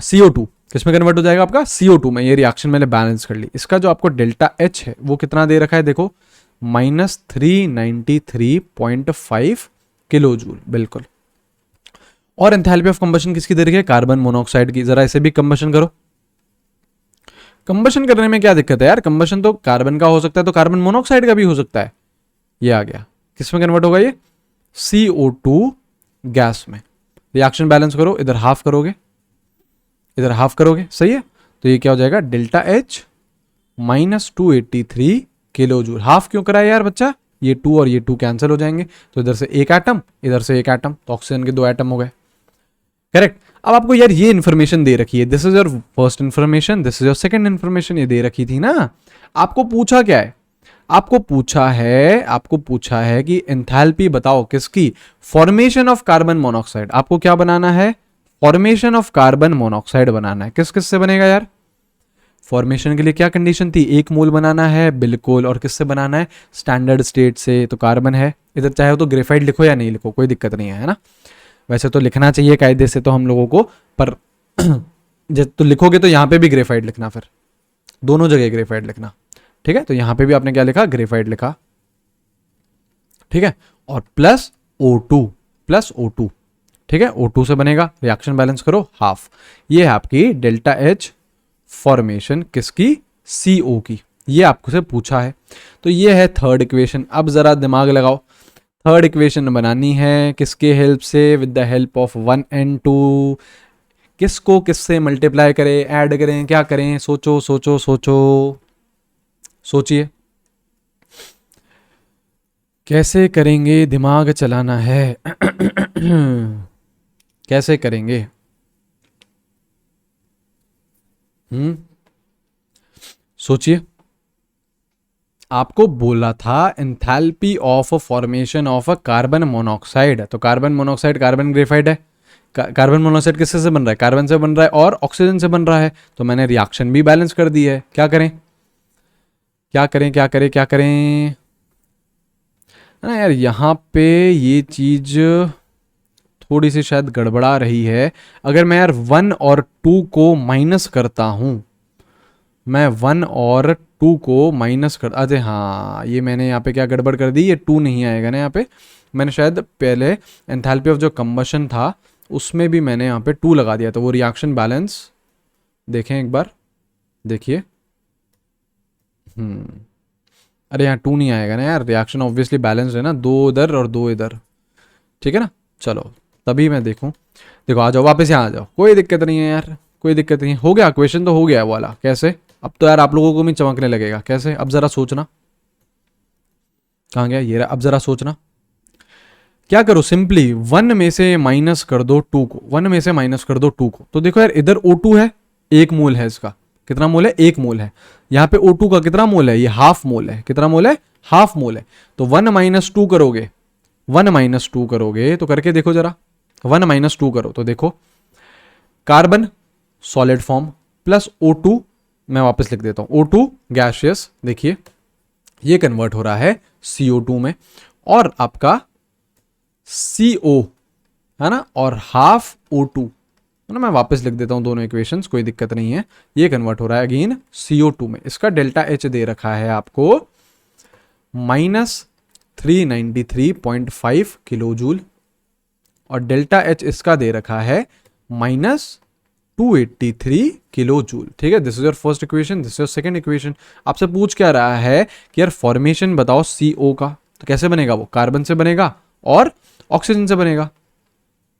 CO2। किस में कन्वर्ट हो जाएगा आपका, CO2 में। ये रिएक्शन मैंने बैलेंस कर ली। इसका जो आपको डेल्टा H है वो कितना दे रखा है, देखो -393.5 किलो जूल, बिल्कुल। और एंथैल्पी ऑफ कंबशन किसकी दे रखी है, कार्बन मोनोऑक्साइड की। जरा इसे भी कंबशन करो। कंबशन करने में क्या दिक्कत है यार, कंबशन तो कार्बन का हो सकता है, तो कार्बन मोनोऑक्साइड का भी हो सकता है। ये आ गया, किस में कन्वर्ट होगा ये, CO2 गैस में। रिएक्शन बैलेंस करो, इधर हाफ करोगे, इधर हाफ करोगे, सही है। तो ये क्या हो जाएगा, delta H -283 kilo joule. Half क्यों कराया यार बच्चा, ये 2 और ये 2 कैंसिल हो जाएंगे, तो इधर से एक एटम, इधर से एक एटम, तो ऑक्सीजन के 2 एटम हो गए। करेक्ट। अब आपको यार ये इन्फॉर्मेशन दे रखी है, this is your first information, this is your second information, ये दे रखी थी ना। आपको पूछा क्या है, आपको पूछा है कि एंथैल्पी बताओ किसकी, फॉर्मेशन ऑफ कार्बन मोनोऑक्साइड। आपको क्या बनाना है, फॉर्मेशन ऑफ कार्बन मोनोऑक्साइड बनाना है। किस किस से बनेगा यार, फॉर्मेशन के लिए क्या कंडीशन थी, 1 मोल बनाना है, बिल्कुल। और किससे बनाना है, स्टैंडर्ड स्टेट से, तो कार्बन है। इधर चाहे तो ग्रेफाइट लिखो या नहीं लिखो, कोई दिक्कत नहीं है ना। वैसे तो लिखना चाहिए कायदे से तो हम लोगों को, पर जब तो लिखोगे तो यहाँ पे भी ग्रेफाइट लिखना, फिर दोनों जगह ग्रेफाइट लिखना। ठीक है, तो यहाँ पे भी आपने क्या लिखा, ग्रेफाइट लिखा। ठीक है, और प्लस O2, ठीक है, O2 से बनेगा, रिएक्शन बैलेंस करो, हाफ। ये है आपकी डेल्टा H फॉर्मेशन किसकी, CO की। ये आपको से पूछा है, तो ये है थर्ड इक्वेशन। अब जरा दिमाग लगाओ, थर्ड इक्वेशन बनानी है किसके हेल्प से, with the help of 1 and 2। किसको किससे मल्टीप्लाई करें, ऐड करें, क्या करें, सोचो सोचो सोचो, सोचिए कैसे करेंगे, दिमाग चलाना है। कैसे करेंगे, सोचिए। आपको बोला था enthalpy of formation of a carbon monoxide, तो कार्बन मोनोऑक्साइड कार्बन ग्रेफाइट है। कार्बन मोनोऑक्साइड किससे से बन रहा है, कार्बन से बन रहा है और ऑक्सीजन से बन रहा है, तो मैंने रिएक्शन भी बैलेंस कर दी है। क्या करें, क्या करें, क्या करें, क्या करें, है ना यार। यहाँ पे ये चीज थोड़ी सी शायद गड़बड़ा रही है। अगर मैं यार 1 और 2 को माइनस करता हूं, मैं 1 और 2 को माइनस कर, अरे हाँ ये मैंने यहाँ पे क्या गड़बड़ कर दी, ये 2 नहीं आएगा ना यहाँ पे। मैंने शायद पहले एंथैल्पी ऑफ जो कंबशन था उसमें भी मैंने यहाँ पे 2 लगा दिया, तो वो रिएक्शन बैलेंस देखें एक बार, देखिए। अरे यहाँ 2 नहीं आएगा ना यार, रिएक्शन ऑब्वियसली बैलेंस है ना, 2 इधर और 2 इधर, ठीक है ना। चलो तभी मैं देखूँ, देखो आ जाओ वापस यहाँ आ जाओ, कोई दिक्कत नहीं है यार, कोई दिक्कत नहीं। हो गया क्वेश्चन, तो हो गया वाला। कैसे, अब तो यार आप लोगों को भी चमकने लगेगा। कैसे, अब जरा सोचना, कहाँ गया ये रहा, अब जरा सोचना। क्या करो, सिंपली 1 में से माइनस कर दो 2 को, 1 में से माइनस कर दो 2 को। तो देखो यार इधर O2 है, 1 मोल है इसका, कितना मोल है, 1 मोल है। यहाँ पे O2 का कितना मोल है, ये हाफ मोल है। कितना मोल है, हाफ मोल है। तो 1 - 2 करोगे, 1 - 2 करोगे तो करके देखो जरा, 1 - 2 करो तो देखो, carbon solid form plus O2, मैं वापस लिख देता हूं, O2 गैसियस, देखिए ये कन्वर्ट हो रहा है CO2 में, और आपका CO है ना, और हाफ O2 है ना। मैं वापस लिख देता हूं दोनों इक्वेशंस, कोई दिक्कत नहीं है। ये कन्वर्ट हो रहा है अगेन CO2 में। इसका डेल्टा H दे रखा है आपको -393.5 किलो जूल। और डेल्टा एच इसका दे रखा है -283 किलो जूल। ठीक है, this is your first equation, this is your second equation. आपसे पूछ क्या रहा है कि यार फॉर्मेशन बताओ CO का, तो कैसे बनेगा? वो कार्बन से बनेगा और ऑक्सीजन से बनेगा।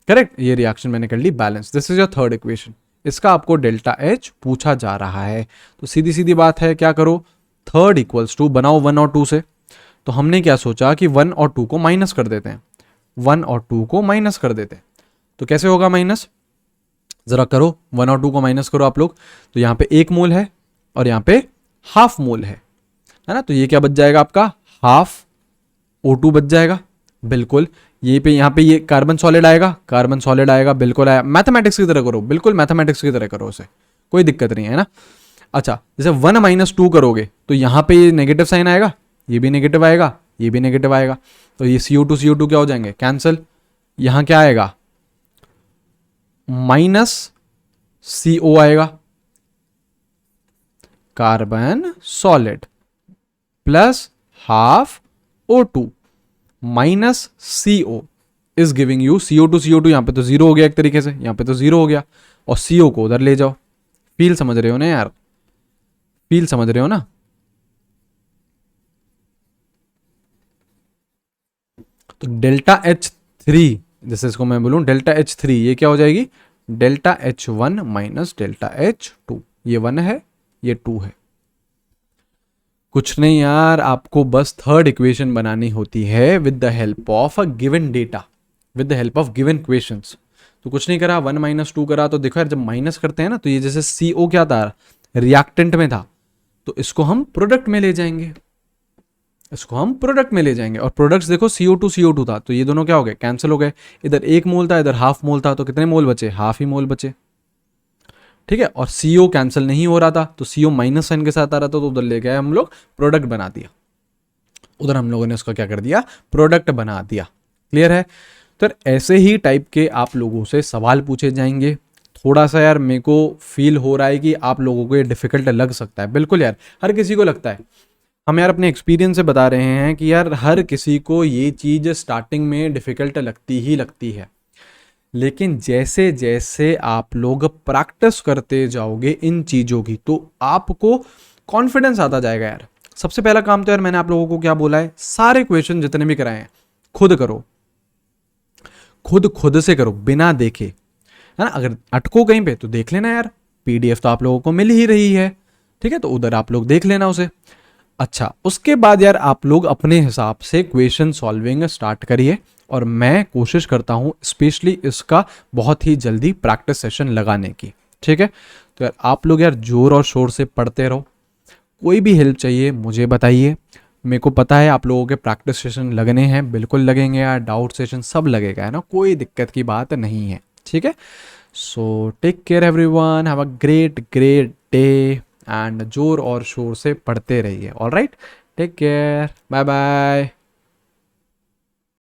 करेक्ट, ये रिएक्शन मैंने कर ली balance. This is your third equation. इसका आपको डेल्टा एच पूछा जा रहा है, तो सीधी सीधी बात है, क्या करो, थर्ड इक्वल्स टू बनाओ 1 और 2 से। तो हमने क्या सोचा कि 1 और 2 को माइनस कर देते हैं, 1 और 2 को माइनस कर देते हैं। तो कैसे होगा माइनस? जरा करो, 1 और 2 को माइनस करो आप लोग। तो यहाँ पे 1 मोल है और यहाँ पे हाफ मोल है ना, तो ये क्या बच जाएगा आपका? हाफ O2 बच जाएगा। बिल्कुल, ये पे यहाँ पे ये कार्बन सॉलिड आएगा, कार्बन सॉलिड आएगा, बिल्कुल आया। मैथमेटिक्स की तरह करो, बिल्कुल मैथमेटिक्स की तरह करो उसे, कोई दिक्कत नहीं है ना। अच्छा, जैसे 1 - 2 करोगे तो यहाँ पे ये नेगेटिव साइन आएगा, ये भी नेगेटिव आएगा, ये भी नेगेटिव आएगा, तो ये CO2 क्या हो जाएंगे? कैंसिल। यहाँ क्या आएगा? -CO आएगा, carbon solid, plus half O2 -CO is giving you CO2 यहां पे तो जीरो हो गया एक तरीके से, यहां पे तो जीरो हो गया, और CO को उधर ले जाओ। फील समझ रहे हो ना यार? फील समझ रहे हो ना? तो डेल्टा H3, जैसे इसको मैं बोलूं डेल्टा H3, ये क्या हो जाएगी? Delta H1 minus delta H2। ये 1 है, ये 2 है। कुछ नहीं यार, आपको बस थर्ड इक्वेशन बनानी होती है with the help of a given data, with the help of given questions. तो कुछ नहीं करा, 1 - 2 करा। तो देखो यार, जब माइनस करते हैं ना, तो ये जैसे CO क्या था, रिएक्टेंट में था, तो इसको हम प्रोडक्ट में ले जाएंगे, इसको हम प्रोडक्ट में ले जाएंगे। और प्रोडक्ट्स देखो, CO2 था, तो ये दोनों क्या हो गए? कैंसिल हो गए। इधर 1 मोल था, इधर हाफ मोल था, तो कितने मोल बचे? हाफ ही मोल बचे। ठीक है, और CO कैंसिल नहीं हो रहा था, तो CO माइनस साइन के साथ आ रहा था, तो उधर ले गए हम लोग, प्रोडक्ट बना दिया। उधर हम लोगों ने उसका क्या कर दिया? प्रोडक्ट बना दिया। क्लियर है? तो ऐसे ही टाइप के आप लोगों से सवाल पूछे जाएंगे। थोड़ा सा यार मेरे को फील हो रहा है कि आप लोगों को ये डिफिकल्ट लग सकता है। बिल्कुल यार, हर किसी को लगता है। हम यार अपने एक्सपीरियंस से बता रहे हैं कि यार हर किसी को ये चीज़ स्टार्टिंग में डिफिकल्ट लगती ही लगती है, लेकिन जैसे जैसे आप लोग प्रैक्टिस करते जाओगे इन चीज़ों की, तो आपको कॉन्फिडेंस आता जाएगा यार। सबसे पहला काम तो यार मैंने आप लोगों को क्या बोला है, सारे क्वेश्चन जितने भी कराए हैं खुद करो, खुद से करो, बिना देखे, है ना। अगर अटको कहीं पे तो देख लेना यार, PDF तो आप लोगों को मिल ही रही है, ठीक है, तो उधर आप लोग देख लेना उसे। अच्छा, उसके बाद यार आप लोग अपने हिसाब से क्वेश्चन सॉल्विंग स्टार्ट करिए, और मैं कोशिश करता हूँ स्पेशली इसका बहुत ही जल्दी प्रैक्टिस सेशन लगाने की। ठीक है, तो यार आप लोग यार जोर और शोर से पढ़ते रहो। कोई भी हेल्प चाहिए मुझे बताइए, मेरे को पता है आप लोगों के प्रैक्टिस सेशन लगने हैं, बिल्कुल लगेंगे यार, डाउट सेशन सब लगेगा, है ना, कोई दिक्कत की बात नहीं है। ठीक है, so take care everyone, have a great day, and जोर और शोर से पढ़ते रहिए। Alright, take care, bye bye.